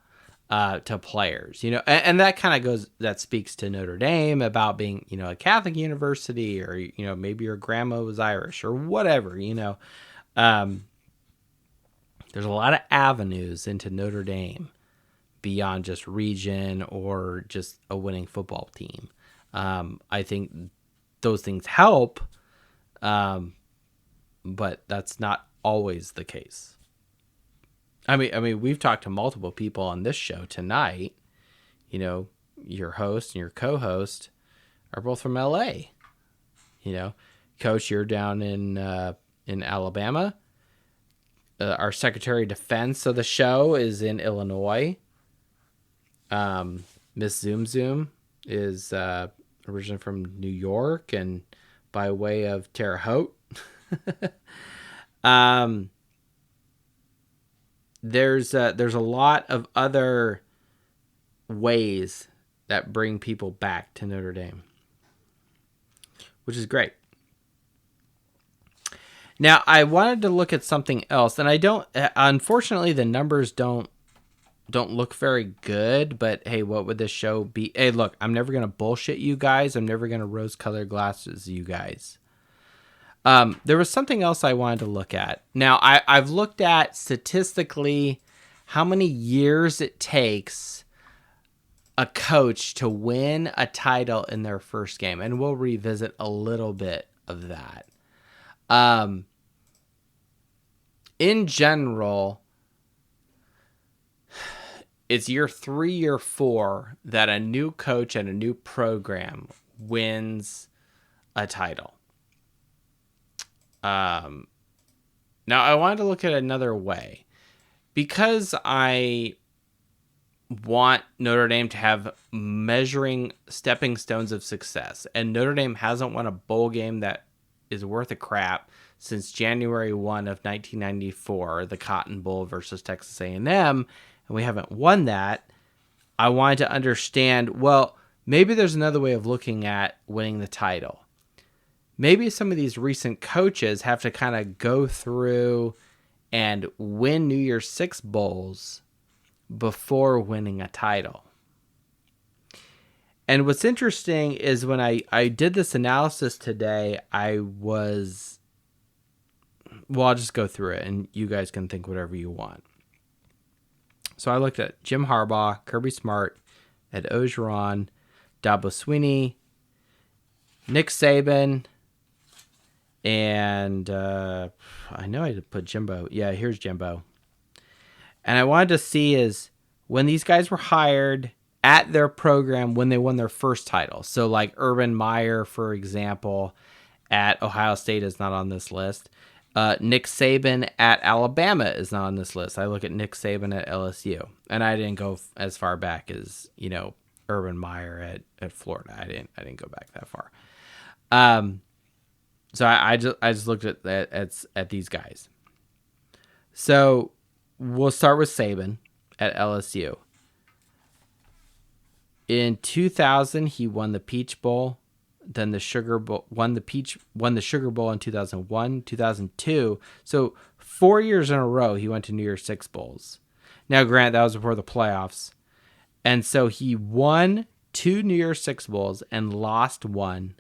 to players, and that kind of that speaks to Notre Dame about being, a Catholic university, or, maybe your grandma was Irish or whatever, there's a lot of avenues into Notre Dame beyond just region or just a winning football team. I think those things help, but that's not always the case. I mean, we've talked to multiple people on this show tonight. Your host and your co-host are both from LA. Coach, you're down in Alabama. Our Secretary of Defense of the show is in Illinois. Miss Zoom Zoom is originally from New York and by way of Terre Haute. There's a lot of other ways that bring people back to Notre Dame, which is great. Now, I wanted to look at something else, and unfortunately, the numbers don't look very good, but hey, what would this show be? Hey, look, I'm never going to bullshit you guys. I'm never going to rose-colored glasses you guys. There was something else I wanted to look at. Now, I've looked at statistically how many years it takes a coach to win a title in their first game, and we'll revisit a little bit of that. In general, it's year 3, year 4 that a new coach and a new program wins a title. Now, I wanted to look at it another way. Because I want Notre Dame to have measuring stepping stones of success, and Notre Dame hasn't won a bowl game that is worth a crap since January 1 of 1994, the Cotton Bowl versus Texas A&M, and we haven't won that. I wanted to understand, well, maybe there's another way of looking at winning the title. Maybe some of these recent coaches have to kind of go through and win New Year's Six bowls before winning a title. And what's interesting is when I did this analysis today, I'll just go through it and you guys can think whatever you want. So I looked at Jim Harbaugh, Kirby Smart, Ed Orgeron, Dabo Swinney, Nick Saban, and I know I had to put Jimbo. Yeah, here's Jimbo. And I wanted to see is when these guys were hired at their program when they won their first title. So like Urban Meyer, for example, at Ohio State is not on this list. Nick Saban at Alabama is not on this list. I look at Nick Saban at LSU. And I didn't go as far back as, Urban Meyer at Florida. I didn't go back that far. So I just looked at these guys. So we'll start with Saban at LSU. In 2000, he won the Peach Bowl, then the Sugar Bowl, won the Sugar Bowl in 2001, 2002. So 4 years in a row, he went to New Year's Six bowls. Now, grant that was before the playoffs, and so he won 2 New Year's Six bowls and lost one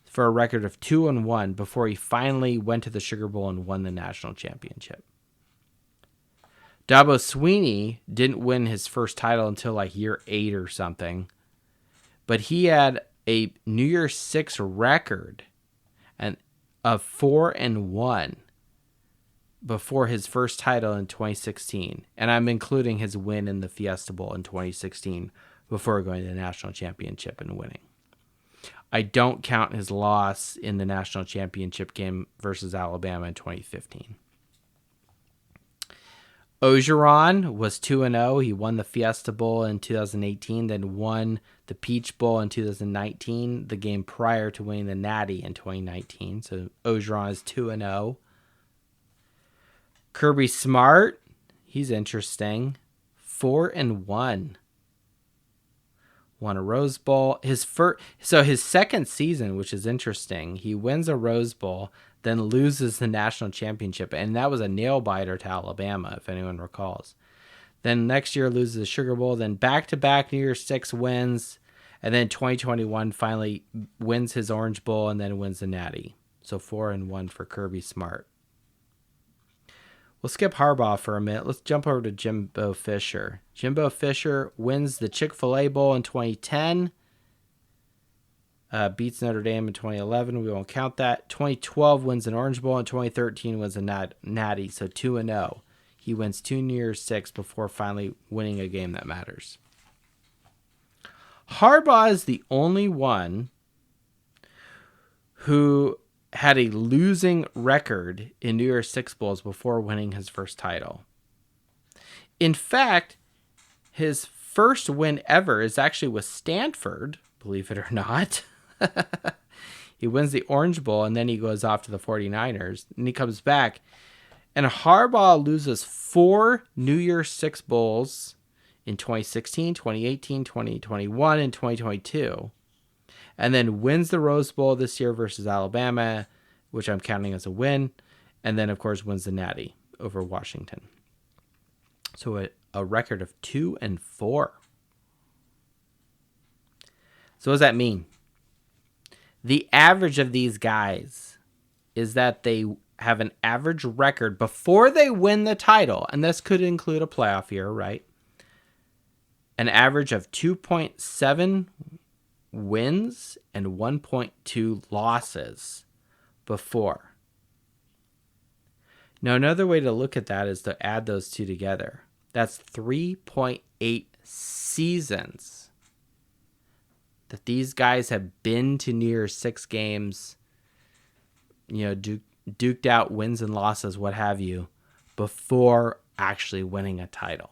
for a record of 2-1 before he finally went to the Sugar Bowl and won the national championship. Dabo Swinney didn't win his first title until like year 8 or something, but he had a New Year's Six record of 4-1 before his first title in 2016, and I'm including his win in the Fiesta Bowl in 2016 before going to the national championship and winning. I don't count his loss in the national championship game versus Alabama in 2015. Orgeron was 2-0. He won the Fiesta Bowl in 2018, then won the Peach Bowl in 2019, the game prior to winning the Natty in 2019. So Orgeron is 2-0. Kirby Smart, he's interesting. 4-1. Won a Rose Bowl. His second season, which is interesting, he wins a Rose Bowl, then loses the national championship, and that was a nail biter to Alabama, if anyone recalls. Then next year loses the Sugar Bowl, then back-to-back New Year's Six wins, and then 2021 finally wins his Orange Bowl and then wins the Natty. So 4-1 for Kirby Smart. We'll skip Harbaugh for a minute. Let's jump over to Jimbo Fisher. Jimbo Fisher wins the Chick-fil-A Bowl in 2010. Beats Notre Dame in 2011. We won't count that. 2012 wins an Orange Bowl. In 2013 wins a Natty, so 2-0. He wins 2 New Year's Six before finally winning a game that matters. Harbaugh is the only one who had a losing record in New Year's Six bowls before winning his first title. In fact, his first win ever is actually with Stanford, believe it or not. He wins the Orange Bowl, and then he goes off to the 49ers, and he comes back. And Harbaugh loses 4 New Year's Six bowls in 2016, 2018, 2021, and 2022. And then wins the Rose Bowl this year versus Alabama, which I'm counting as a win. And then, of course, wins the Natty over Washington. So a record of 2-4. So what does that mean? The average of these guys is that they have an average record before they win the title, and this could include a playoff year, right? An average of 2.7 wins and 1.2 losses before. Now, another way to look at that is to add those two together. That's 3.8 seasons that these guys have been to New Year's Six games. duked out wins and losses, what have you, before actually winning a title.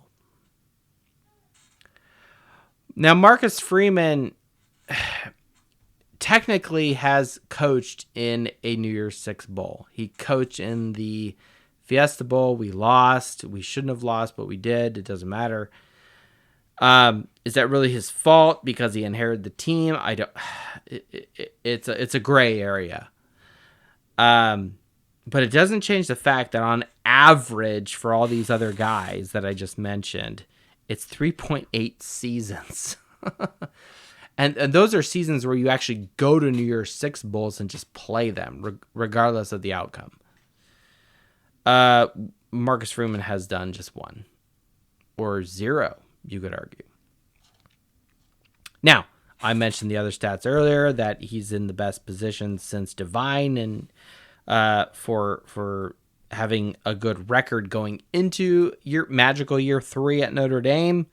Now, Marcus Freeman technically has coached in a New Year's Six Bowl. He coached in the Fiesta Bowl. We lost. We shouldn't have lost, but we did. It doesn't matter. Is that really his fault because he inherited the team? I don't. It's a gray area. But it doesn't change the fact that on average for all these other guys that I just mentioned, it's 3.8 seasons. And those are seasons where you actually go to New Year's Six Bowls and just play them, regardless of the outcome. Marcus Freeman has done just one. Or zero, you could argue. Now, I mentioned the other stats earlier, that he's in the best position since Divine, and for having a good record going into magical year 3 at Notre Dame.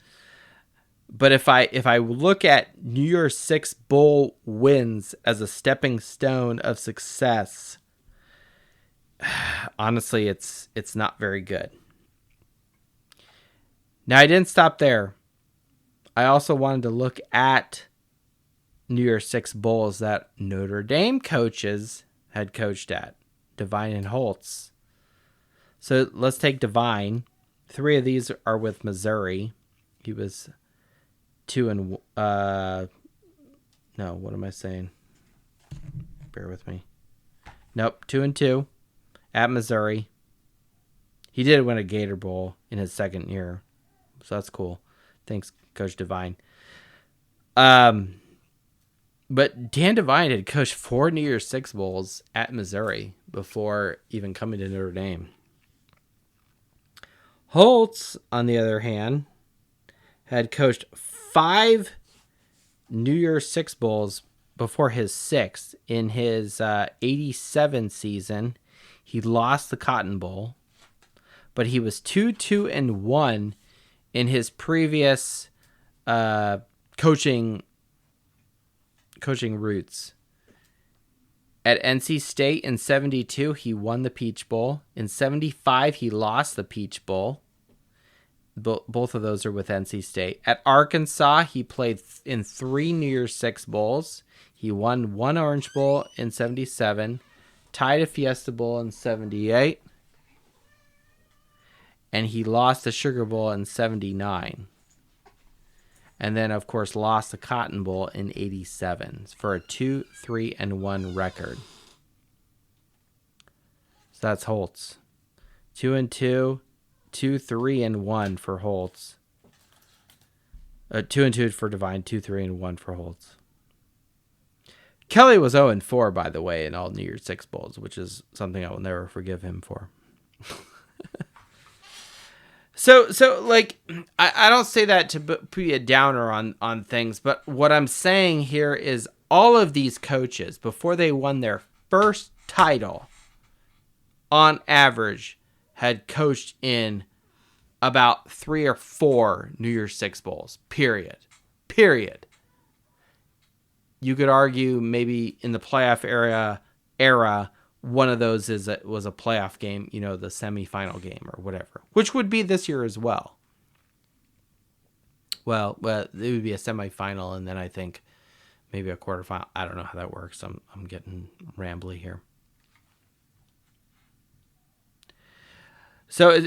But if I look at New Year's Six Bowl wins as a stepping stone of success, honestly, it's not very good. Now, I didn't stop there. I also wanted to look at New Year's Six Bowls that Notre Dame coaches had coached at, Divine and Holtz. So let's take Divine. 3 of these are with Missouri. He was 2 and no, what am I saying? Bear with me. Nope, 2-2 at Missouri. He did win a Gator Bowl in his second year, so that's cool. Thanks, Coach Divine. But Dan Divine had coached 4 New Year's Six Bowls at Missouri before even coming to Notre Dame. Holtz, on the other hand, had coached 5 New Year's Six Bowls before his 6th. In his 87 season, he lost the Cotton Bowl, but he was 2-1 in his previous coaching roots. At NC State in 72, he won the Peach Bowl. In 75, he lost the Peach Bowl. Both of those are with NC State. At Arkansas, he played in 3 New Year's Six Bowls. He won 1 Orange Bowl in 77, tied a Fiesta Bowl in 78, and he lost the Sugar Bowl in 79. And then, of course, lost the Cotton Bowl in 87 for a 2-3-1 record. So that's Holtz. 2-2, 2-3-1 for Holtz. 2-2 for Divine, 2-3-1 for Holtz. Kelly was 0-4, by the way, in all New Year's Six Bowls, which is something I will never forgive him for. So like, I don't say that to be a downer on things, but what I'm saying here is all of these coaches, before they won their first title, on average, had coached in about 3 or 4 New Year's Six Bowls, period. You could argue maybe in the playoff era, one of those was a playoff game, the semifinal game or whatever, which would be this year as well. Well, it would be a semifinal, and then I think maybe a quarterfinal. I don't know how that works. I'm getting rambly here. So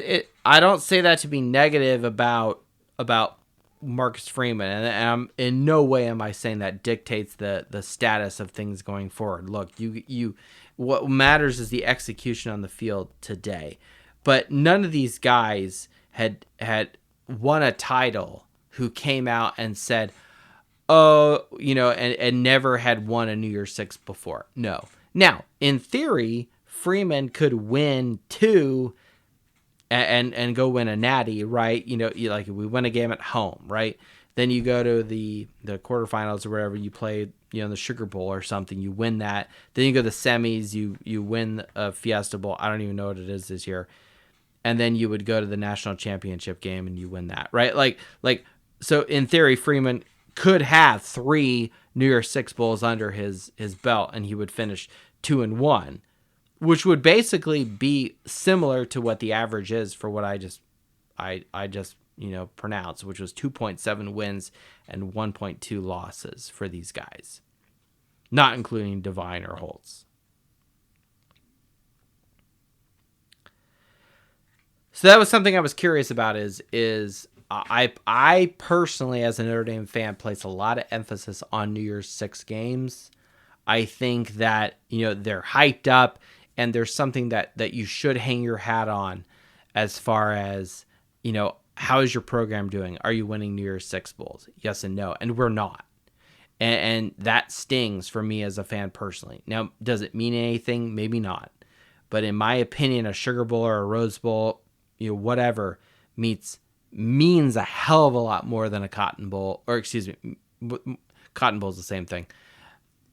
I don't say that to be negative about Marcus Freeman, and I'm, in no way am I saying that dictates the status of things going forward. Look, you what matters is the execution on the field today. But none of these guys had won a title who came out and said, and never had won a New Year's Six before. No. Now, in theory, Freeman could win 2 and go win a natty, right? Like we win a game at home, right? Then you go to the quarterfinals or whatever, you play, the Sugar Bowl or something, you win that. Then you go to the semis, you win a Fiesta Bowl. I don't even know what it is this year. And then you would go to the national championship game and you win that, right? Like so in theory, Freeman could have 3 New Year's Six Bowls under his belt and he would finish 2-1. which would basically be similar to what the average is for what I just pronounced, which was 2.7 wins and 1.2 losses for these guys, not including Devine or Holtz. So that was something I was curious about. Is I personally, as a Notre Dame fan, place a lot of emphasis on New Year's Six games. I think that they're hyped up, and there's something that you should hang your hat on, as far as how is your program doing? Are you winning New Year's Six bowls? Yes and no, and we're not, and that stings for me as a fan personally. Now, does it mean anything? Maybe not, but in my opinion, a Sugar Bowl or a Rose Bowl, whatever, means a hell of a lot more than a Cotton Bowl, or excuse me, Cotton Bowl is the same thing.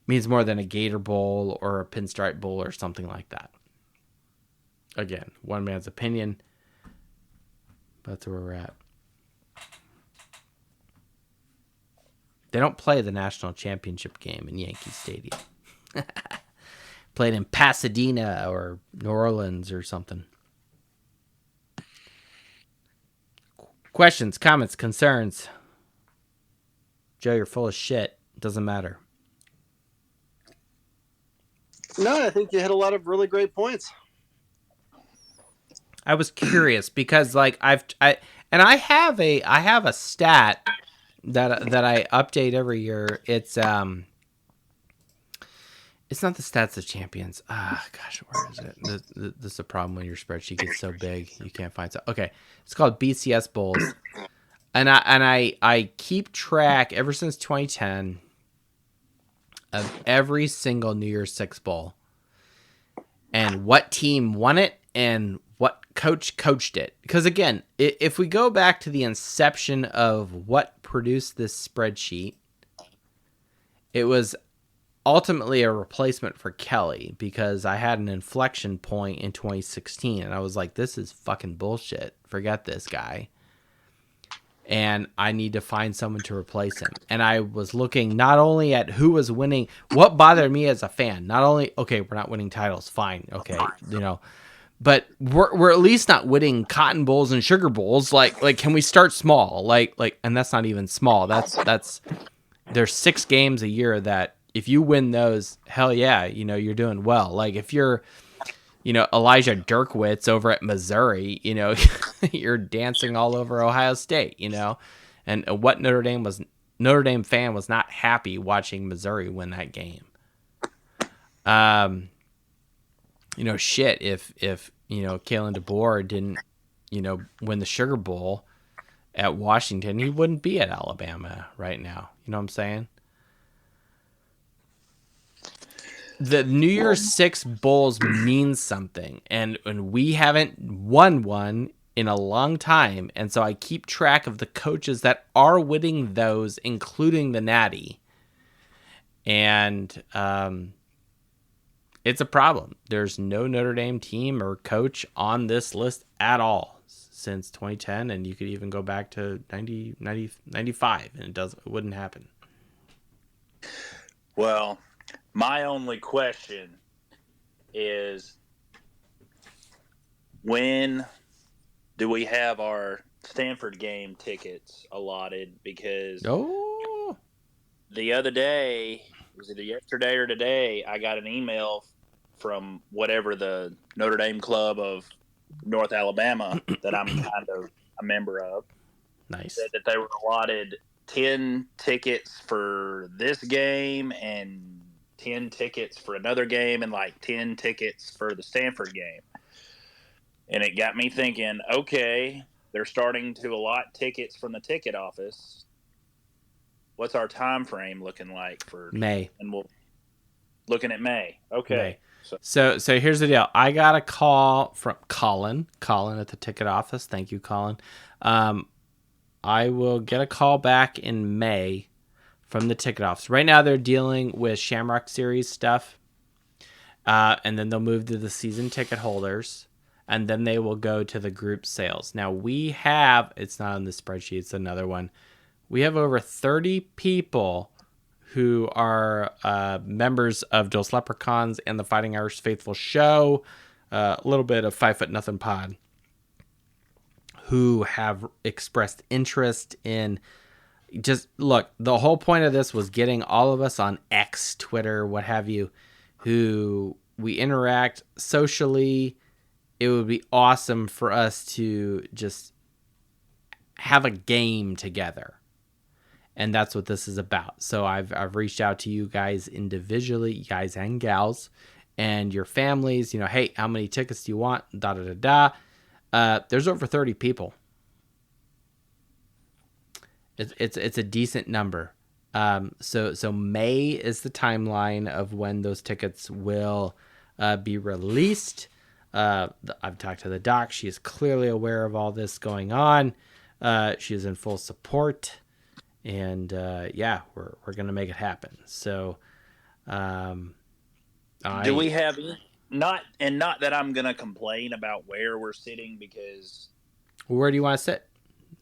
Means more than a Gator Bowl or a Pinstripe Bowl or something like that. Again, one man's opinion, but that's where we're at. They don't play the national championship game in Yankee Stadium. Played in Pasadena or New Orleans or something. Questions, comments, concerns? Joe, you're full of shit. Doesn't matter. No, I think you hit a lot of really great points. I was curious because I have a stat that I update every year. It's not the stats of champions. Gosh, where is it? This is a problem when your spreadsheet gets so big you can't find it. Okay, it's called BCS Bowls, and I keep track ever since 2010 of every single New Year's Six bowl and what team won it and what coach coached it. Because again, if we go back to the inception of what produced this spreadsheet, it was ultimately a replacement for Kelly, because I had an inflection point in 2016 and I was like, this is fucking bullshit. Forget this guy. And I need to find someone to replace him. And I was looking not only at who was winning, what bothered me as a fan, not only, okay, we're not winning titles, fine, okay, but we're at least not winning Cotton Bowls and Sugar Bowls. Like, can we start small? Like, and that's not even small. That's there's 6 games a year that if you win those, hell yeah, you're doing well. Like if you're, Elijah Dirkwitz over at Missouri, you're dancing all over Ohio State, and what Notre Dame fan was not happy watching Missouri win that game. Shit, if Kalen DeBoer didn't, win the Sugar Bowl at Washington, he wouldn't be at Alabama right now. You know what I'm saying? The New Year's Six bowls means something, and we haven't won one in a long time, and so I keep track of the coaches that are winning those, including the Natty, and it's a problem. There's no Notre Dame team or coach on this list at all since 2010, and you could even go back to 95, and it wouldn't happen. Well, my only question is, when do we have our Stanford game tickets allotted? Because the other day, was it yesterday or today, I got an email from whatever the Notre Dame Club of North Alabama that I'm kind of a member of. Nice. Said that they were allotted 10 tickets for this game and 10 tickets for another game and like 10 tickets for the Stanford game. And it got me thinking, okay, they're starting to allot tickets from the ticket office. What's our time frame looking like for May? And we'll looking at May. Okay. May. So here's the deal. I got a call from Colin at the ticket office. Thank you, Colin. I will get a call back in May from the ticket office. Right now they're dealing with Shamrock Series stuff. And then they'll move to the season ticket holders. And then they will go to the group sales. Now we have, it's not on the spreadsheet, it's another one. We have over 30 people who are members of Dos Leprechauns and the Fighting Irish Faithful show, a little bit of 5 Foot Nothing Pod, who have expressed interest in just look. The whole point of this was getting all of us on X, Twitter, what have you, who we interact socially. It would be awesome for us to just have a game together. And that's what this is about. So I've reached out to you guys individually, guys and gals, and your families. You know, hey, how many tickets do you want? Da da da da. There's over 30 people. It's a decent number. So May is the timeline of when those tickets will be released. I've talked to the doc. She is clearly aware of all this going on. She is in full support. And yeah, we're gonna make it happen. So, do we have not that I'm gonna complain about where we're sitting because where do you want to sit?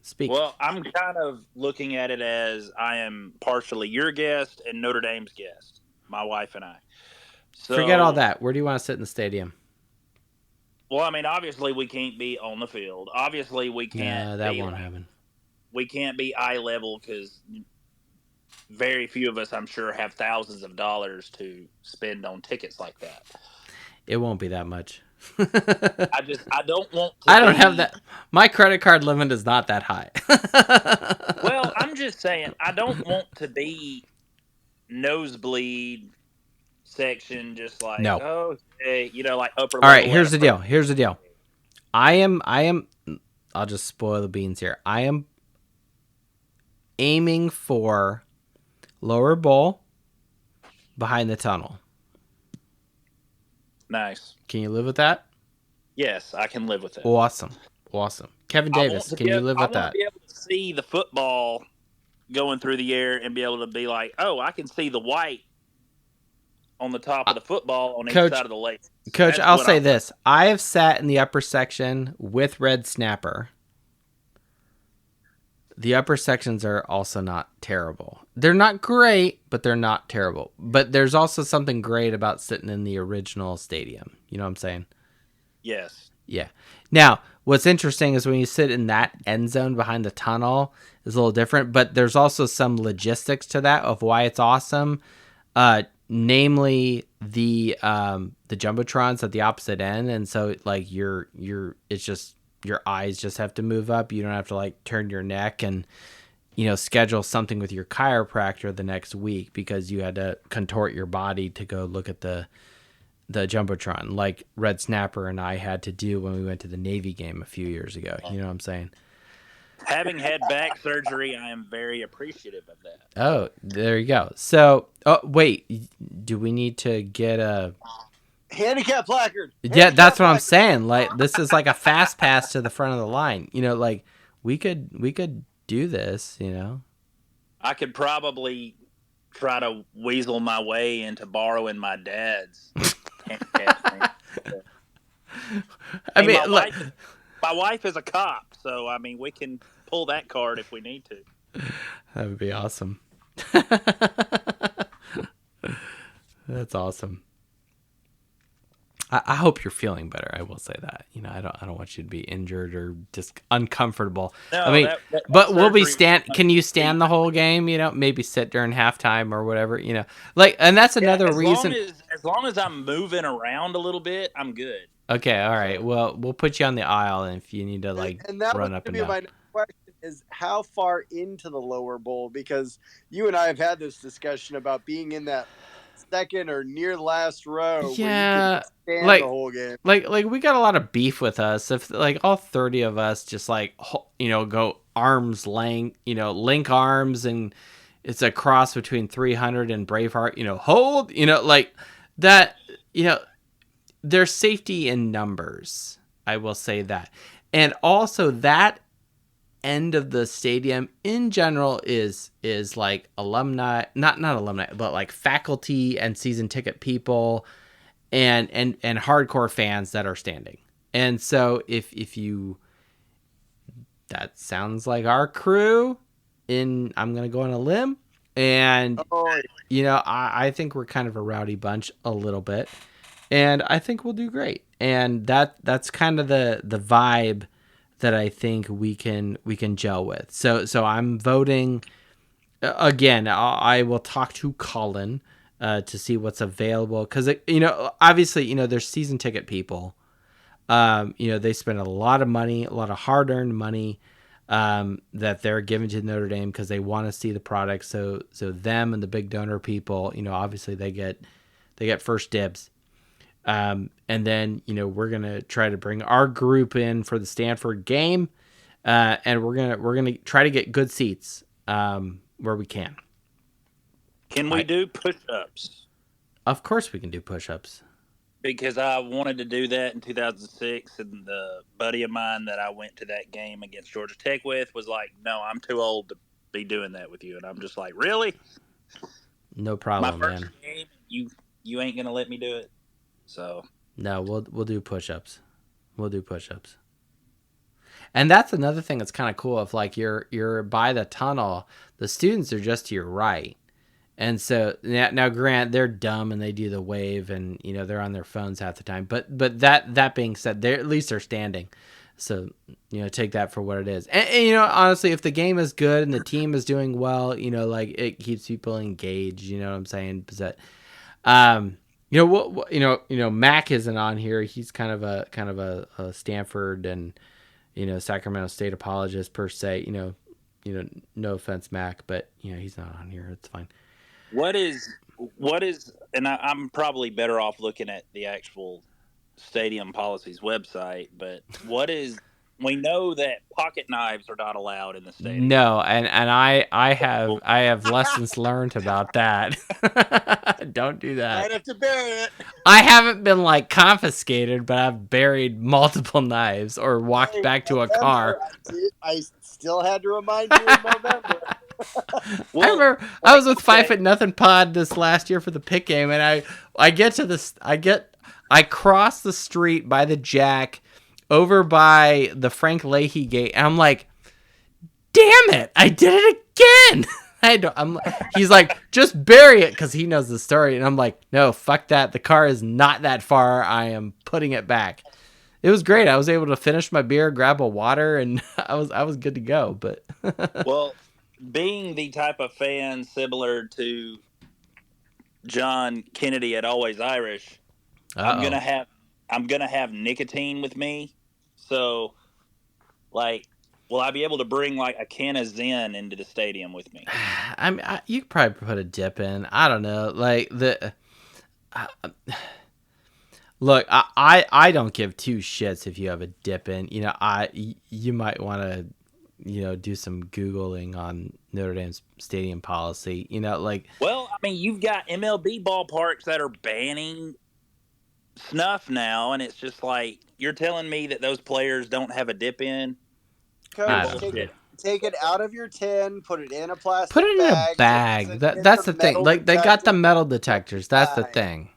Speak. Well, I'm kind of looking at it as I am partially your guest and Notre Dame's guest, my wife and I. So, forget all that. Where do you want to sit in the stadium? Well, I mean, obviously we can't be on the field. Obviously we can't. That won't happen. We can't be eye level because very few of us, I'm sure, have thousands of dollars to spend on tickets like that. It won't be that much. I don't want to. I don't have that. My credit card limit is not that high. Well, I'm just saying, I don't want to be nosebleed section, just like, no. Oh, hey, you know, like upper. All right, here's the deal. I am. I'll just spoil the beans here. I am aiming for lower bowl behind the tunnel. Nice. Can you live with that? Yes, I can live with it. Awesome. Kevin Davis, can you live with that? I want to be able to see the football going through the air and be able to be like, oh, I can see the white on the top of the football on each side of the leg. Coach, I'll say this. I have sat in the upper section with Red Snapper. The upper sections are also not terrible. They're not great, but they're not terrible. But there's also something great about sitting in the original stadium. You know what I'm saying? Yes. Yeah. Now, what's interesting is when you sit in that end zone behind the tunnel is a little different, but there's also some logistics to that of why it's awesome. Namely the jumbotrons at the opposite end, and so like it's just your eyes just have to move up. You don't have to like turn your neck and schedule something with your chiropractor the next week because you had to contort your body to go look at the jumbotron like Red Snapper and I had to do when we went to the Navy game a few years ago. You know what I'm saying? Having had back surgery, I am very appreciative of that. Oh, there you go. So, wait, do we need to get a handicap placard? Yeah, that's what I'm saying. Like, this is like a fast pass to the front of the line. Like we could do this. I could probably try to weasel my way into borrowing my dad's handicap. I mean, my wife is a cop, so I mean, we can pull that card if we need to. That would be awesome. That's awesome. I hope you're feeling better. I will say that. I don't want you to be injured or just uncomfortable. No, I mean, but we'll be Can you stand the whole game? Maybe sit during halftime or whatever. And that's another reason. As long as I'm moving around a little bit, I'm good. Okay, all right. Well, we'll put you on the aisle, and if you need to and that run up and down. My next question is how far into the lower bowl, because you and I have had this discussion about being in that second or near last row. Yeah, where you can stand the whole game. Like we got a lot of beef with us. If all 30 of us just go arms length, link arms, and it's a cross between 300 and Braveheart. Hold, that. There's safety in numbers. I will say that, and also that end of the stadium in general is like alumni, not alumni, but like faculty and season ticket people and hardcore fans that are standing. And so if you, that sounds like our crew I'm going to go on a limb. And I think we're kind of a rowdy bunch a little bit, and I think we'll do great. And that's kind of the vibe that I think we can gel with. So I'm voting again. I will talk to Colin to see what's available, because obviously there's season ticket people. They spend a lot of money, a lot of hard-earned money that they're giving to Notre Dame because they want to see the product. So them and the big donor people, obviously they get first dibs. And then we're gonna try to bring our group in for the Stanford game, and we're gonna try to get good seats where we can. Can we do push-ups? Of course we can do push-ups. Because I wanted to do that in 2006, and the buddy of mine that I went to that game against Georgia Tech with was like, "No, I'm too old to be doing that with you." And I'm just like, "Really? No problem, My first man. game, you ain't gonna let me do it." So no, we'll do push-ups. We'll do push-ups. And that's another thing that's kind of cool. If like you're by the tunnel, the students are just to your right. And so now, Grant, they're dumb and they do the wave, and they're on their phones half the time. But that being said, at least they're standing, so take that for what it is. And honestly, if the game is good and the team is doing well, like it keeps people engaged. You know what I'm saying? But Mac isn't on here. He's kind of a Stanford and Sacramento State apologist per se. No offense, Mac, but he's not on here. It's fine. What is, and I'm probably better off looking at the actual stadium policies website, but we know that pocket knives are not allowed in the stadium. No, and I have lessons learned about that. Don't do that. I'd have to bury it. I haven't been like confiscated, but I've buried multiple knives or walked back to a car. I still had to remind you in November. I remember I was with 5 Foot Nothing Pod this last year for the pick game, and I crossed the street by the Jack over by the Frank Leahy gate, and I'm like, damn it, I did it again. He's like, just bury it, because he knows the story, and I'm like, no, fuck that. The car is not that far. I am putting it back. It was great. I was able to finish my beer, grab a water, and I was good to go. But well, being the type of fan similar to John Kennedy at Always Irish, I'm gonna have nicotine with me. So, like, will I be able to bring like a can of Zen into the stadium with me? I mean, you could probably put a dip in. I don't know. Like look, I don't give two shits if you have a dip in. You might want to do some Googling on Notre Dame's stadium policy. Well, I mean, you've got MLB ballparks that are banning snuff now, and it's just like, you're telling me that those players don't have a dip in? Take it out of your tin, put it in a plastic bag. Put it in a bag. That's the thing. Like, they got the metal detectors. That's the thing.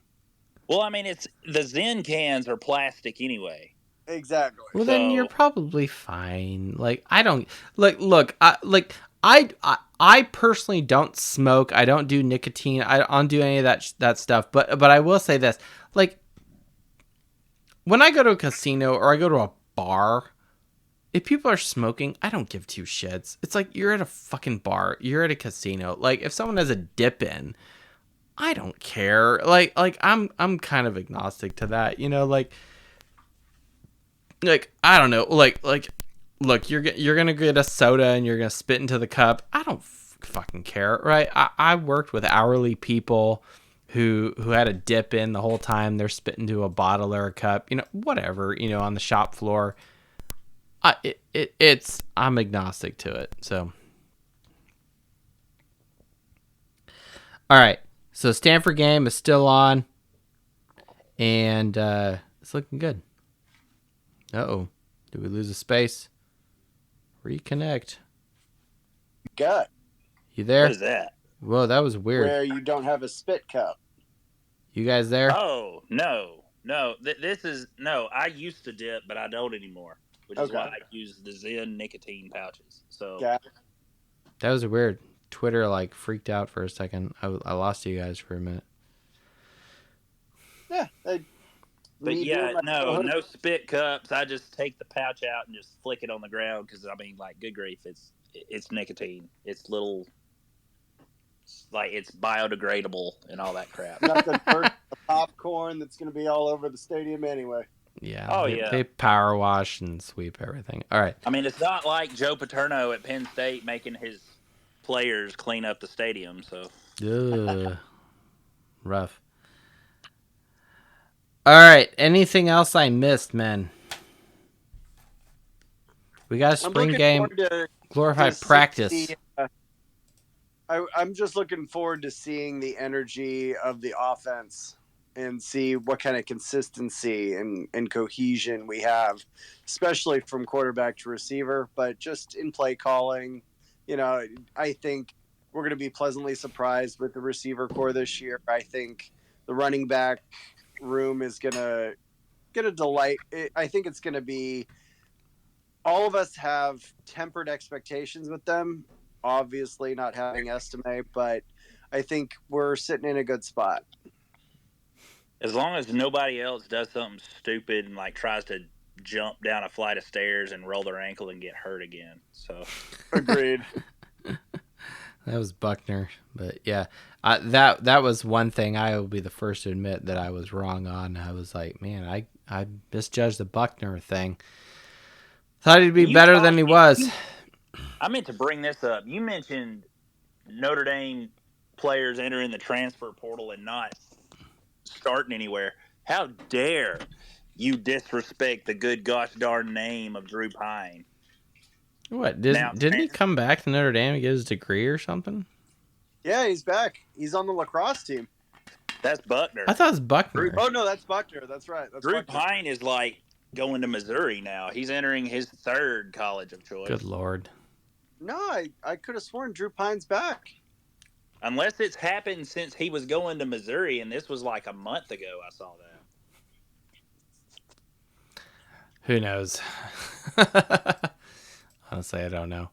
Well, I mean, the Zen cans are plastic anyway. Exactly. Well, then you're probably fine. Like, I don't look. I personally don't smoke. I don't do nicotine. I don't do any of that stuff. But I will say this: like, when I go to a casino or I go to a bar, if people are smoking, I don't give two shits. It's like, you're at a fucking bar. You're at a casino. Like, if someone has a dip in, I don't care. Like I'm kind of agnostic to that. Like I don't know. Like look, you're gonna get a soda and you're gonna spit into the cup. I don't fucking care, right? I worked with hourly people who had a dip in the whole time. They're spitting into a bottle or a cup, whatever, on the shop floor. I'm agnostic to it. So, all right. So Stanford game is still on, and it's looking good. Uh-oh. Did we lose a space? Reconnect. Gut. You there? What is that? Whoa, that was weird. Where you don't have a spit cup. You guys there? Oh, no. This is... No, I used to dip, but I don't anymore, which is why I use the Zen nicotine pouches. So Yeah. That was weird. Twitter like freaked out for a second. I lost you guys for a minute. Yeah. But yeah, no spit cups. I just take the pouch out and just flick it on the ground because I mean, like, good grief, it's nicotine. It's little, like, it's biodegradable and all that crap. Nothing worse than popcorn that's going to be all over the stadium anyway. Yeah. Oh, They power wash and sweep everything. All right. I mean, it's not like Joe Paterno at Penn State making his players clean up the stadium. So, rough. All right. Anything else I missed, man? We got a spring game, glorified practice. I'm just looking forward to seeing the energy of the offense and see what kind of consistency and cohesion we have, especially from quarterback to receiver, but just in play calling. I think we're going to be pleasantly surprised with the receiver core this year. I think the running back room is going to delight. I think it's going to be, all of us have tempered expectations with them, obviously not having estimate, but I think we're sitting in a good spot. As long as nobody else does something stupid and like tries to jump down a flight of stairs and roll their ankle and get hurt again. So agreed. That was Buckner, but yeah, that was one thing I will be the first to admit that I was wrong on. I was like, man, I misjudged the Buckner thing. Thought he'd be better than he was. I meant to bring this up. You mentioned Notre Dame players entering the transfer portal and not starting anywhere. How dare you disrespect the good gosh darn name of Drew Pine? What, didn't he come back to Notre Dame and get his degree or something? Yeah, he's back. He's on the lacrosse team. That's Buckner. I thought it was Buckner. Oh no, that's Buckner. That's right. Drew Buckner. Pine is like going to Missouri now. He's entering his third college of choice. Good Lord. No, I could have sworn Drew Pine's back. Unless it's happened since he was going to Missouri, and this was like a month ago I saw that. Who knows? Honestly, I don't know.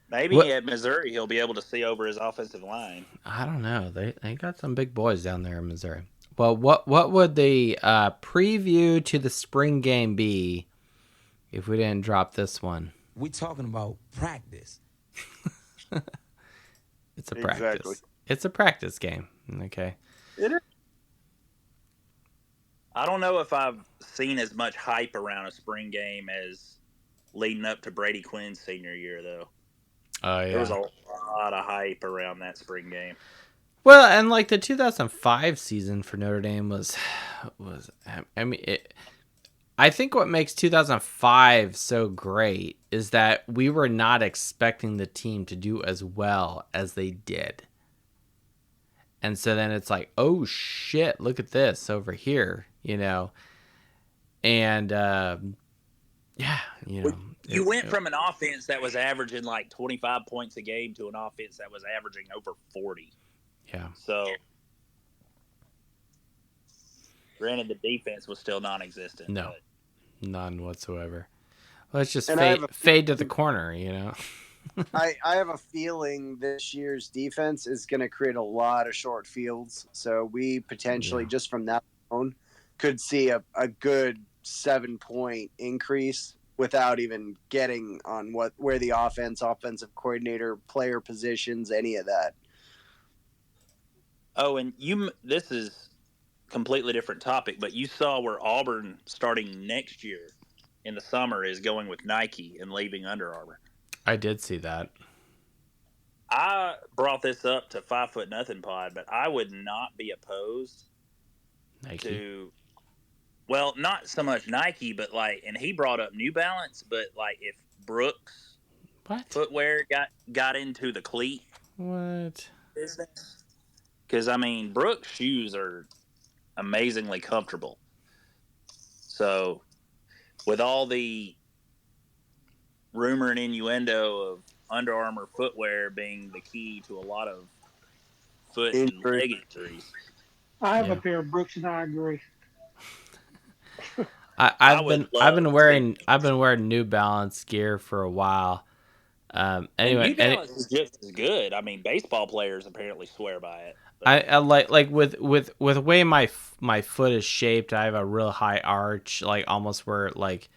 Maybe at Missouri he'll be able to see over his offensive line. I don't know. They got some big boys down there in Missouri. Well, what would the preview to the spring game be if we didn't drop this one? We talking about practice. It's a practice. Exactly. It's a practice game. Okay. It is. I don't know if I've seen as much hype around a spring game as leading up to Brady Quinn's senior year, though. Oh, yeah. There was a lot of hype around that spring game. Well, and like the 2005 season for Notre Dame was I mean, I think what makes 2005 so great is that we were not expecting the team to do as well as they did. And so then it's like, oh shit, look at this over here, And yeah, You went from an offense that was averaging like 25 points a game to an offense that was averaging over 40. Yeah. So, granted, the defense was still non-existent. No, none whatsoever. Let's just And fade to the corner, I have a feeling this year's defense is going to create a lot of short fields. So we potentially, just from that alone, could see a good 7-point increase without even getting on where the offensive coordinator, player positions, any of that. Oh, and this is completely different topic, but you saw where Auburn starting next year in the summer is going with Nike and leaving Under Armour. I did see that. I brought this up to 5 Foot Nothing Pod, but I would not be opposed to, well, not so much Nike, but like, and he brought up New Balance, but like if Brooks footwear got into the cleat business, because I mean Brooks shoes are amazingly comfortable. So with all the rumor and innuendo of Under Armour footwear being the key to a lot of foot and leg injuries. I have a pair of Brooks and I agree. I've been wearing New Balance gear for a while, Anyway, New Balance is just as good. I mean, baseball players apparently swear by it. I like with the way my foot is shaped. I have a real high arch, like almost where like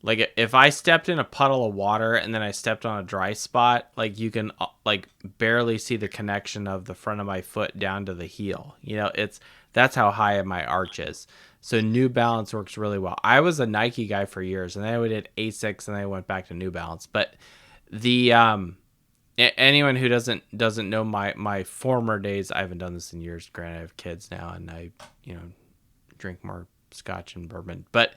if I stepped in a puddle of water and then I stepped on a dry spot, like you can like barely see the connection of the front of my foot down to the heel. You know, that's how high my arch is. So New Balance works really well. I was a Nike guy for years, and then we did Asics, and then I went back to New Balance. But the anyone who doesn't know my former days, I haven't done this in years. Granted, I have kids now, and I drink more scotch and bourbon. But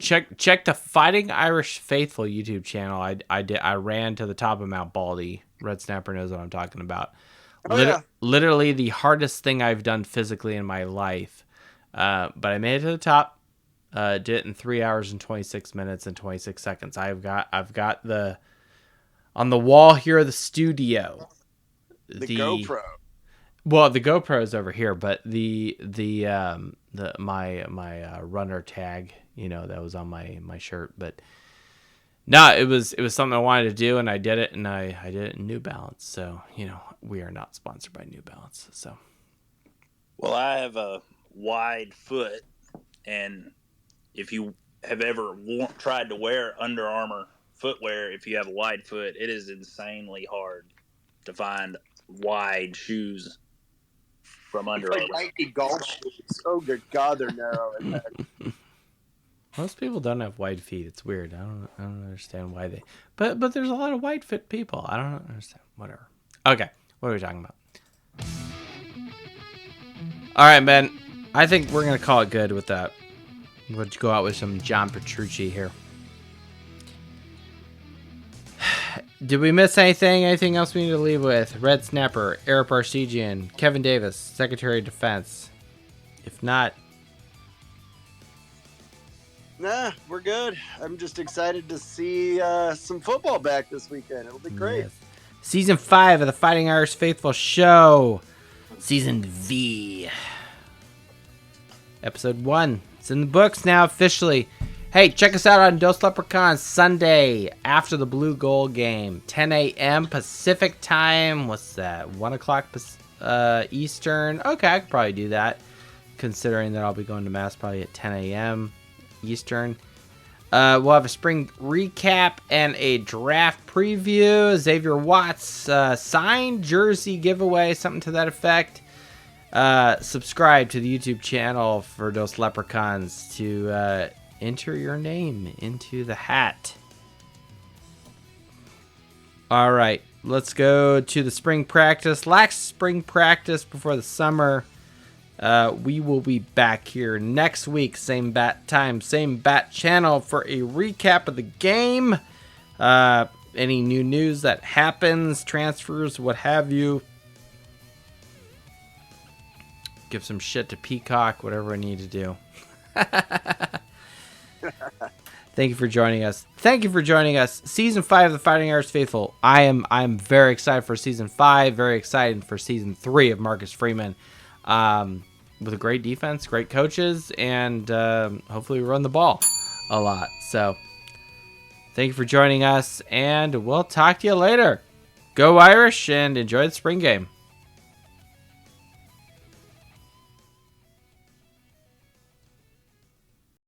check the Fighting Irish Faithful YouTube channel. I ran to the top of Mount Baldy. Red Snapper knows what I'm talking about. Literally the hardest thing I've done physically in my life. But I made it to the top. Did it in 3 hours and 26 minutes and 26 seconds. I've got the on the wall here of the studio. The GoPro. Well, the GoPro is over here, but my runner tag, that was on my shirt. But no, it was something I wanted to do, and I did it, and I did it in New Balance. So we are not sponsored by New Balance. So, well, I have a wide foot, and if you have ever tried to wear Under Armour footwear, if you have a wide foot, it is insanely hard to find wide shoes from Under Armour. Like Nike golf shoes. Oh, good God, they're narrow in there. Most people don't have wide feet. It's weird. I don't understand why they. But there's a lot of wide foot people. I don't understand. Whatever. Okay, what are we talking about? All right, Ben. I think we're gonna call it good with that. We'll go out with some John Petrucci here. Did we miss anything? Anything else we need to leave with? Red Snapper, Eric Parsegian, Kevin Davis, Secretary of Defense. If not, nah, we're good. I'm just excited to see some football back this weekend. It'll be great. Yes. Season 5 of the Fighting Irish Faithful show. Season V. Episode 1. It's in the books now officially. Hey, check us out on Dos Leprechauns Sunday after the Blue Gold game. 10 a.m. Pacific time. What's that? 1 o'clock Eastern. Okay, I could probably do that. Considering that I'll be going to Mass probably at 10 a.m. Eastern. We'll have a spring recap and a draft preview. Xavier Watts signed jersey giveaway, something to that effect. Subscribe to the YouTube channel for Dos Leprechauns to enter your name into the hat. All right, let's go to the spring practice. Last spring practice before the summer. We will be back here next week, same bat time, same bat channel, for a recap of the game. Any new news that happens, transfers, what have you. Give some shit to Peacock, whatever I need to do. Thank you for joining us. Season 5 of the Fighting Irish Faithful. I'm very excited for Season 5. Very excited for Season 3 of Marcus Freeman. With a great defense, great coaches, and hopefully we run the ball a lot. So thank you for joining us, and we'll talk to you later. Go Irish, and enjoy the spring game.